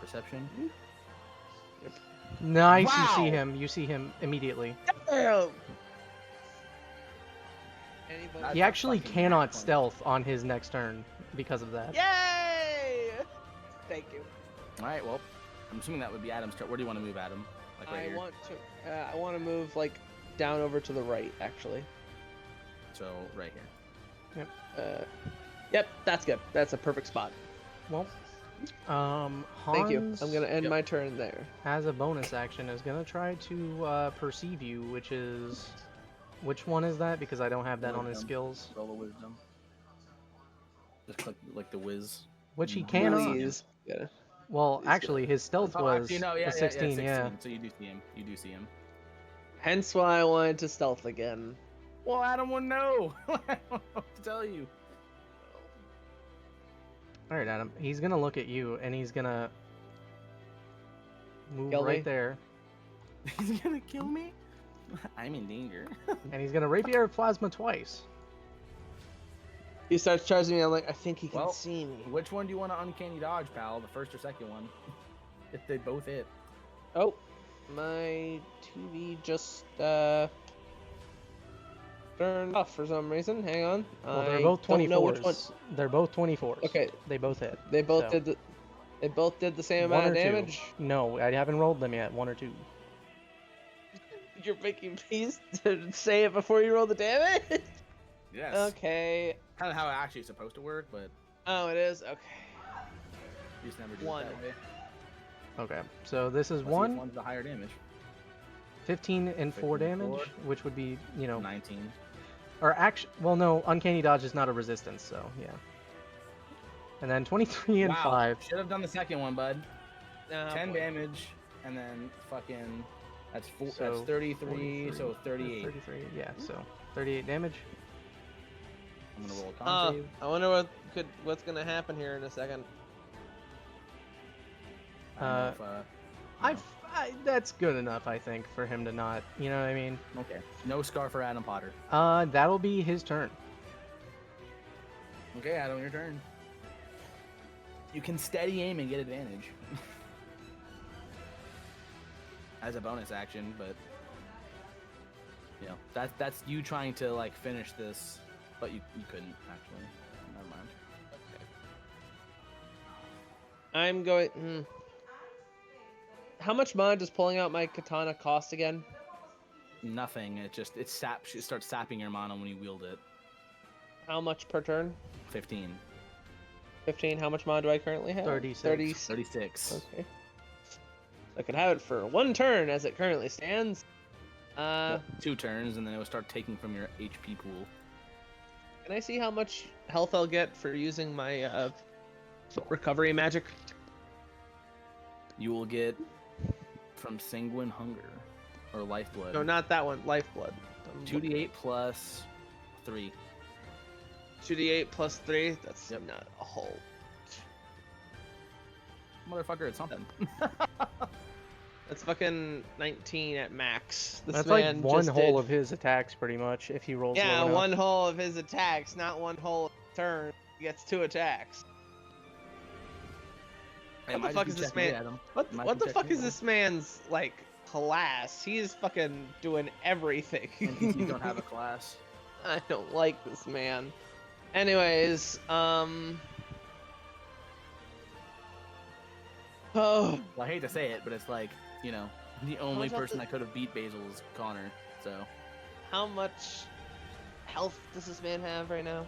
Perception. Nice, Wow. you see him. You see him immediately. Anybody? That's He a actually fucking cannot nat 20. stealth on his next turn because of that. Yay! Thank you. All right, well, I'm assuming that would be Adam's turn. Where do you want to move, Adam? Like right I here. want to. I want to move like down over to the right, actually. So right here. Yep, that's good. That's a perfect spot. Well, Hans, Thank you. I'm gonna end my turn there. as a bonus action, is gonna try to perceive you, which one is that? Because I don't have that on his Wisdom. skills. Roll the wisdom. Just click like the whiz. Which he cannot. Please. Yeah. Well, He's actually, his stealth Oh, was actually, no, was 16. Yeah. So you do see him. You do see him. Hence why I wanted to stealth again. Well, Adam wouldn't know. I don't know what to tell you. All right, Adam. He's gonna look at you, and he's gonna move Kill right me? there, He's gonna kill me. I'm in danger. and he's gonna rapier plasma twice. He starts charging me. I'm like, I think he can Well, see me. Which one do you want to uncanny dodge, pal? The first or second one? If they both hit. Oh, my TV just turned off for some reason. Hang on. Well, they're I both don't know which one. 24s. They're both 24s. Okay. They both hit. They both So, did. They both did the same one amount or of two. damage. No, I haven't rolled them yet. 1 or 2. You're making peace to say it before you roll the damage. Yes. Okay. Kind of how it actually is supposed to work, but Oh, it is. Okay. you just never do One. it that way. Okay, so this is Let's see if 1, one's the higher damage. 15 and 4 15 and damage, 4. which would be, 19. or actually, well, no, uncanny dodge is not a resistance, so yeah. And then 23 and wow. 5. Should have done the second one, bud. Oh, 10 boy. damage, and then fucking that's So, that's 33, so 38. 33, yeah, so 38 damage. I'm gonna roll a con save. I wonder what's gonna happen here in a second. I don't know if, That's good enough, I think, for him to not, you know what I mean? okay. No scar for Adam Potter. That'll be his turn. Okay, Adam, your turn. You can steady aim and get advantage. As a bonus action, but that's you trying to like finish this, but you couldn't actually. Never mind. I'm going. How much mana does pulling out my katana cost again? Nothing. It starts sapping your mana when you wield it. How much per turn? 15. 15. How much mana do I currently have? 36. 36. Okay. I could have it for 1 turn as it currently stands. Well, 2 turns, and then it will start taking from your HP pool. Can I see how much health I'll get for using my recovery magic? You will get from Sanguine Hunger or Lifeblood. No, not that one. Lifeblood. 2d8 plus 3. 2d8 plus 3. That's Yep. not a whole. Motherfucker, it's something. That's fucking 19 at max. This That's man like one just whole did- of his attacks, pretty much, if he rolls Yeah, low enough. 1 whole of his attacks, not 1 whole turn. He gets 2 attacks. Hey, What the might fuck just is be this checking man? Adam. What Might what be the fuck checking is you. this man's like class? He is fucking doing everything. NPCs don't have a class. I don't like this man. Anyways, oh, Well, I hate to say it, but it's like, the only much health person does- that could have beat Basil is Connor. So how much health does this man have right now?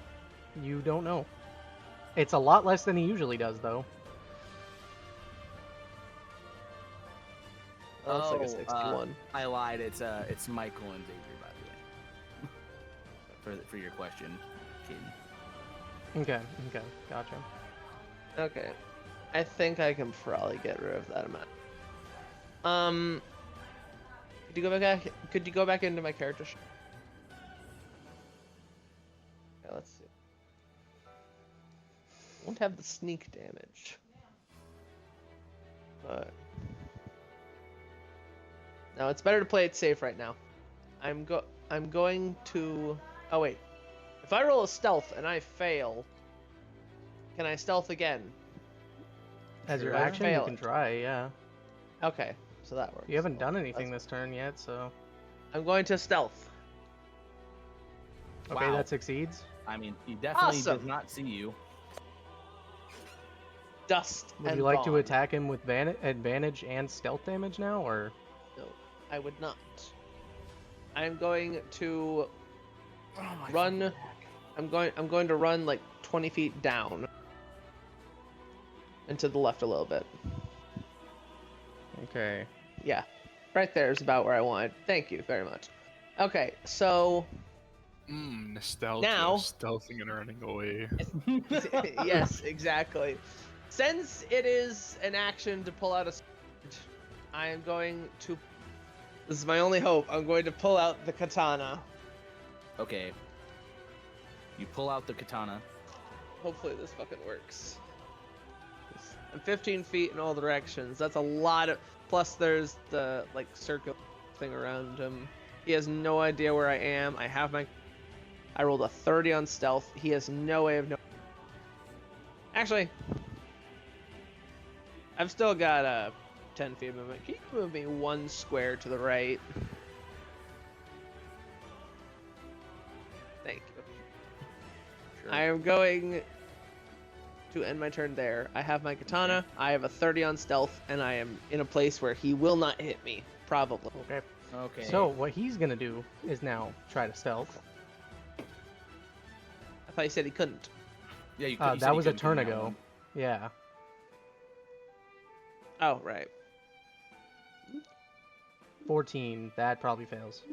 You don't know. It's a lot less than he usually does, though. Oh, it's like a 61. I lied. It's Michael and Xavier, by the way. for your question, Caden. Okay, gotcha. Okay. I think I can probably get rid of that amount. Could you go back into my character sheet? Okay, let's see. Won't have the sneak damage. But no, it's better to play it safe right now. I'm going to. Oh wait, if I roll a stealth and I fail, can I stealth again? As your Sure. action, you Fail can it. try, yeah. Okay, so that works. You haven't done That's- anything this turn yet, so... I'm going to stealth. Okay, Wow. that succeeds. I mean, he definitely Awesome. does not see you. Dust. Would and you like to gone. attack him with advantage and stealth damage now, or... No, I would not. I'm going to Oh my run. fucking I'm going to run like 20 feet down and to the left a little bit. Okay. Yeah, right there is about where I wanted. Thank you very much. Okay, so Nostalgia. Now- Stealthing and running away. yes, exactly. Since it is an action to pull out a sword, I am going to. This is my only hope. I'm going to pull out the katana. Okay. You pull out the katana. Hopefully this fucking works. I'm 15 feet in all directions. That's a lot of. Plus, there's the like circle thing around him. He has no idea where I am. I have my. I rolled a 30 on stealth. He has no way of knowing. Actually, I've still got 10 feet of movement. Can you move me one square to the right? Thank you. Sure. I am going to end my turn there. I have my katana, I have a 30 on stealth, and I am in a place where he will not hit me, probably. Okay. Okay. So, what he's gonna do is now try to stealth. I thought you said he couldn't. yeah, you, That was a turn ago. Yeah. Oh, right. 14, that probably fails.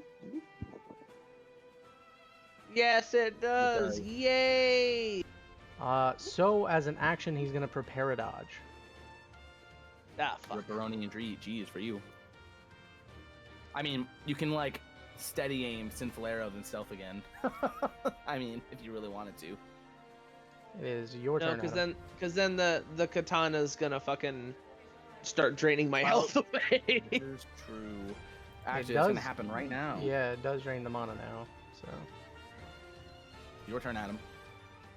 Yes, it does. does. Yay! So, as an action, he's gonna prepare a dodge. Ah, fuck. Ripperoni and G is for you. I mean, you can like steady aim Sinful Arrow then stealth again. I mean, if you really wanted to. It is your No, turn. because Adam. then the katana's gonna fucking start draining my health away. This is true. Actually, it's gonna does- happen right now. Yeah, it does drain the mana now, so... Your turn, Adam.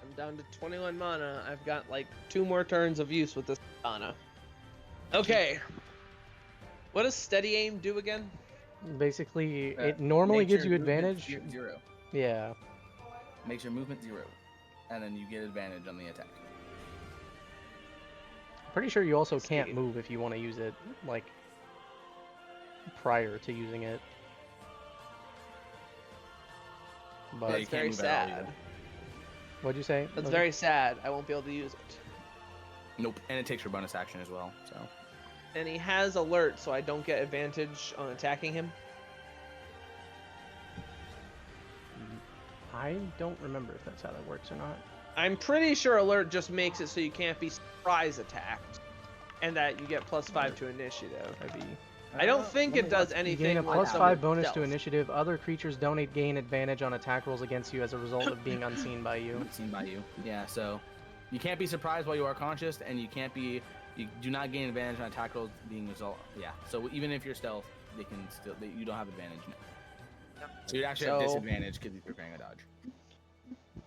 I'm down to 21 mana. I've got like 2 more turns of use with this katana. Okay. What does steady aim do again? Basically, it normally Makes gives your you movement advantage. Zero. Yeah. Makes your movement 0, and then you get advantage on the attack. Pretty sure you also can't See. move if you want to use it, like, prior to using it. But Yeah, you That's can't very move at all sad. either. what'd you say? That's Logan? very sad. I won't be able to use it. Nope, and it takes your bonus action as well. So And he has alert, so I don't get advantage on attacking him. I don't remember if that's how that works or not. I'm pretty sure alert just makes it so you can't be surprise attacked, and that you get +5 to initiative. Maybe. I don't think it does You anything. gain a with plus some 5 bonus to stealth. initiative. Other creatures don't gain advantage on attack rolls against you as a result of being unseen by you. seen by you. Yeah, so you can't be surprised while you are conscious, and you do not gain advantage on attack rolls being result. Yeah, so even if you're stealth, you don't have advantage. So you'd actually have So- disadvantage because he's preparing a dodge.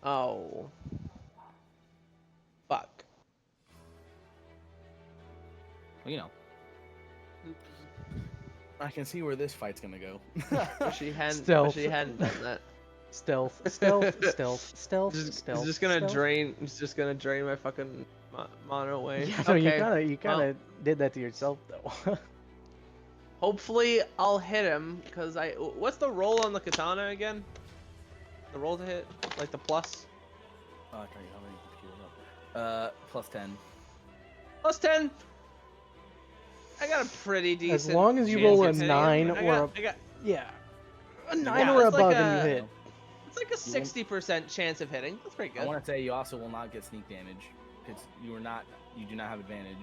Oh. Fuck. Well, you know. I can see where this fight's gonna go. Wish he hadn't. Stealth. Wish he hadn't done that. Stealth, stealth, stealth, stealth, stealth. He's just gonna stealth. drain. He's just gonna drain my fucking mana away. Yeah, so Okay. you kind of did that to yourself though. Hopefully I'll hit him because I. What's the roll on the katana again? The roll to hit, like the plus. Oh, I can't how many computers up. +10. +10. I got a pretty decent. As long as you chance roll of a hitting 9 him. or I got yeah, a 9 Yeah, or it's like above and you a- hit. it's like a 60% chance of hitting. That's pretty I good. want to say you also will not get sneak damage because you do not have advantage,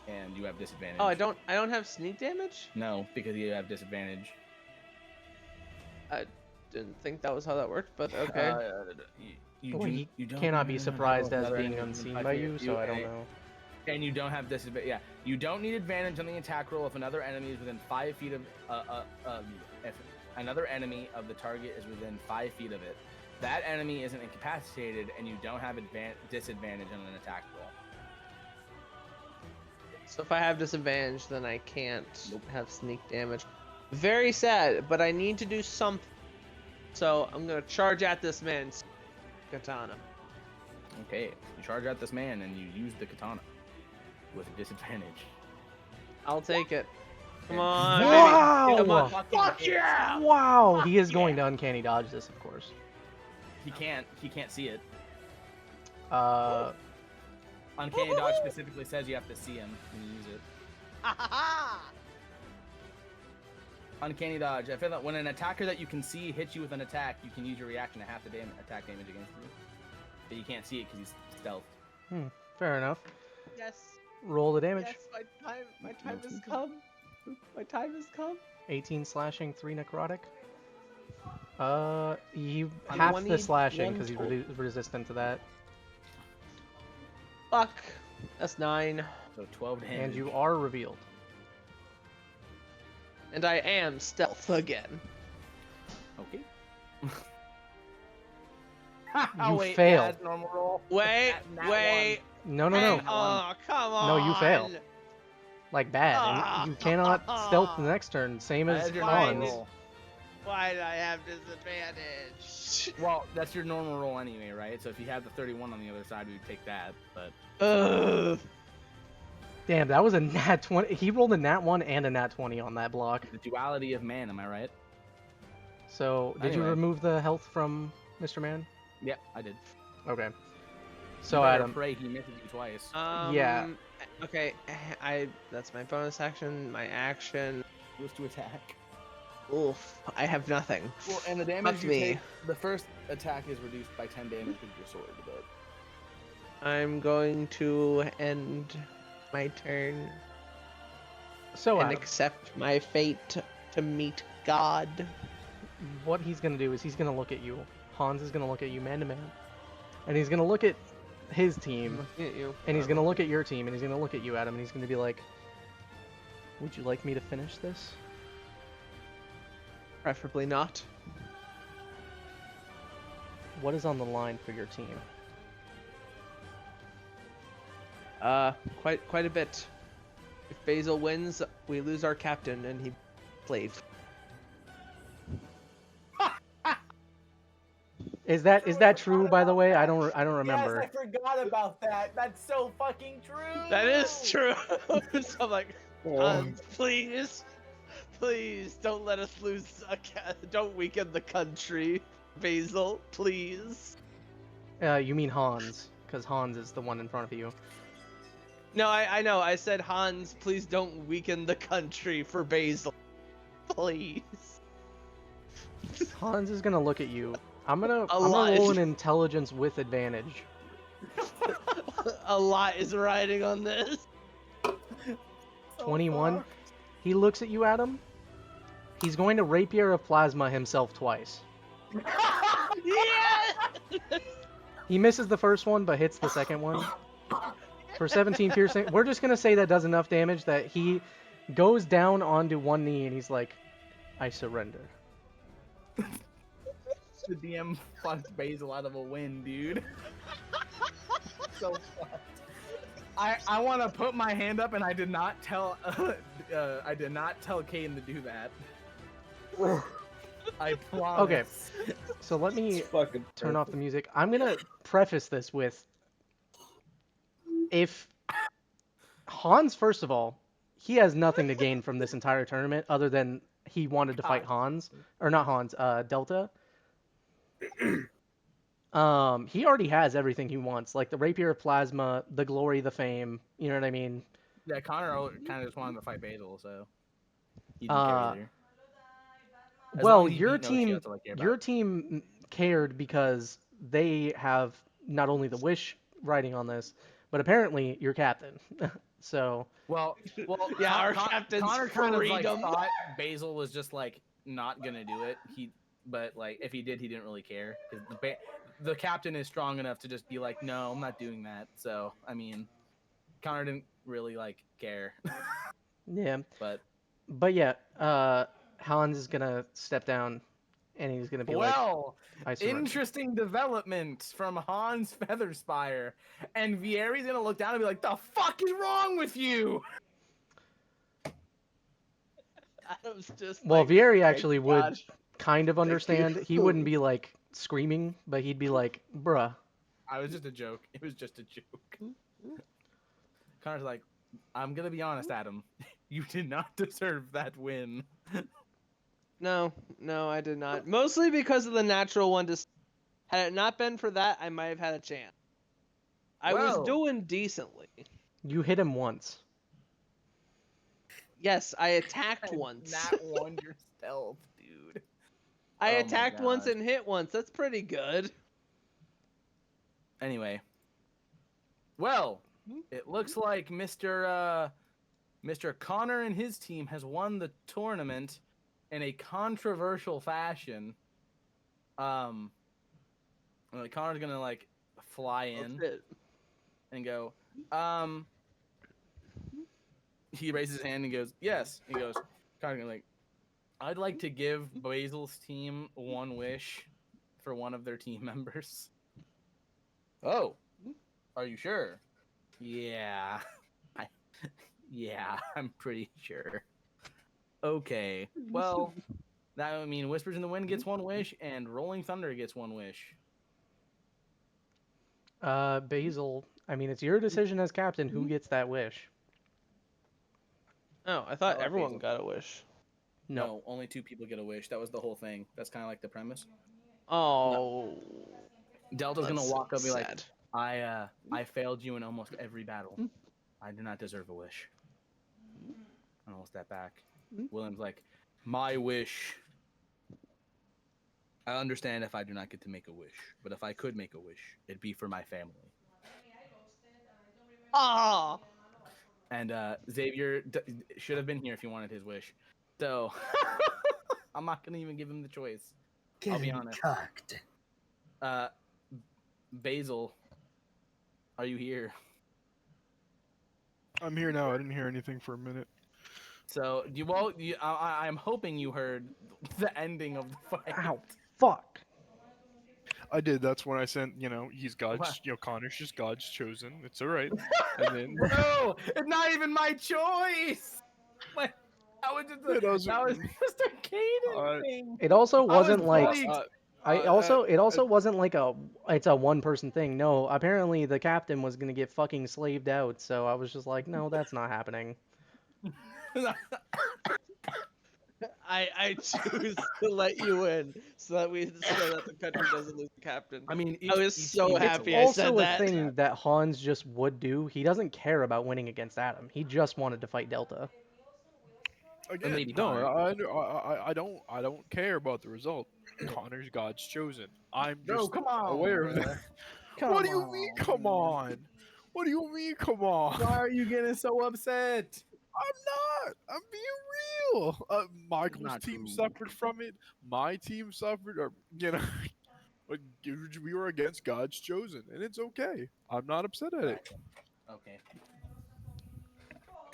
and you have disadvantage. Oh, I don't have sneak damage. No, because you have disadvantage. I didn't think that was how that worked, but okay. Well, he you don't cannot no, be no, no, surprised no, as another being enemy unseen within by 5 feet you, of so I don't know. And you don't have disadvantage. Yeah, you don't need advantage on the attack roll if another enemy is within 5 feet of if another enemy of the target is within 5 feet of it. That enemy isn't incapacitated, and you don't have disadvantage on an attack roll. So if I have disadvantage, then I can't have sneak damage. Very sad, but I need to do something. So I'm gonna charge at this man's katana. Okay, you charge at this man and you use the katana with a disadvantage. I'll take it. Come on, Wow! baby. Come on. Fuck yeah! Wow, he is going to uncanny dodge this, of course. He can't see it. Uncanny dodge specifically says you have to see him when you use it. Uncanny dodge. I feel that when an attacker that you can see hits you with an attack, you can use your reaction to half the attack damage against you. But you can't see it because he's stealth. Fair enough. Yes. Roll the damage. Yes, my time has come. My time has come. 18 slashing, 3 necrotic. You half the slashing because he's resistant to that. Fuck. That's 9. So 12 damage. And you are revealed. And I am stealth again. Okay. You Wait, fail. that's normal roll. Wait, Nat wait. No. Oh, come on. No, you fail. Like bad. Ah. And you cannot stealth the next turn, same as That's your Hans. normal Hans. roll. Why did I have disadvantage? Well, that's your normal roll anyway, right? So if you had the 31 on the other side, we'd take that. But Ugh. Damn, that was a nat 20. He rolled a nat 1 and a nat 20 on that block. the duality of man, am I right? So, did you Anyway. remove the health from Mr. Man? Yeah, I did. Okay. You So, better Adam. pray he misses you twice. Yeah. Okay, that's my bonus action, my action. Goes to attack. Oof, I have nothing. Well, and the damage Fuck you me. take, the first attack is reduced by 10 damage with your sword, but I'm going to end my turn So, and Adam, accept my fate to meet God. what he's going to do is he's going to look at you. Hans is going to look at you man to man. And he's going to look at his team. At you. And he's going to look at your team. And he's going to look at you, Adam. And he's going to be like, would you like me to finish this? Preferably not. What is on the line for your team? Quite a bit. If Basil wins, we lose our captain, and he played. Is that true, by the way? I don't remember. Yes, I forgot about that. That's so fucking true. That is true. So I'm like, Hans, please, don't let us lose. Don't weaken the country, Basil, please. You mean Hans, because Hans is the one in front of you. No, I know. I said Hans, please don't weaken the country for Basil, please. Hans is gonna look at you. I'm gonna Alive. roll an intelligence with advantage. A lot is riding on this. 21. He looks at you, Adam. He's going to rapier of plasma himself twice. Yeah. He misses the first one, but hits the second one. For 17 piercing, we're just gonna say that does enough damage that he goes down onto one knee and he's like, I surrender. The DM fucked Basil out of a win, dude. So fucked. I want to put my hand up, and I did not tell Kane to do that. I promise. Okay, so let me Fucking turn off the music. I'm gonna preface this with, if Hans, first of all, he has nothing to gain from this entire tournament other than he wanted to fight Hans, or not Hans, Delta. He already has everything he wants, like the rapier of plasma, the glory, the fame. You know what I mean? Yeah, Connor kind of just wanted to fight Basil, so he didn't care Uh, either. As long well, as he your beat Nochi, team, that's all I care your about. team cared because they have not only the wish writing on this, but apparently your captain. So Well, Yeah, our captain's Connor kind of like freedom. thought Basil was just like not gonna do it. But like if he did, he didn't really care because the captain is strong enough to just be like, no, I'm not doing that. So I mean, Connor didn't really like care, yeah, but but yeah, Hans is gonna step down, and he's gonna be like, well, "I surrender." interesting development from Hans Featherspire, and Vieri's gonna look down and be like, the fuck is wrong with you? Adam's just Well, like, Vieri thank actually would God. kind of Thank you. understand. He wouldn't be like screaming, but he'd be like, "Bruh." I was just a joke. It was just a joke. Connor's like, I'm gonna be honest, Adam. You did not deserve that win. No, I did not. Mostly because of the natural one. Had it not been for that, I might have had a chance. I was Well, doing decently. You hit him once. Yes, I attacked and once. Nat won your stealth, dude. I Oh my attacked once God. and hit once. That's pretty good. Anyway, well, it looks like Mr. Connor and his team has won the tournament in a controversial fashion. Like Connor's gonna like fly in That's it. and go, he raises his hand and goes, yes. He goes, kind of like, I'd like to give Basil's team one wish for one of their team members. Oh, are you sure? Yeah, yeah, I'm pretty sure. Okay, well, that would mean Whispers in the Wind gets one wish and Rolling Thunder gets one wish. Basil. I mean, it's your decision as captain who gets that wish. Oh, I I thought like everyone Basil. got a wish. No. Only 2 people get a wish. That was the whole thing. That's kind of like the premise. Oh, Delta's gonna that's walk up and be like, sad. I failed you in almost every battle. I do not deserve a wish. And I'll step back. William's like, my wish. I understand if I do not get to make a wish, but if I could make a wish, it'd be for my family. Ah, And Xavier should have been here if he wanted his wish. So I'm not gonna even give him the choice. I'll be honest. Cocked. Basil, are you here? I'm here now. I didn't hear anything for a minute. So I'm hoping you heard the ending of the fight. Ow. Fuck. I did. That's when I sent. He's God's. What? Connor's just God's chosen. It's all right. And then Bro, it's not even my choice. Like, that was just It doesn't- that was just a Caden Uh, thing. It also I was wasn't like fully it also wasn't like it's a one person thing. No, apparently the captain was gonna get fucking slaved out, so I was just like, no, that's not happening. I choose to let you in so that the country doesn't lose the captain. I mean, I was so team gets a happy wish. I Also said a that. thing that Hans just would do. He doesn't care about winning against Adam. He just wanted to fight Delta. again, maybe no, Connor. I don't care about the result. Connor's God's chosen. I'm Bro, just come on. aware of bro. that. Come What do you mean? Come on. What do you mean? Come on. Why are you getting so upset? I'm not. I'm being real. Michael's Not team true. suffered from it. My team suffered. Or like, we were against God's chosen, and it's okay. I'm not upset at it. Okay.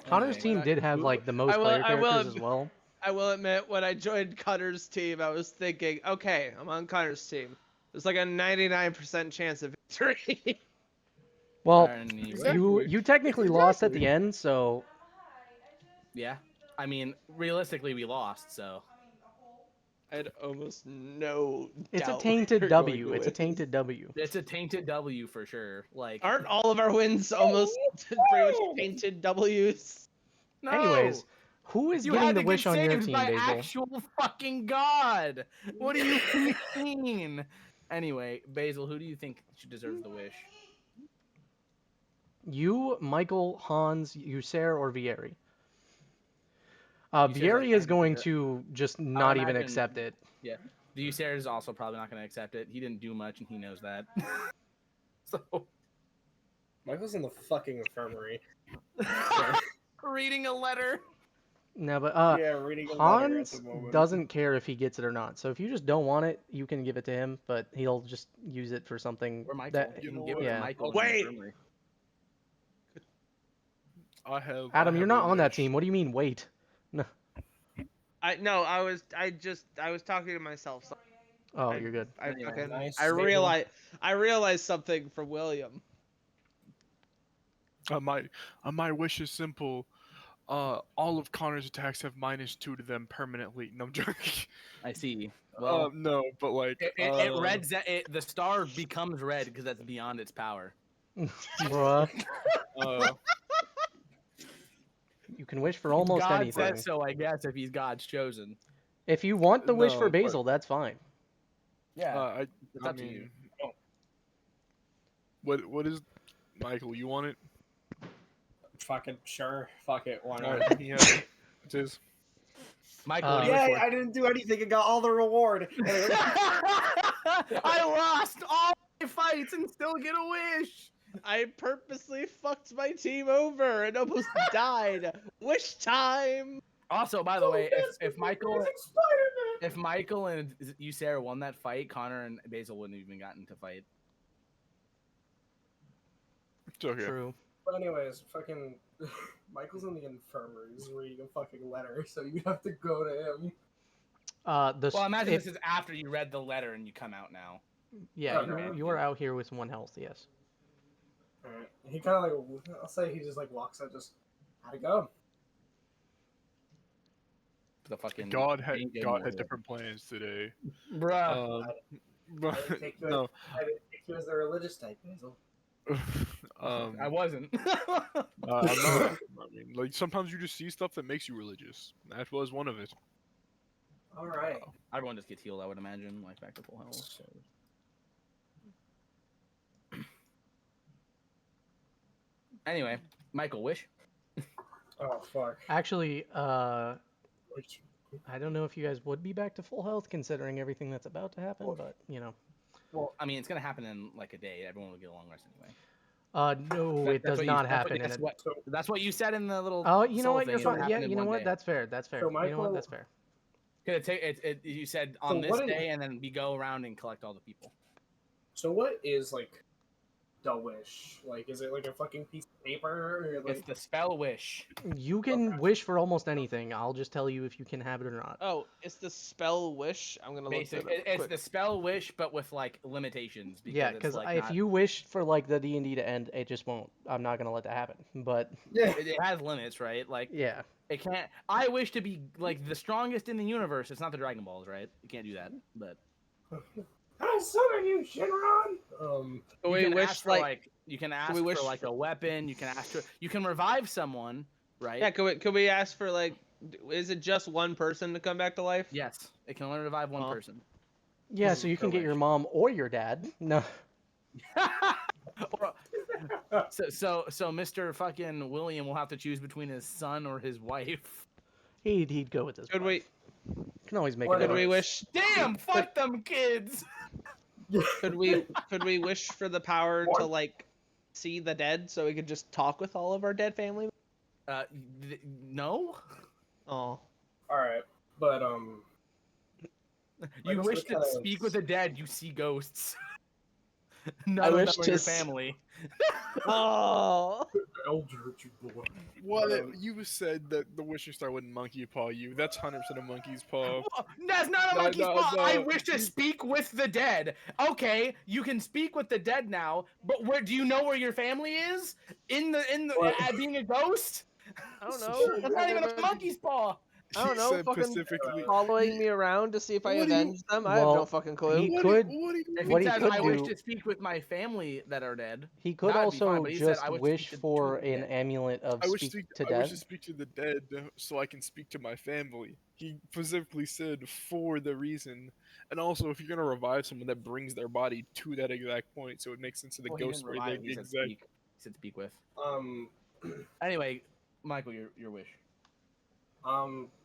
Connor's Anyway, team did have like the most I will- player I will- characters as well. I will admit, when I joined Connor's team, I was thinking, okay, I'm on Connor's team. There's like a 99% chance of victory. Well, anyway, Exactly. you technically lost at the Exactly. end, so yeah. I mean, realistically, we lost, so. I had almost no it's a doubt tainted we were going W. to It's a win. tainted W. It's a tainted W for sure. Like, Aren't all of our wins almost pretty much tainted W's? no! Anyways, who is You getting had the to wish get on your saved team, by Basil? actual fucking God. What do you mean? Anyway, Basil, who do you think should deserve the wish? You, Michael, Hans, Usair, or Vieri. Usair's like, Vieri I is didn't do going that. to just I not even imagine. accept it. Yeah, the Usair is also probably not going to accept it. He didn't do much, and he knows that. So Michael's in the fucking infirmary. reading a letter. No, but Yeah, reading a letter at the Hans moment. doesn't care if he gets it or not. So if you just don't want it, you can give it to him, but he'll just use it for something Or Michael. that. You You can know give it what? to Yeah. Michael in the Wait. infirmary. I have. I Adam, you're have not a on that wish. team. What do you mean, wait? No. I was talking to myself. So Oh, you're good. Anyway, nice. I realized something from William. My wish is simple. All of Connor's attacks have -2 to them permanently. No, I'm joking. I see. Well, No, but like, it reds the star becomes red because that's beyond its power. Bruh. uh, You can wish for almost God anything. says so, I guess, if he's God's chosen. If you want the wish for No, but- Basil, that's fine. Yeah, I, it's I up to you. mean, what is Michael? You want it? Fucking sure. Fuck it. Why All not? right, he has it. It's his. Michael, what do you Yay! wish for? I didn't do anything and got all the reward. I lost all my fights and still get a wish. I purposely fucked my team over and almost died. Wish time. Also, by the way, if Michael and Sarah won that fight, Connor and Basil wouldn't have even gotten to fight. It's okay. True. But anyways, fucking Michael's in the infirmary. He's reading a fucking letter, so you have to go to him. Well, imagine this is after you read the letter and you come out now. Yeah, Okay. you are out here with 1 health, yes. Alright. He kind of like, I'll say he just like walks out, just, how'd it go? The fucking God had Warrior. different plans today. Bruh. But I didn't take you, no. I didn't take you as the religious type, Basil. I wasn't. I'm not. I mean, like sometimes you just see stuff that makes you religious. That was one of it. Alright. Everyone just gets healed, I would imagine, like back to full health. So. Anyway, Michael, wish. Oh, fuck. Actually, I don't know if you guys would be back to full health considering everything that's about to happen, but you know. Well, I mean, it's gonna happen in like a day. Everyone will get a long rest anyway. No, it does not happen in a. That's what you said in the little. Oh, you know soul what? You're thing, it'll fine. Yeah, happen in you know one what? day. That's fair. That's fair. So You know Michael- what? That's fair. You said on So this what- day, and then we go around and collect all the people. So what is, like, the wish? Like, is it like a fucking piece of paper? Or, like, It's the spell wish. You can Okay. wish for almost anything. I'll just tell you if you can have it or not. Oh, it's the spell wish. I'm gonna look Basic. at it It's quick. the spell wish, but with like limitations. Yeah, it's, because like, if not- you wish for like the D&D to end, it just won't. I'm not gonna let that happen. But yeah. it has limits, right? Like yeah, it can't. I wish to be like the strongest in the universe. It's not the Dragon Balls, right? You can't do that. But I summon you, Shinron! Can you we can wish ask for, like you can ask we wish for like a weapon. You can ask for. You can revive someone, right? yeah? Can we ask for like? Is it just one person to come back to life? Yes, it can only revive one Oh. person. yeah. This So is you can per get your wish. mom or your dad. No, so Mr. fucking William will have to choose between his son or his wife. he'd go with this. Could we? Can always make What it. Could we work. wish? Damn, fuck them kids. Could we wish for the power to What? like see the dead so we could just talk with all of our dead family? No. Oh, Alright, but, You Like, wish what to kind of- speak with the dead, you see ghosts. None I of wish them are to your s- family. oh. Eldritch boy. What you said that the wishing star wouldn't monkey paw you? That's 100% a monkey's paw. That's not a No, monkey's no, paw. I no. wish to speak with the dead. Okay, you can speak with the dead now, but where do you know where your family is? In the What? being a ghost? I don't know. That's not even a monkey's paw. I don't He know, said fucking specifically. Following me around to see if I What do you- avenge them. I have no Well, fucking clue. he What could- do you- what do you- If What he he says, could I wish do- to speak with my family that are dead. He could That'd be fine, also but he said, just "I would wish speak to for the an dead." amulet of I wish speak to, to I wish dead. to speak to the dead so I can speak to my family. He specifically said for the reason, and also if you're gonna revive someone, that brings their body to that exact point, so it makes sense to the Well, he ghost didn't where revive they him, he said exact. speak. said speak with. Um, Anyway, Michael, your wish.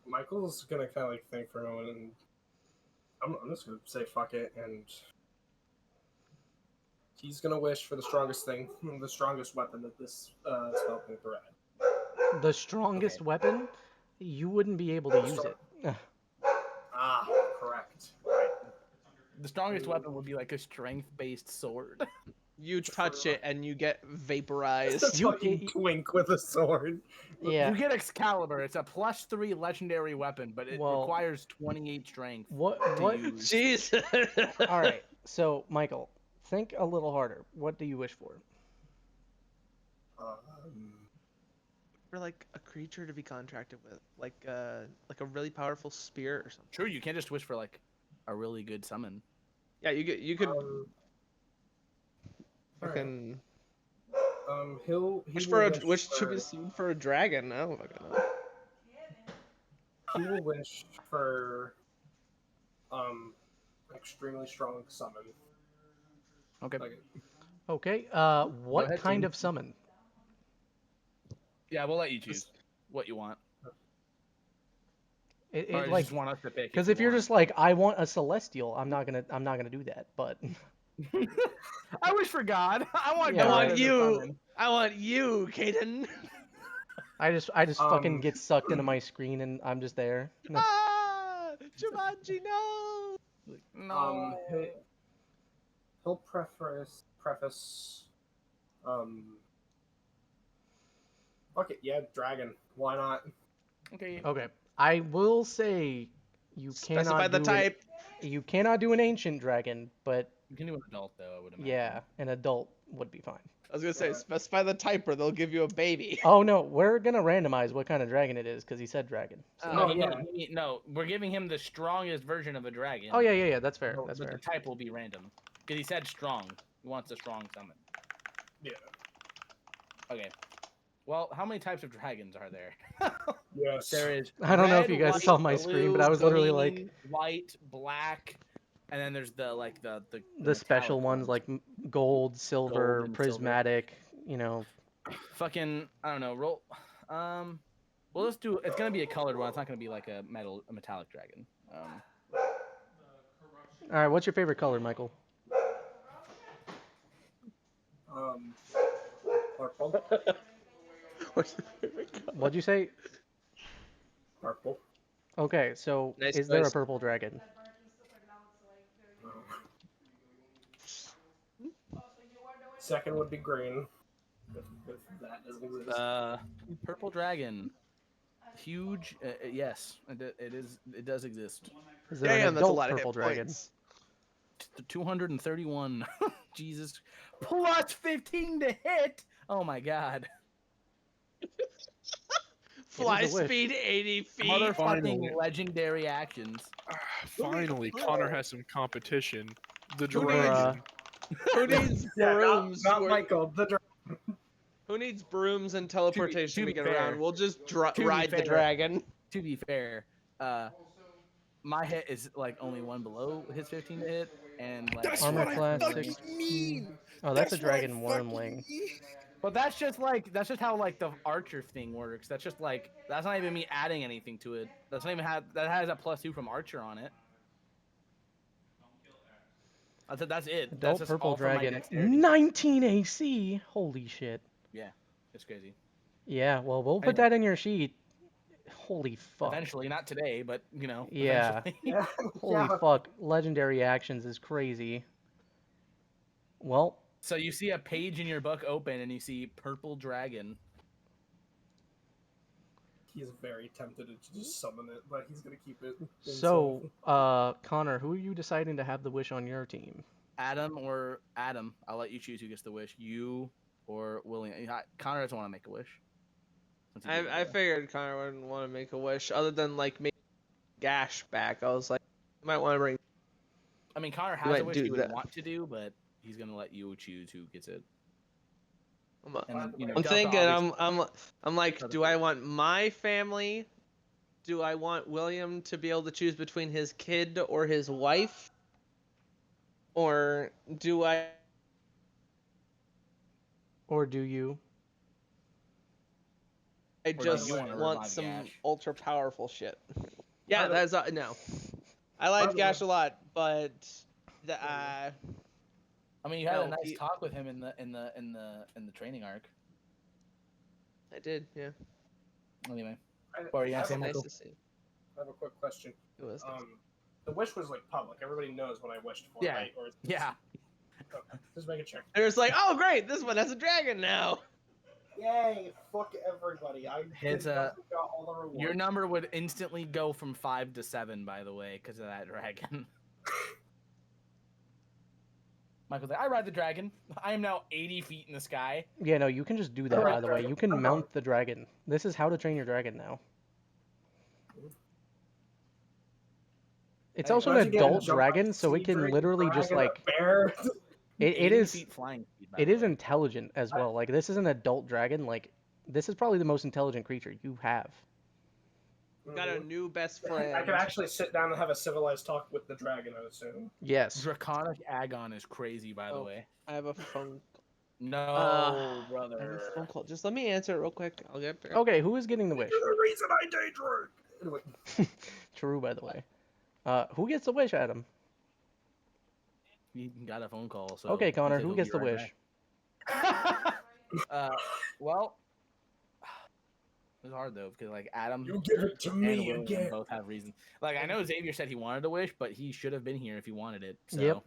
Michael's gonna kind of like think for a moment, and I'm just gonna say fuck it, and he's gonna wish for the strongest thing, the strongest weapon that this spell can thread. The strongest weapon, you wouldn't be able to use it. Ah, correct. Right. The strongest weapon would be like a strength-based sword. You touch it and you get It's a vaporized. fucking twink with a sword. Yeah. You get Excalibur. It's a +3 legendary weapon, but it Well, requires 28 strength What? to What? use. Jesus. All right. So, Michael, think a little harder. What do you wish for? For like a creature to be contracted with, like a really powerful spear or something. Sure, you can't just wish for like a really good summon. Yeah, you could alright. fucking He wish will for wish to be sued for a dragon. I don't fucking know. He will wish for extremely strong summon. Okay. Like, Okay. What ahead, kind team. of summon? Yeah, we'll let you choose what you want. It Or you like just want us to pick. because if you're just like I want a celestial, I'm not gonna do that. But I wish for God. I want Yeah, God right. as a summon. I want you, Kaden. I just fucking Um, get sucked into my screen and I'm just there. No. Ah, Jumanji, no. No. he'll preface fuck it, yeah, dragon. Why not? Okay. Okay. I will say you Specify cannot the do type. you cannot do an ancient dragon, but You can do an adult though, I would imagine. yeah, an adult would be fine. I was gonna say Yeah. specify the type, or they'll give you a baby. Oh no, we're gonna randomize what kind of dragon it is because he said dragon. So. No, Oh, yeah. no, we're giving him the strongest version of a dragon. Oh yeah, that's fair. No, That's But fair. the type will be random. Because he said strong. He wants a strong summon. Yeah. Okay. Well, how many types of dragons are there? Yes. There is. I don't know if red, you guys white, saw my screen, but blue, I was literally like green, white, black, and then there's the the special metallic ones like gold, silver, Gold and silver. prismatic. You know. fucking I don't know. Roll. Well, let's do. It's gonna be a colored one. It's not gonna be like a metallic dragon. All right, what's your favorite color, Michael? Purple. What's your favorite color? What'd you say? Purple. Okay, so Nice is there a choice. purple dragon? Second would be green. If that doesn't exist. Purple dragon. Huge. Yes, it is. It does exist. Is there an Damn, that's a adult lot of purple hit dragon? points. 231. Jesus. Plus 15 to hit. Oh my god. Fly a wish. speed 80 feet. Motherfucking Finally. legendary actions. Finally, Connor has some competition. The Who dragon. Who needs Yeah, brooms? not We're- Michael. Who needs brooms and teleportation to to be get fair- around? We'll just to be ride the fair- dragon. To be fair, my hit is like only one below his 15 to hit, and like That's Armor what class I 16. fucking mean. Oh, that's a what I dragon fucking wormling. mean. But that's just how like the archer thing works. That's just like that's not even me adding anything to it. That's not even that has a +2 from archer on it. That's it. That's Adult just purple all from my dragon. dexterity. 19 AC. Holy shit. Yeah, it's crazy. Yeah, well, we'll put Anyway. that in your sheet. Holy fuck. Eventually, not today, but you know. Yeah. Eventually. Yeah. Holy yeah. fuck. Legendary actions is crazy. Well, So you see a page in your book open, and you see purple dragon. He's very tempted to just summon it, but he's gonna keep it. so, Connor, who are you deciding to have the wish on your team? Adam or Adam. I'll let you choose who gets the wish. You or William. Connor doesn't want to make a wish. Since he did I it. figured Connor wouldn't want to make a wish other than like maybe Gash back. I was like, you might want to bring. I mean, Connor You has might a wish do he would that. want to do, but he's gonna let you choose who gets it. I'm, And then, you know, I'm Delta thinking. obviously- I'm like, Delta do I want my family? Do I want William to be able to choose between his kid or his wife? Or do I Or do you? I do just you wanna want revive some Gash? ultra powerful shit. Yeah, the- that's no. I by like the Gash way- a lot, but the I mean, you had No, a nice he- talk with him in the training arc. I did, yeah. Anyway, I, what were you I gonna have say, a- Nice Michael? to see. I have a quick question. It was nice. The wish was like public. Everybody knows what I wished for, Yeah. right? Or Yeah. Okay. Just make a check. They're just like, oh great, this one has a dragon now. Yay! Fuck everybody. I It's got all the rewards. Your number would instantly go from 5 to 7, by the way, because of that dragon. Michael's like, I ride the dragon. I am now 80 feet in the sky. Yeah, no, you can just do that, Alright, by the way. dragon. You can I'm mount the dragon. This is how to train your dragon now. It's Hey, also Why'd an you get a adult jump dragon, on so it sea can dragon, literally just dragon, like... a bear? It 80 is... feet flying speed, by It the is way. intelligent as well. Like, this is an adult dragon. Like, this is probably the most intelligent creature you have. Got a Mhm. new best friend. I can actually sit down and have a civilized talk with the dragon, I assume. Yes. Draconic Agon is crazy, by the Oh. way. I have a phone. No, I have a brother. phone call. Just let me answer it real quick. I'll get there. Okay, who is getting the wish? You're the reason I day drink. Anyway, True, by the way. Who gets the wish, Adam? You got a phone call, so. Okay, he Connor, said who he'll gets be the right wish? back. Well, it's hard though because like Adam you give it to and me William again. both have reasons. Like I know Xavier said he wanted a wish, but he should have been here if he wanted it. So.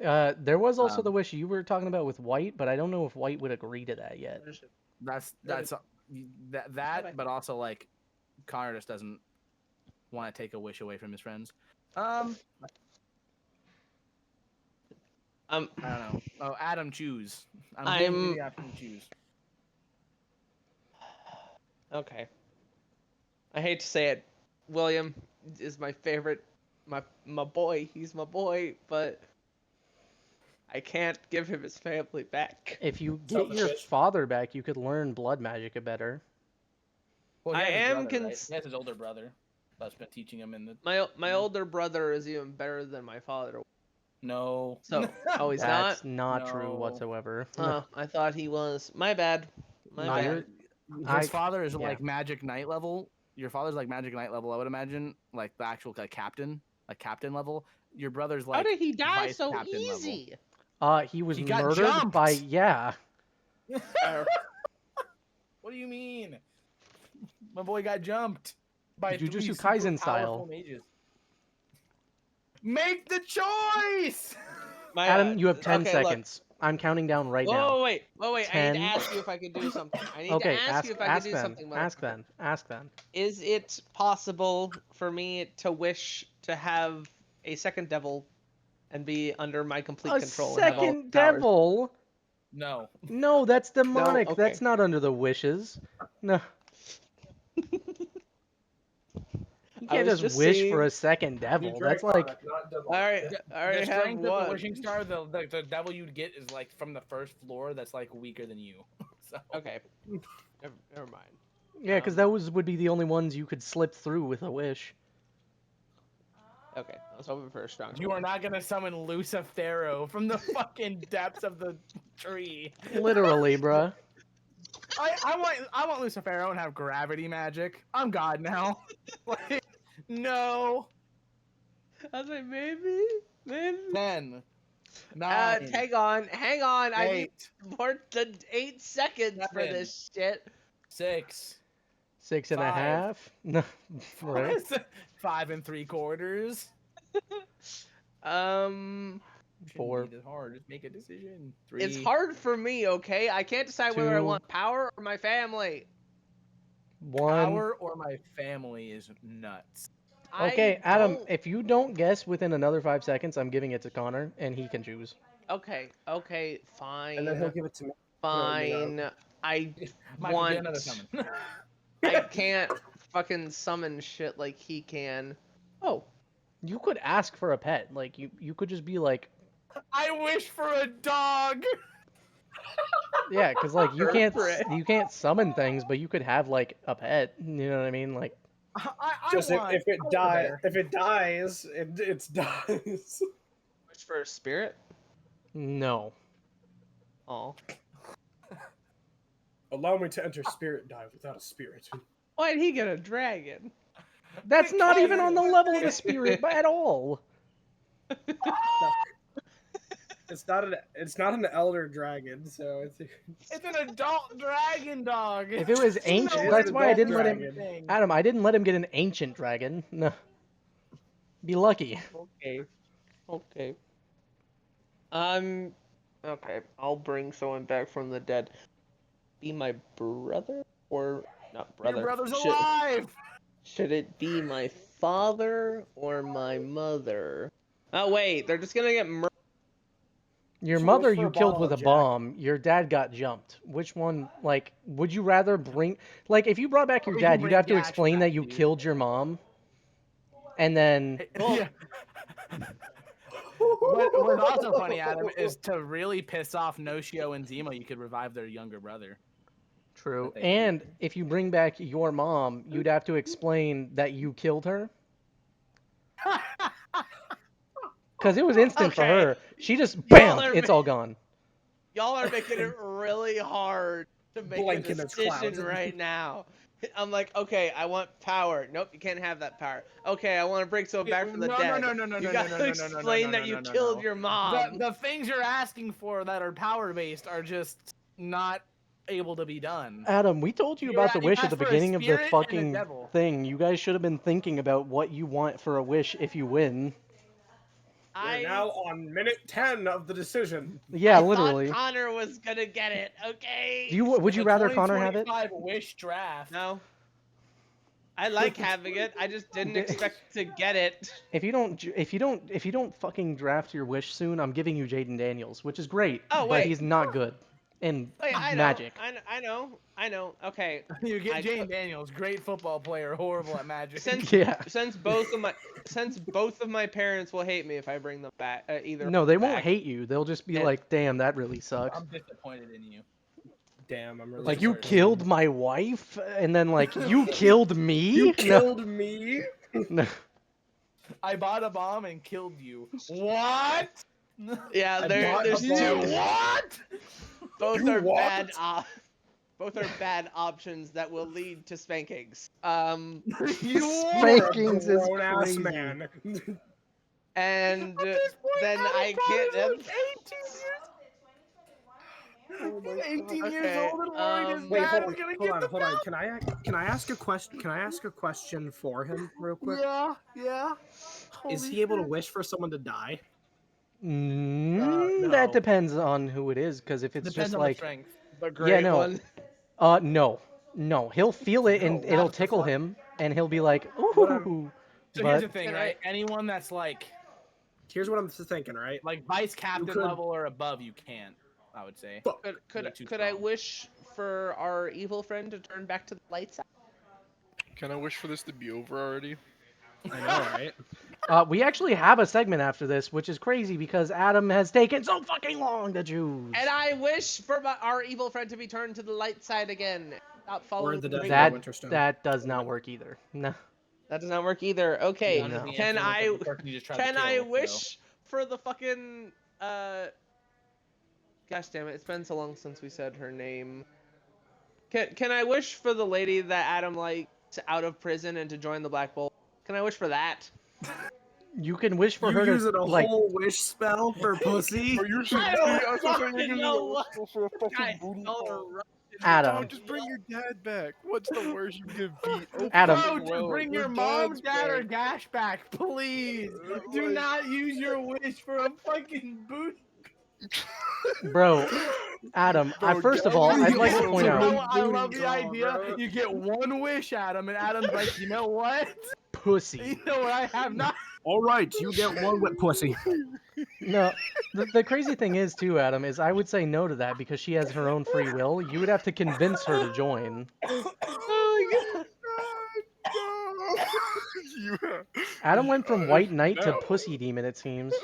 Yep. There was also the Um, wish you were talking about with White, but I don't know if White would agree to that yet. That's that, but also like Connor just doesn't want to take a wish away from his friends. I don't know. Oh, Adam, choose. I'm- giving you the option to choose. Okay. I hate to say it. William is my favorite, my boy. He's my boy, but I can't give him his family back. If you get Selfish your bitch. father back, you could learn blood magic better. Well, he I has his am brother, right? cons- He has his older brother that's been teaching him in the. My older brother is even better than my father. No. So, oh, he's That's not. not true No. whatsoever. Oh, I thought he was. My bad. My No, bad. you're- His father is yeah. like Magic Knight level. Your father's like Magic Knight level, I would imagine. Like the actual like captain level. Your brother's like. How did he die vice so captain level. easy? He was He got murdered jumped. by yeah. What do you mean? My boy got jumped by Jujutsu 3 Kaisen super style. powerful mages. Make the choice. My, Adam, you have 10 okay, look. seconds. I'm counting down right Whoa, now. wait. I need 10. to ask you if I can do something. I need Okay, to ask you if I ask can do then. something. Ask motherfucker. then. Ask then. Is it possible for me to wish to have a second devil and be under my complete A control? And have all second powers? devil? No. No, that's demonic. okay. That's not under the wishes. No. You I can't was just just wish seeing- for a second devil. That's like All right, I already The have strength of the one. wishing star, the devil you'd get is like from the first floor. That's like weaker than you. So. Okay, never mind. yeah, because those would be the only ones you could slip through with a wish. Okay, I was hoping for a strong. You are not gonna summon Lucifero from the fucking depths of the tree. Literally, bruh. I want Lucifero and have gravity magic. I'm God now. Like, no. I was like, maybe. 10, 9, Hang on. I need 8, more than 8 seconds for 7. this shit. 6, 6 and a 5. half. No, right? 5 3/4. Four. Shouldn't be this hard. Just make a decision. 3. It's hard for me, okay? I can't decide whether I 2. want power or my family. 1. Power or my family is nuts. Okay, I Adam, don't- if you don't guess within another 5 seconds, I'm giving it to Connor, and he can choose. Okay, fine. And then he'll give it to me. Fine. I Michael, want. get another summon. I can't fucking summon shit like he can. Oh, you could ask for a pet. Like, you could just be like, I wish for a dog. yeah, because, like, you Frick. can't summon things, but you could have, like, a pet. You know what I mean? Like, I Just want if it Clover dies, Bear. if it dies, it dies. Wish for a spirit? no. Oh. Allow me to enter spirit dive without a spirit. Why'd he get a dragon? That's not even on the level of a spirit at all. It's not an elder dragon, so it's It's an adult dragon dog. If it was ancient, It's that's an why I adult didn't let him. dragon. Adam, I didn't let him get an ancient dragon. No. Be lucky. Okay. Okay. Okay. I'll bring someone back from the dead. Be my brother or not brother? Your brother's Should- alive. Should it be my father or my mother? Oh wait, they're just gonna get murdered. Your So mother for you a killed bottle, with a Jack. bomb. Your dad got jumped. Which one, like, would you rather bring... Like, if you brought back your We can dad, you'd bring have to Gash explain back, that you dude. killed your mom. And then... Yeah. What's also funny, Adam, is to really piss off Noshio and Zemo, you could revive their younger brother. True. That they And if you bring back your mom, you'd have to explain that you killed her. Because it was instant for Okay. her. She just, bam, are it's all gone. Y'all are making it really hard to make Blink a in its decision clouds. right now. I'm like, okay, I want power. Nope, you can't have that power. Okay, I want to bring someone back from the dead. No, You gotta explain that you killed your mom. The things you're asking for that are power based are just not able to be done. Adam, we told you You're about the a- you wish at asked the for a beginning of the spirit and a fucking devil. thing. You guys should have been thinking about what you want for a wish if you win. We're now on minute 10 of the decision. Yeah, I literally. thought Connor was gonna get it. Okay. Would you The rather Connor have it? 2025 Wish draft. No. I like having it. I just didn't expect to get it. If you don't fucking draft your wish soon, I'm giving you Jaden Daniels, which is great, Oh, but wait. he's not good in Wait, I know. magic. I know. Okay. You get I Jane could- Daniels, great football player, horrible at magic. Since both of my parents will hate me if I bring them back, either. No, they won't back. hate you. They'll just be And- like, "Damn, that really sucks." I'm disappointed in you. Damn, I'm really Like, you sorry. killed my wife, and then like, you killed me? You killed me? No. I bought a bomb and killed you. What? Yeah, I there's bought a two. bomb. What? Both You are what? bad. Both are bad options that will lead to spankings. You Spankings is grown-ass crazy. man. And At this point, then Adam I Potter's can't. like 18 years Okay, old and worried his Wait, dad hold is gonna on, get hold the on, hold on. Can I ask a question? Can I ask a question for him real quick? Yeah. Is Holy he able to shit. wish for someone to die? That no. depends on who it is, because if it's Depends just on like, the strength. The great no. one. No, he'll feel it and No, it'll what the tickle fuck? him, and he'll be like, What I'm- ooh. So here's the But thing, Can I- right? Anyone that's like Here's what I'm thinking, right? vice captain could- level or above, you can't. I would say. Fuck. You're too Could I strong. wish for our evil friend to turn back to the light side? Can I wish for this to be over already? I know, right? we actually have a segment after this, which is crazy because Adam has taken so fucking long to choose. And I wish for our evil friend to be turned to the light side again. Stop following the the death regular- of that Winterstone. that does not work either. No. That does not work either. Okay, No. can I Can I wish for the fucking gosh damn it, it's been so long since we said her name. Can I wish for the lady that Adam liked out of prison and to join the Black Bolt? Can I wish for that? You can wish for You her to using a like. whole wish spell for pussy? Are you I don't I was also saying fucking you're know using for a fucking Guys, booty y'all are call. right. Adam. Dog, just bring your dad back. What's the worst you can beat? Oh, Adam. Bro, fucking just well, bring your mom, dad, or Gash back, please. Do not use your wish for a fucking boot. Bro, Adam, Bro, first of Gash all, is I'd the like to one point who- out, I love Booty the call, idea. bro. You get one wish, Adam, and Adam's like, you know what? pussy. You know what I have not. All right, you get one wet pussy. No, the crazy thing is too, Adam, is I would say no to that because she has her own free will. You would have to convince her to join. Oh my god. Adam Adam went from White Knight to No. Pussy Demon, it seems.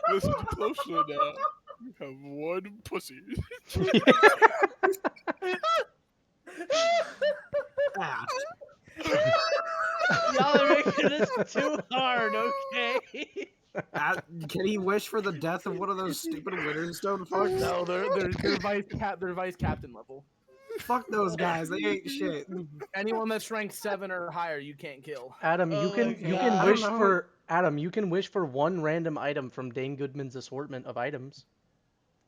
Listen closer now. You have one pussy. Ass. Y'all are making this too hard, okay? Can he wish for the death of one of those stupid winterstone fucks? No, they're vice captain level. Fuck those guys. They ain't shit. Anyone that's ranked 7 or higher, you can't kill. Adam, Oh you my can God. wish I don't know. for Adam. You can wish for one random item from Dane Goodman's assortment of items.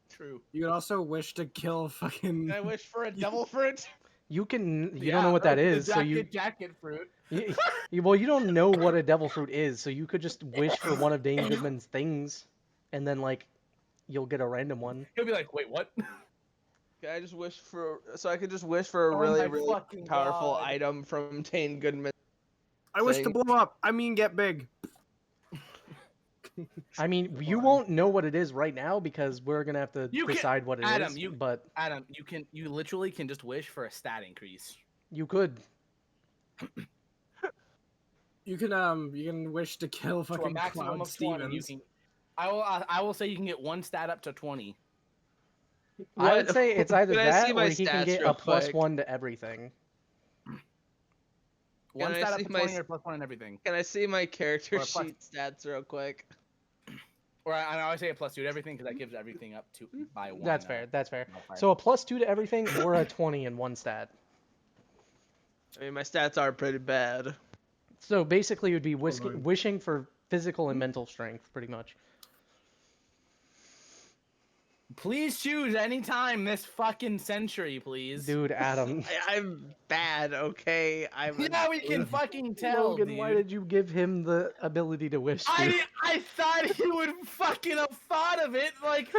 True. You could also wish to kill fucking. Can I wish for a devil fruit? You can. You Yeah, don't know what that right, is, the so you. jacket fruit. Well, you don't know what a devil fruit is, so you could just wish for one of Dane Goodman's things, and then like, you'll get a random one. He'll be like, wait, what? Can I just wish for? So I could just wish for a Oh really, my really fucking powerful God. item from Tane Goodman. I wish to thing. blow up. I mean, get big. I mean, you won't know what it is right now because we're gonna have to You can- decide what it is. Adam, But Adam, you literally can just wish for a stat increase. you could. You can wish to kill To a fucking maximum Cloud of 20. You Stevens. can, I will say you can get 1 stat up to 20. I would What? say it's either Can I that see or my he can stats get real a plus quick? 1 to everything. One I stat up see to my 20 or plus 1 and everything. Can I see my character Or a plus- sheet stats real quick? Or I always say a plus 2 to everything because that gives everything up to by 1. That's fair. That's fair. modifier. So a plus 2 to everything or a 20 in one stat. I mean, my stats are pretty bad. So basically, you'd be on. wishing for physical and mental strength, pretty much. Please choose any time this fucking century, please. Dude, Adam. I'm bad, okay? Yeah, we can fucking tell, Logan, dude. why did you give him the ability to wish? Dude? I thought he would fucking have thought of it, like,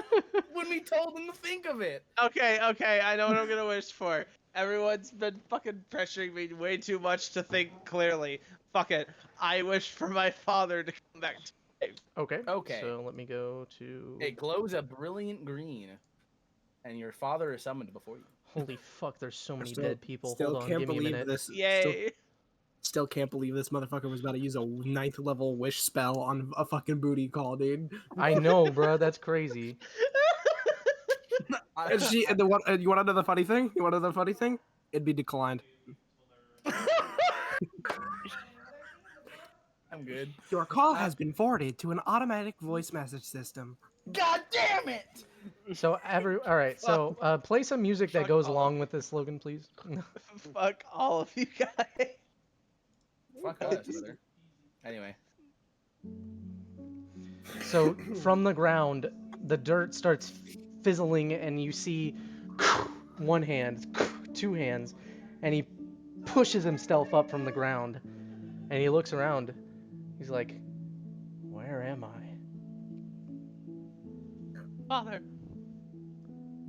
when we told him to think of it. Okay, I know what I'm gonna wish for. Everyone's been fucking pressuring me way too much to think clearly. Fuck it. I wish for my father to come back to life. Okay. Okay. So let me go to. It glows a brilliant green, and your father is summoned before you. Holy fuck! There's so many Still- dead people. Still Hold on, can't give me a believe minute. this. Yay! Still can't believe this motherfucker was about to use a 9th level wish spell on a fucking booty call, dude. I know, bro. That's crazy. And she, and you want another funny thing? You want another funny thing? It'd be declined. I'm good. Your call has been forwarded to an automatic voice message system. God damn it! So all right. So play some music that Fuck goes off. along with this slogan, please. Fuck all of you guys. Fuck us, brother. Anyway. So from the ground, the dirt starts fizzling, and you see one hand, 2 hands, and he pushes himself up from the ground, and he looks around. He's like, "Where am I?" Father,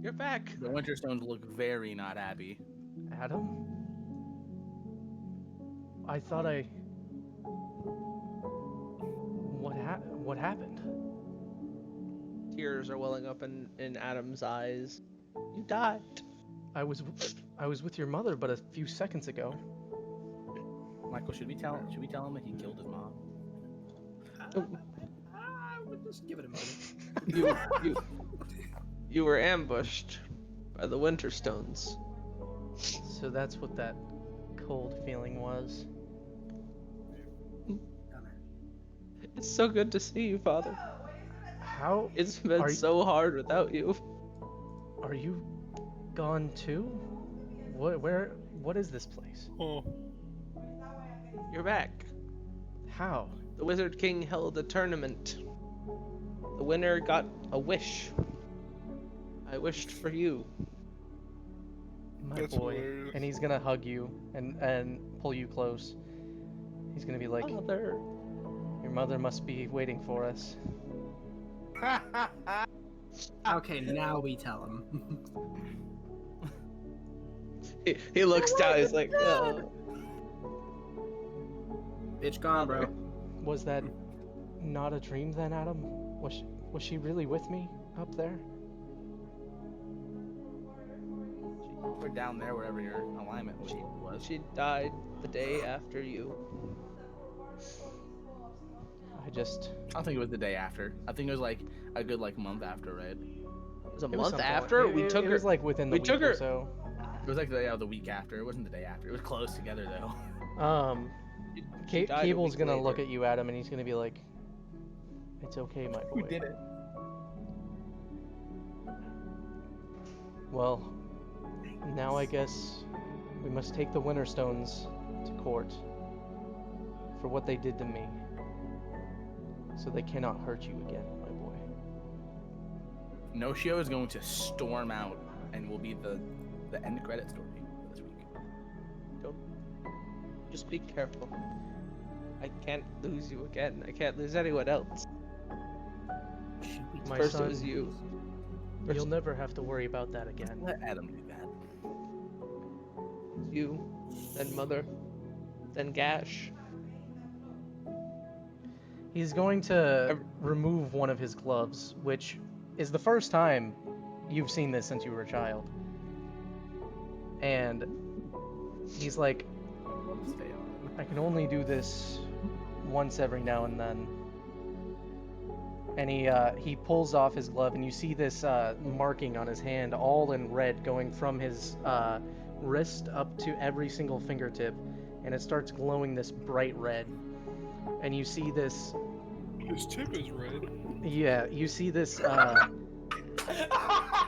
you're back. The Winterstones look very not happy. Adam? I thought I. What happened? Tears are welling up in Adam's eyes. You died. I was with your mother, but a few seconds ago. Michael, should we tell him that he killed his mom? I would just give it a minute. You were ambushed by the Winterstones. So that's what that cold feeling was. It's so good to see you, Father. How It's been Are you- so hard without you. are you gone too? What is this place? Oh, You're back. How? The Wizard King held a tournament. The winner got a wish. I wished for you. My That's boy. hilarious. And he's gonna hug you and pull you close. He's gonna be like, Father. your mother must be waiting for us. Okay, now we tell him. He looks down. He's like, oh. Bitch gone, bro. Was that not a dream then, Adam? Was she really with me up there? We're down there wherever your alignment was. She died the day after you. I just. I don't think it was the day after. I think it was like a good month after, right? It was a It was month something after like, we took it her. was like within the we week took or her- so. It was like the week after. It wasn't the day after. It was close together though. She died a Cable's week gonna later. look at you, Adam, and he's gonna be like, It's okay, my Who boy. did it? Well, now I guess we must take the winterstones to court for what they did to me, so they cannot hurt you again, my boy. Noshio is going to storm out and will be the end credit story for this week. Just be careful. I can't lose you again. I can't lose anyone else. My First son, it was you. you'll never have to worry about that again. Let Adam do that. You, then Mother, then Gash. He's going to remove one of his gloves, which is the first time you've seen this since you were a child. And he's like, Stay on. I can only do this once every now and then. And he pulls off his glove, and you see this marking on his hand, all in red, going from his wrist up to every single fingertip, and it starts glowing this bright red. And you see this. His tip is red. Yeah, you see this.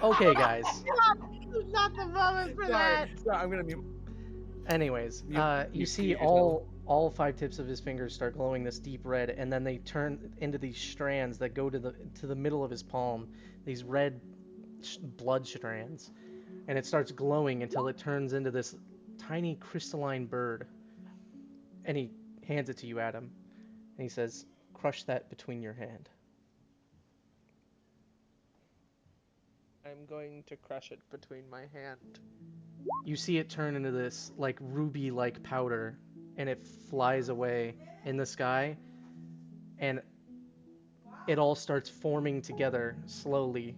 Okay, guys. Not the moment for that. Sorry, I'm gonna mute. Anyways, you see yourself. all 5 tips of his fingers start glowing this deep red, and then they turn into these strands that go to the middle of his palm, these red blood strands, and it starts glowing until it turns into this tiny crystalline bird. And he hands it to you, Adam, and he says, "Crush that between your hand." I'm going to crush it between my hand. You see it turn into this like ruby-like powder, and it flies away in the sky, and it all starts forming together slowly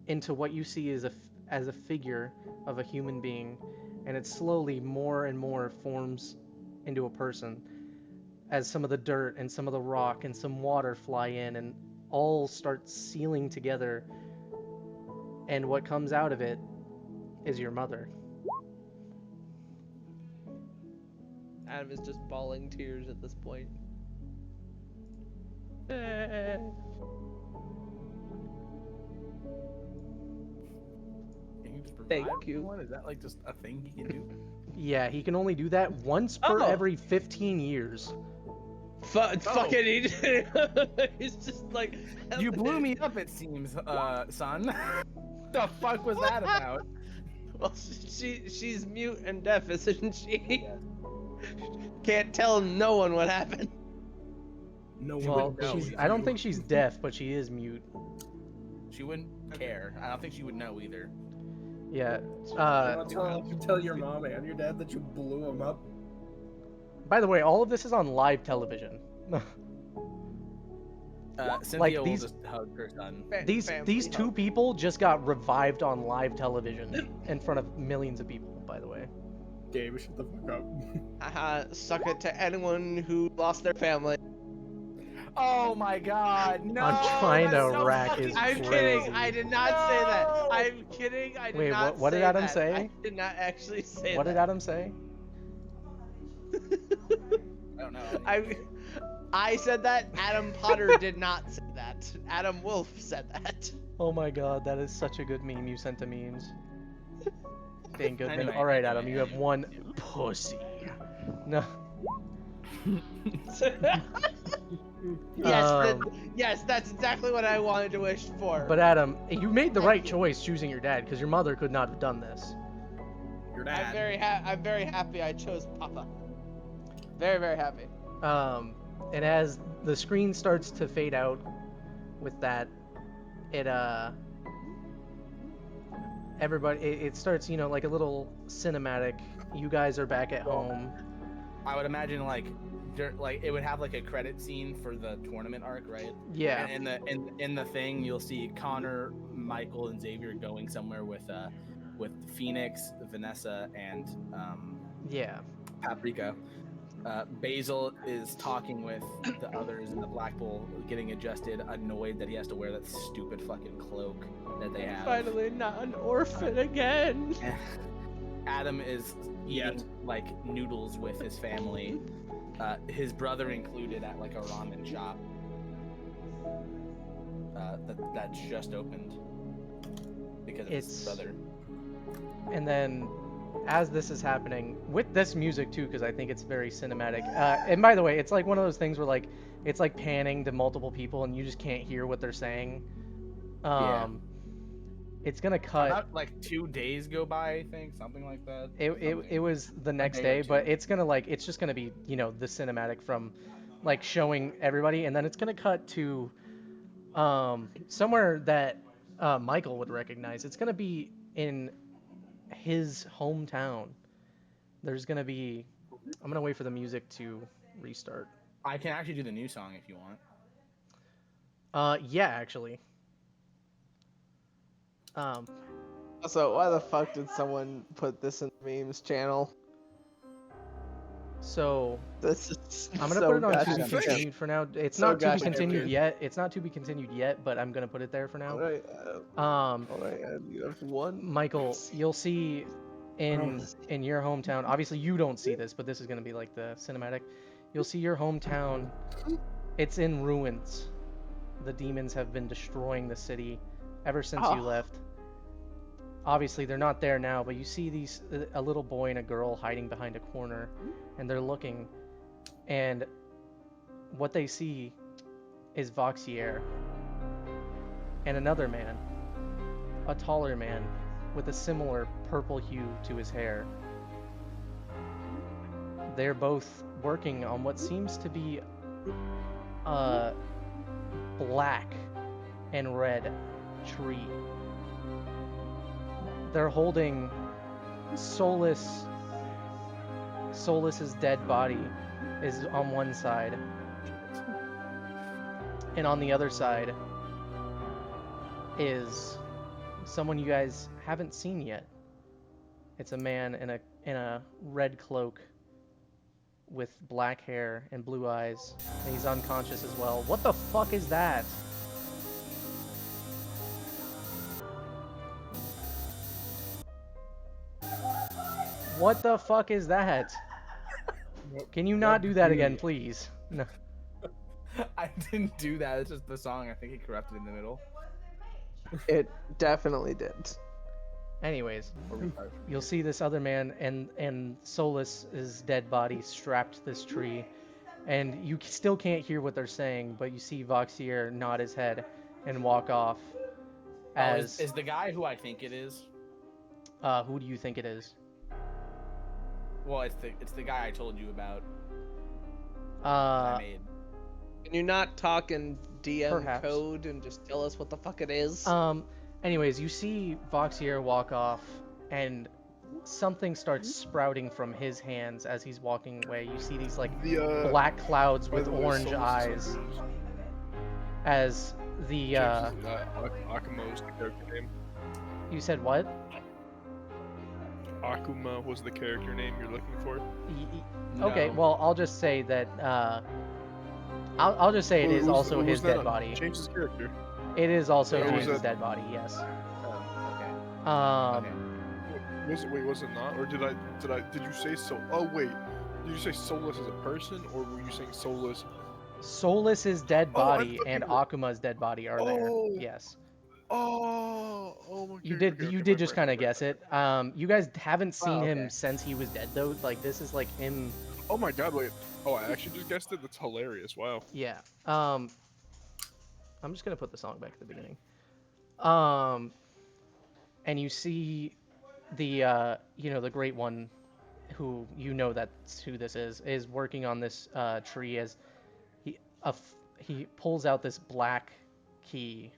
into what you see as a figure of a human being, and it slowly more and more forms into a person as some of the dirt and some of the rock and some water fly in and all start sealing together, and what comes out of it is your mother. Adam is just bawling tears at this point. Can you just Thank revive you. One? Is that like just a thing he can do? Yeah, he can only do that once per Oh. every 15 years. Fucking he's just like You blew me up, it seems, son. The fuck was that about? Well, she's mute and deaf, isn't she? Can't tell no one what happened. No Well, would know. I don't think she's deaf, but she is mute. She wouldn't care. I don't think she would know either. Yeah. Tell your mom and your dad that you blew him up. By the way, all of this is on live television. Cynthia Like, will these- just hug her son. These two people just got revived on live television in front of millions of people, by the way. Gabe, shut the fuck up. Suck it to anyone who lost their family. Oh my god, no! I'm trying to that's so rack fucking his I'm brain. kidding. I did not say that. No! I'm kidding. I did Wait, not what say did Adam that. say? I did not actually say What that. did Adam say? I don't know. I said that. Adam Potter did not say that. Adam Wolf said that. Oh my god, that is such a good meme you sent to memes. Dang good. Anyway, Alright, Adam, anyway, you have one pussy. No. Yes, yes, that's exactly what I wanted to wish for. But Adam, you made the right choice choosing your dad, because your mother could not have done this. Your I'm dad. very happy I chose Papa. Very, very happy. And as the screen starts to fade out with that, it starts, like a little cinematic. You guys are back at home. I would imagine like it would have like a credit scene for the tournament arc, right? Yeah. And in the thing, you'll see Connor, Michael, and Xavier going somewhere with Phoenix, Vanessa, and Yeah. Paprika. Basil is talking with the others in the Black Bull, getting adjusted, annoyed that he has to wear that stupid fucking cloak that they have. Finally, not an orphan again. Adam is eating like noodles with his family, his brother included, at like a ramen shop. That's just opened because of his It's brother. and then as this is happening with this music too, because I think it's very cinematic. And by the way, it's like one of those things where like it's like panning to multiple people and you just can't hear what they're saying. Yeah. It's gonna cut. About like 2 days go by, I think, something like that. It was the next day or day, but two. it's gonna like it's just gonna be the cinematic from like showing everybody, and then it's gonna cut to somewhere that Michael would recognize. It's gonna be in his hometown. There's gonna be. I'm gonna wait for the music to restart. I can actually do the new song if you want. Yeah, actually. Um, So why the fuck did someone put this in the memes channel? so This is I'm gonna so put it on to gosh be goddamn continued for now. It's So not to be gosh continued good. yet. It's not to be continued yet, but I'm gonna put it there for now. Alright, alright, you have one. Michael, you'll see in your hometown. Obviously, you don't see this, but this is gonna be like the cinematic. You'll see your hometown. It's in ruins. The demons have been destroying the city ever since you Oh. left. Obviously, they're not there now, but you see a little boy and a girl hiding behind a corner, and they're looking, and what they see is Voxier and another man, a taller man with a similar purple hue to his hair. They're both working on what seems to be a black and red tree. They're holding Solus. Solus's dead body is on one side, and on the other side is someone you guys haven't seen yet. It's a man in a red cloak with black hair and blue eyes, and he's unconscious as well. What the fuck is that? What the fuck is that? Can you not do that again, please? No. I didn't do that. It's just the song. I think he corrupted in the middle. It definitely did. Anyways, you'll see this other man and Solus's dead body strapped to this tree, and you still can't hear what they're saying, but you see Voxier nod his head and walk off. As Is the guy who I think it is? who do you think it is? Well, it's the guy I told you about. That I Uh, made. Can you not talk in DM Perhaps. code and just tell us what the fuck it is? anyways, you see Voxier walk off, and something starts sprouting from his hands as he's walking away. You see these like The black clouds by with the way, orange Solus is eyes Akuma's- as the James, Akuma was the character name. you said what? Akuma was the character name you're looking for. Okay, No. well, I'll just say that I'll just say it is also Who's his that dead on body. James's character. It is also Yeah, was James's that- dead body. Yes. Oh, okay. Um, Okay. Was it not? Or did you say so? Oh wait, did you say Solus as a person, or were you saying Solus? Solus's dead Oh, I body thought and you were- Akuma's dead body are Oh. there. Yes. Oh, okay, You did. okay, You okay, did right, just right, kind of right, guess right. it. You guys haven't seen him okay. since he was dead though. Like this is like him. Oh my god, wait. Oh, I actually just guessed it. That's hilarious. Wow. Yeah. I'm just gonna put the song back at the beginning. Um, and you see the the great one, who that's who this is working on this tree as he pulls out this black key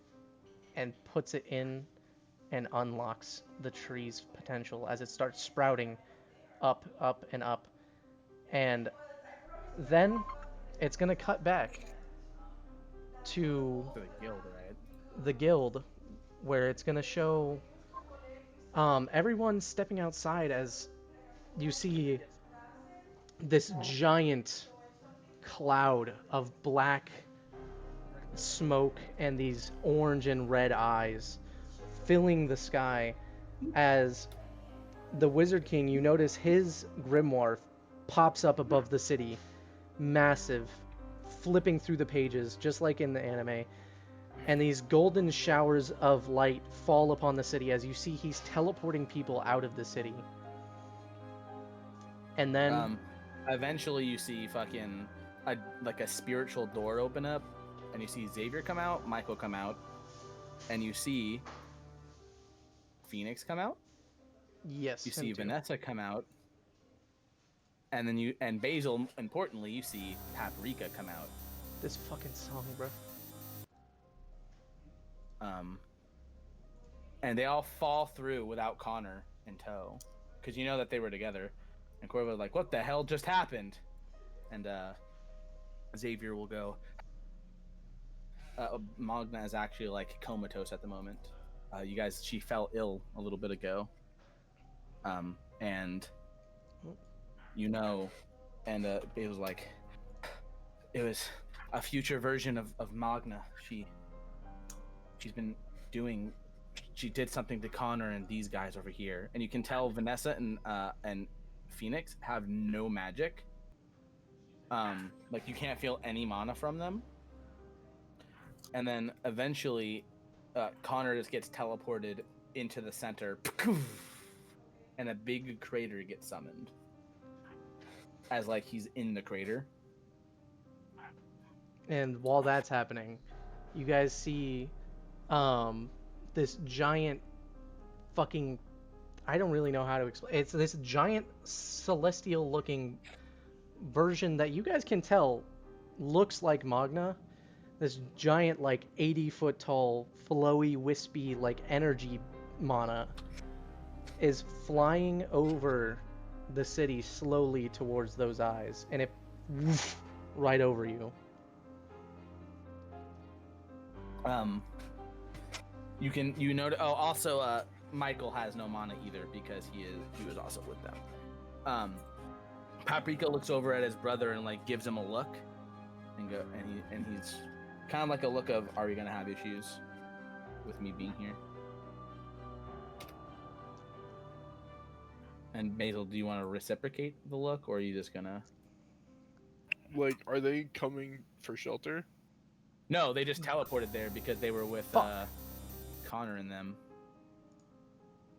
and puts it in and unlocks the tree's potential as it starts sprouting up and up. And then it's going to cut back to To the guild, right? the guild, where it's going to show everyone stepping outside as you see this giant cloud of black smoke and these orange and red eyes filling the sky as the Wizard King, you notice his grimoire pops up above the city, massive, flipping through the pages, just like in the anime. And these golden showers of light fall upon the city as you see he's teleporting people out of the city. And then Eventually you see fucking a spiritual door open up, and you see Xavier come out, Michael come out, and you see Phoenix come out. yes, You him see too. Vanessa come out, and then and Basil, importantly, you see Paprika come out. This fucking song, bro. And they all fall through without Connor in tow, because you know that they were together. And Corvo's like, "What the hell just happened?" And Xavier will go. Magna is actually like comatose at the moment. You guys, she fell ill a little bit ago. And you know, and it was like, it was a future version of Magna. She's been doing, she did something to Connor and these guys over here, and you can tell Vanessa and Phoenix have no magic. Like you can't feel any mana from them. And then eventually, Connor just gets teleported into the center, and a big crater gets summoned. As like he's in the crater. And while that's happening, you guys see this giant fucking, I don't really know how to explain. It's this giant celestial looking version that you guys can tell looks like Magna. This giant, like 80-foot tall, flowy, wispy, like energy mana is flying over the city slowly towards those eyes, and it right over you. You notice. Oh, also, Michael has no mana either because he was also with them. Paprika looks over at his brother and like gives him a look, and he's kind of like a look of, "Are we gonna have issues with me being here?" And Basil, do you want to reciprocate the look, or are you just gonna? Like, are they coming for shelter? No, they just teleported there because they were with Fuck. Connor and them.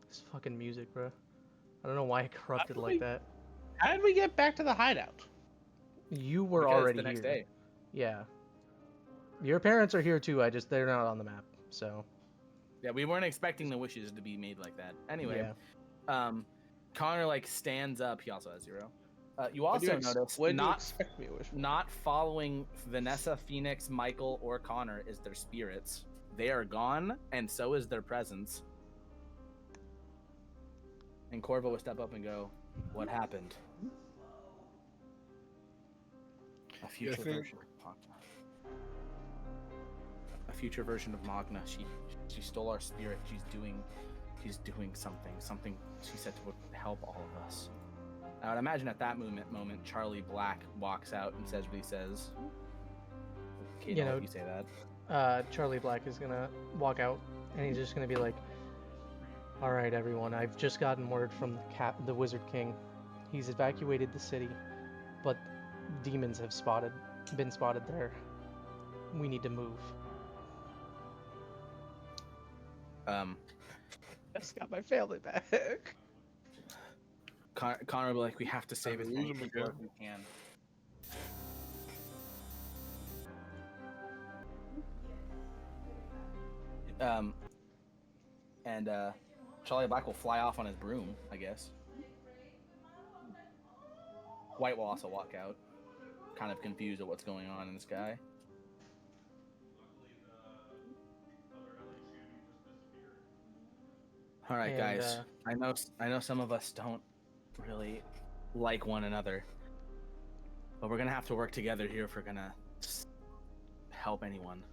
This fucking music, bro. I don't know why it corrupted like that. How did we get back to the hideout? You were Because already the next here. day. Yeah. Your parents are here too. They're not on the map. So. Yeah, we weren't expecting the wishes to be made like that. Anyway, Yeah. Connor like stands up. He also has 0. You also notice When do you expect me to wish? not following Vanessa, Phoenix, Michael, or Connor is their spirits. They are gone, and so is their presence. And Corvo will step up and go, "What happened?" A future version of Magna. A future version of Magna. She stole our spirit. She's doing something. Something she said would help all of us. I would imagine at that moment, Charlie Black walks out and says what he says. Kate, I'll let you say that. Charlie Black is gonna walk out, and he's just gonna be like, "All right, everyone. I've just gotten word from the Wizard King. He's evacuated the city, but demons have been spotted there. We need to move." Just got my family back. Connor will be like, "We have to save as many people as we can." And Charlie Black will fly off on his broom, I guess. White will also walk out, kind of confused at what's going on in the sky. All right, And, guys. I know some of us don't really like one another, but we're gonna have to work together here if we're gonna help anyone.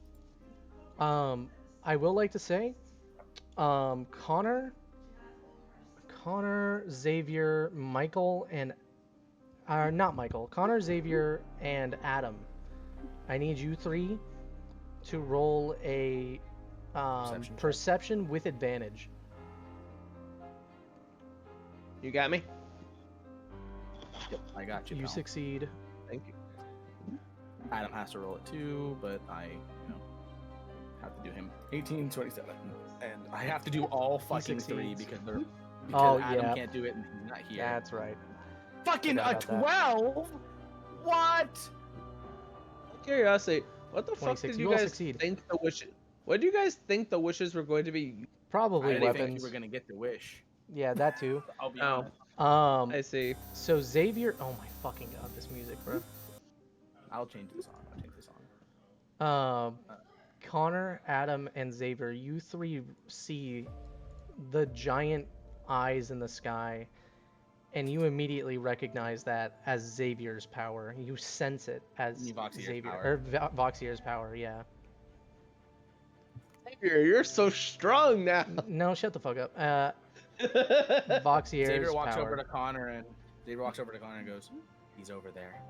I will like to say, Connor, Xavier, Michael, and not Michael. Connor, Xavier, and Adam. I need you 3 to roll a perception with advantage. You got me? Yep, I got you. You pal. succeed. Thank you. Adam has to roll it too, but I, have to do him 18, 27, and I have to do all fucking three succeeds. because Oh, Adam yeah. can't do it and he's not here. That's right. Fucking a Forgot about that. 12? What? Curiosity, what the fuck 26. did You you all guys succeed. think the wishes? What do you guys think the wishes were going to be? Probably I didn't think weapons. you were gonna get the wish. Yeah, that too. I'll be Oh, honest. I see. So Xavier. Oh my fucking god, this music, bro. I'll change the song. I'll change the song. Connor, Adam, and Xavier, you three see the giant eyes in the sky, and you immediately recognize that as Xavier's power. You sense it as Voxier's Xavier power. or Voxier's power. Yeah. Xavier, you're so strong now. No, shut the fuck up. Voxier's Xavier walks power. over to Connor and goes, "He's over there."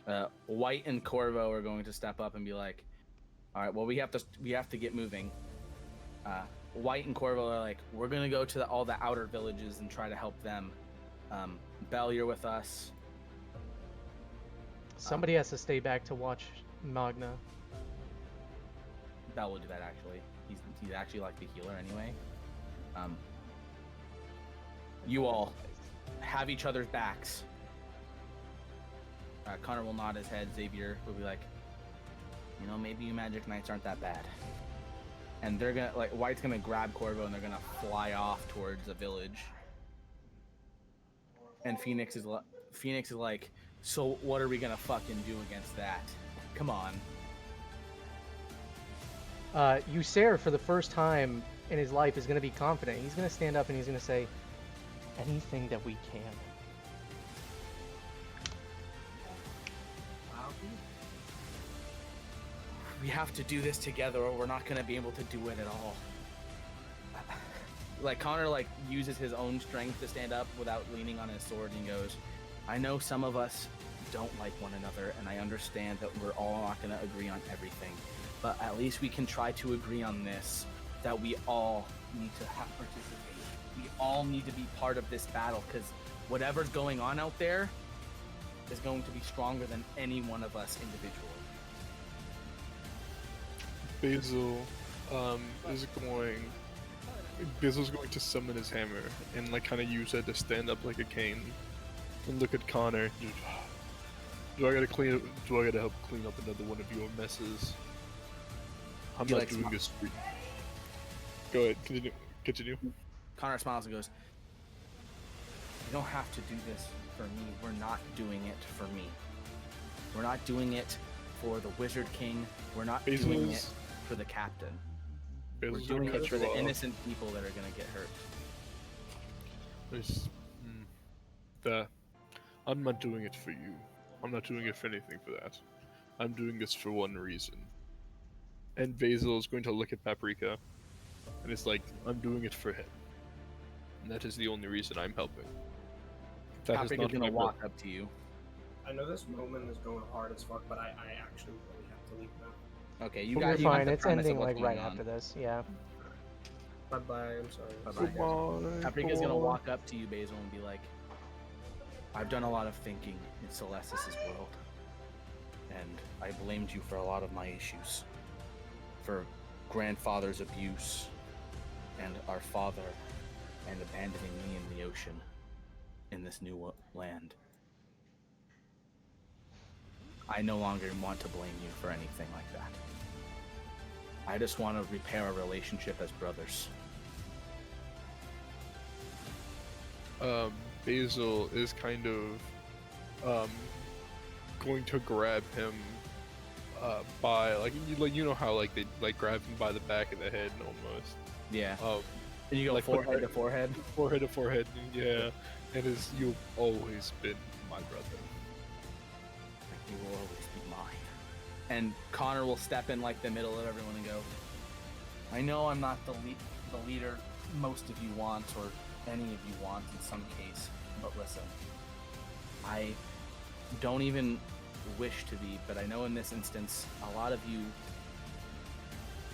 Yeah. White and Corvo are going to step up and be like, "All right, well we have to get moving." White and Corvo are like, "We're gonna go to all the outer villages and try to help them." Belle, you're with us. Somebody has to stay back to watch Magna. Belle will do that actually. He's actually like the healer anyway. You all have each other's backs. Connor will nod his head. Xavier will be like, maybe you magic knights aren't that bad. And they're gonna White's gonna grab Corvo and they're gonna fly off towards a village. And Phoenix is like, so what are we gonna fucking do against that? Come on. Usair, for the first time in his life, is going to be confident. He's going to stand up and he's going to say, anything that we can. We have to do this together or we're not going to be able to do it at all. Connor uses his own strength to stand up without leaning on his sword and goes, I know some of us don't like one another and I understand that we're all not going to agree on everything. But at least we can try to agree on this, that we all need to participate. We all need to be part of this battle because whatever's going on out there is going to be stronger than any one of us individually. Basil's going to summon his hammer and kind of use it to stand up like a cane and look at Connor. Do I gotta help clean up another one of your messes? I'm not doing this for you. Go ahead, continue. Connor smiles and goes, you don't have to do this for me. We're not doing it for me. We're not doing it for the Wizard King. We're not doing it for the captain. We're doing it for the innocent people that are going to get hurt. I'm not doing it for you. I'm not doing it for anything for that. I'm doing this for one reason. And Basil is going to look at Paprika, and it's like, I'm doing it for him. And that is the only reason I'm helping. Paprika's going to walk up to you. I know this moment is going hard as fuck, but I actually really have to leave now. Okay, you You're guys. fine. It's ending right on. after this. Yeah. Bye bye. I'm sorry. Bye-bye. Paprika's going to walk up to you, Basil, and be like, I've done a lot of thinking in Celestis' world. And I blamed you for a lot of my issues. For grandfather's abuse and our father and abandoning me in the ocean in this new land. I no longer want to blame you for anything like that. I just want to repair our relationship as brothers. Basil is kind of going to grab him by you know how they grab him by the back of the head almost. Yeah. And you go forehead to forehead. Forehead to forehead. Yeah. And you've always been my brother. You will always be mine. And Connor will step in the middle of everyone and go, I know I'm not the leader most of you want or any of you want in some case, but listen, I don't even wish to be, but I know in this instance, a lot of you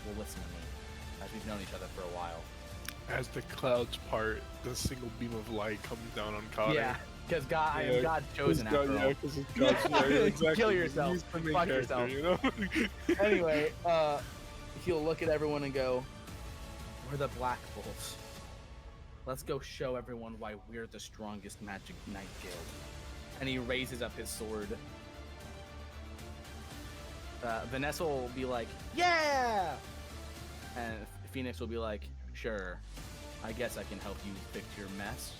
will listen to me, as we've known each other for a while. As the clouds part, the single beam of light comes down on Connor. Yeah, because God, I Yeah, am God's chosen God, after yeah, all. because it's God's yeah, exactly. Kill yourself. He's the main Fuck character, yourself. you know. Anyway, he'll look at everyone and go, "We're the Black Bulls. Let's go show everyone why we're the strongest Magic Knight Guild." And he raises up his sword. Vanessa will be like, "Yeah!" And Phoenix will be like, "Sure, I guess I can help you fix your mess."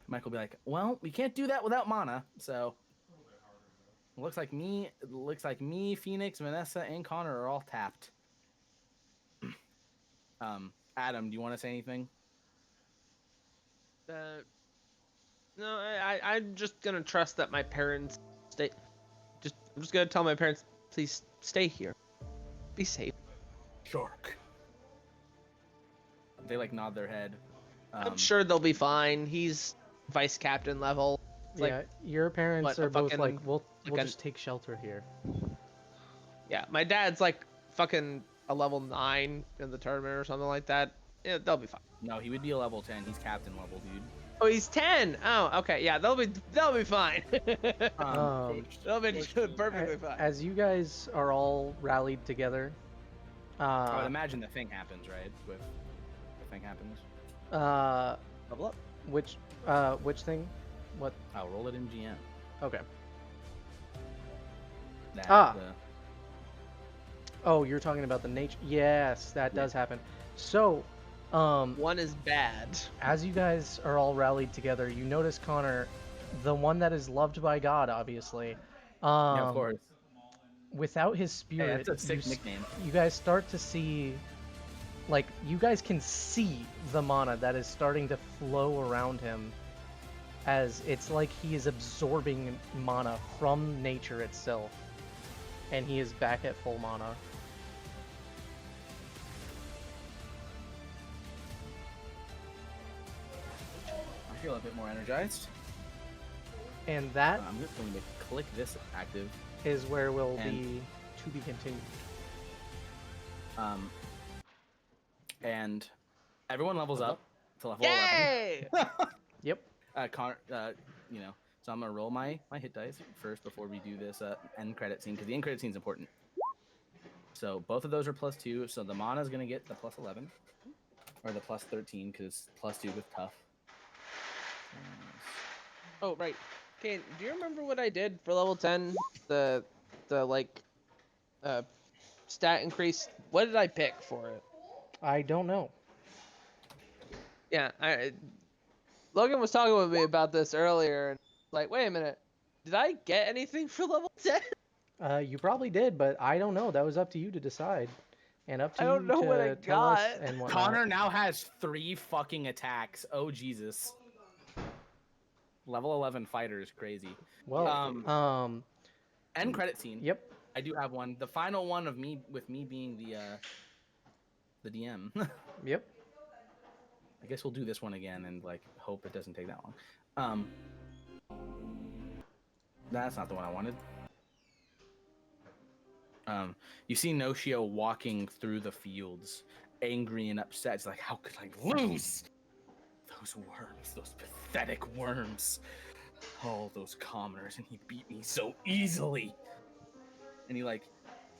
Mike will be like, "Well, we can't do that without mana, so it looks like me, Phoenix, Vanessa, and Connor are all tapped." Adam, do you want to say anything? No, I'm just gonna trust that my parents stay. I'm just gonna tell my parents, please stay here, be safe. Shark. They like nod their head. I'm sure they'll be fine. He's vice captain level. It's Yeah, like, your parents what, are a both like, fucking- we'll like a- just take shelter here. yeah, my dad's like fucking a level 9 in the tournament or something like that. Yeah, they'll be fine. No, he would be a level 10. He's captain level, dude. Oh, he's 10. Oh, okay. Yeah, they'll be fine. They'll be perfectly fine. As you guys are all rallied together, I would imagine the thing happens, right? With the thing happens. Level up. Which thing? What? I'll roll it in GM. Okay. That, Oh, you're talking about the nature. Yes, that does happen. So, One is bad. as you guys are all rallied together, you notice Connor, the one that is loved by God, obviously. yeah, of course. Without his Hey, spirit, that's a sick nickname. you guys start to see, like, you guys can see the mana that is starting to flow around him, as it's like he is absorbing mana from nature itself, and he is back at full mana. I feel a bit more energized. And that I'm just going to click this active. is where we'll And- be to be continued. And everyone levels up to level Yay! 11. Yep. Connor, you know, so I'm gonna roll my hit dice first before we do this end credit scene, because the end credit scene is important. So both of those are +2, so the mana is gonna get the +11 or the +13 because +2 with tough. Oh, right. Okay, do you remember what I did for level 10? The like stat increase. What did I pick for it? I don't know. Yeah, Logan was talking with me about this earlier, and like, wait a minute, did I get anything for level 10? You probably did, but I don't know. That was up to you to decide, and up to I you don't know to what I tell us got. and whatnot. Connor now has 3 fucking attacks. Oh Jesus. Level 11 fighter is crazy. Well, End credit scene. yep. I do have one. The final one of me being the DM. Yep. I guess we'll do this one again and like hope it doesn't take that long. That's not the one I wanted. You see Noshio walking through the fields, angry and upset. He's like, "How could I lose? Those worms, those pathetic worms. All those commoners, and he beat me so easily." And he like,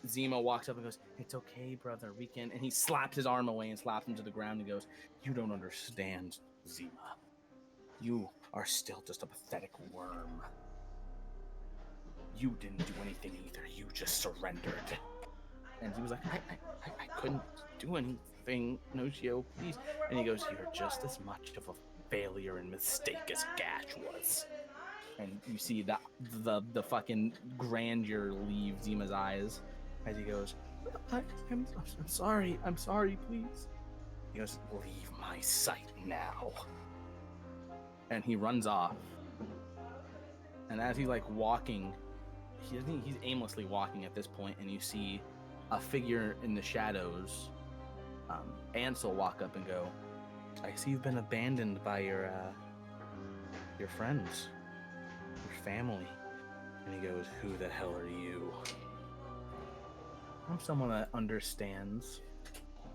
Zima walks up and goes, "It's okay, brother. We can." And he slaps his arm away and slaps him to the ground and goes, "You don't understand, Zima. You are still just a pathetic worm. You didn't do anything either. You just surrendered." And he was like, I couldn't do anything, Noshio, please." And he goes, "You're just as much of a failure and mistake as Gash was." And you see that the fucking grandeur leave Zima's eyes as he goes, I'm sorry, please." He goes, "Leave my sight now." And he runs off. And as he's like walking, he's aimlessly walking at this point, and you see a figure in the shadows. Ansel walk up and go, "I see you've been abandoned by your friends, your family." And he goes, "Who the hell are you?" "I'm someone that understands."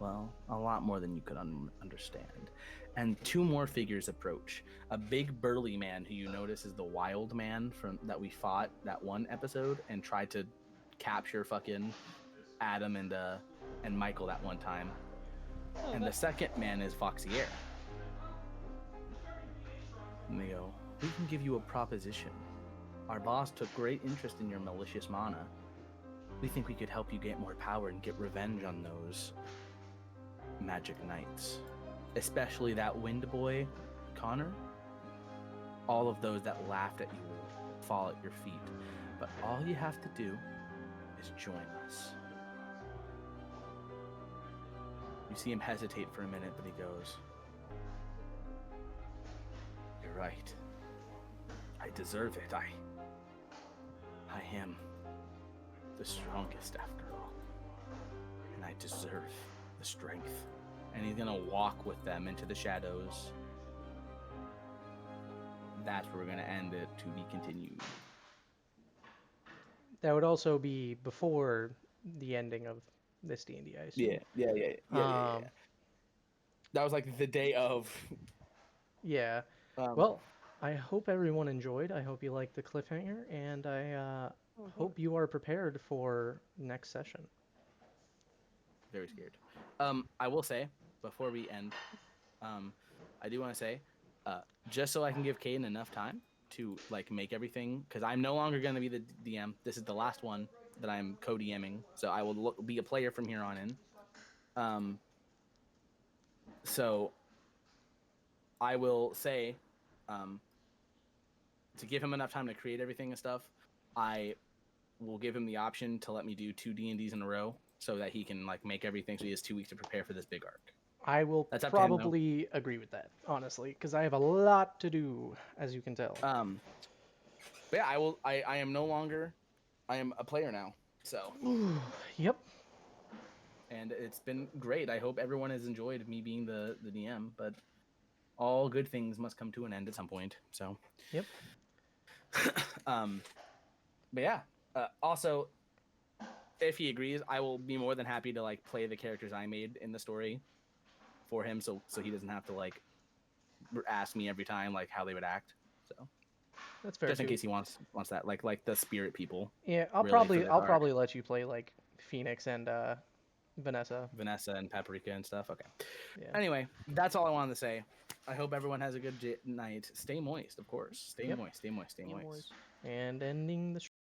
Well, a lot more than you could understand. And two more figures approach. A big burly man who you notice is the wild man from that we fought that one episode and tried to capture fucking Adam and Michael that one time. Oh, And the second man is Foxier. And they go, "We can give you a proposition. Our boss took great interest in your malicious mana. We think we could help you get more power and get revenge on those magic knights. Especially that wind boy, Connor. All of those that laughed at you will fall at your feet. But all you have to do is join us." You see him hesitate for a minute, but he goes, "You're right. I deserve it. I am the strongest after all. And I deserve the strength." And he's gonna walk with them into the shadows. That's where we're gonna end it, to be continued. That would also be before the ending of this D&D, I assume. Yeah. That was like the day of. Yeah. Well, I hope everyone enjoyed. I hope you liked the cliffhanger, and I hope you are prepared for next session. Very scared. I will say before we end, I do want to say, just so I can give Caden enough time to like make everything, because I'm no longer going to be the DM. This is the last one that I'm co-DMing, so I will be a player from here on in. So I will say, to give him enough time to create everything and stuff, I will give him the option to let me do 2 D&Ds in a row so that he can like make everything, so he has 2 weeks to prepare for this big arc. I will That's up to him, though. probably agree with that, honestly, because I have a lot to do, as you can tell. But yeah, I am no longer. I am a player now. So. Yep. And it's been great. I hope everyone has enjoyed me being the DM. But all good things must come to an end at some point. So. Yep. But yeah. Also, if he agrees, I will be more than happy to like play the characters I made in the story for him, so he doesn't have to like ask me every time like how they would act. So that's fair. Just in case he wants that, like the spirit people. Yeah, I'll probably let you play like Phoenix and Vanessa and Paprika and stuff. Okay. Yeah. Anyway, that's all I wanted to say. I hope everyone has a good night. Stay moist, of course. Stay moist. Stay moist. Stay moist. And ending the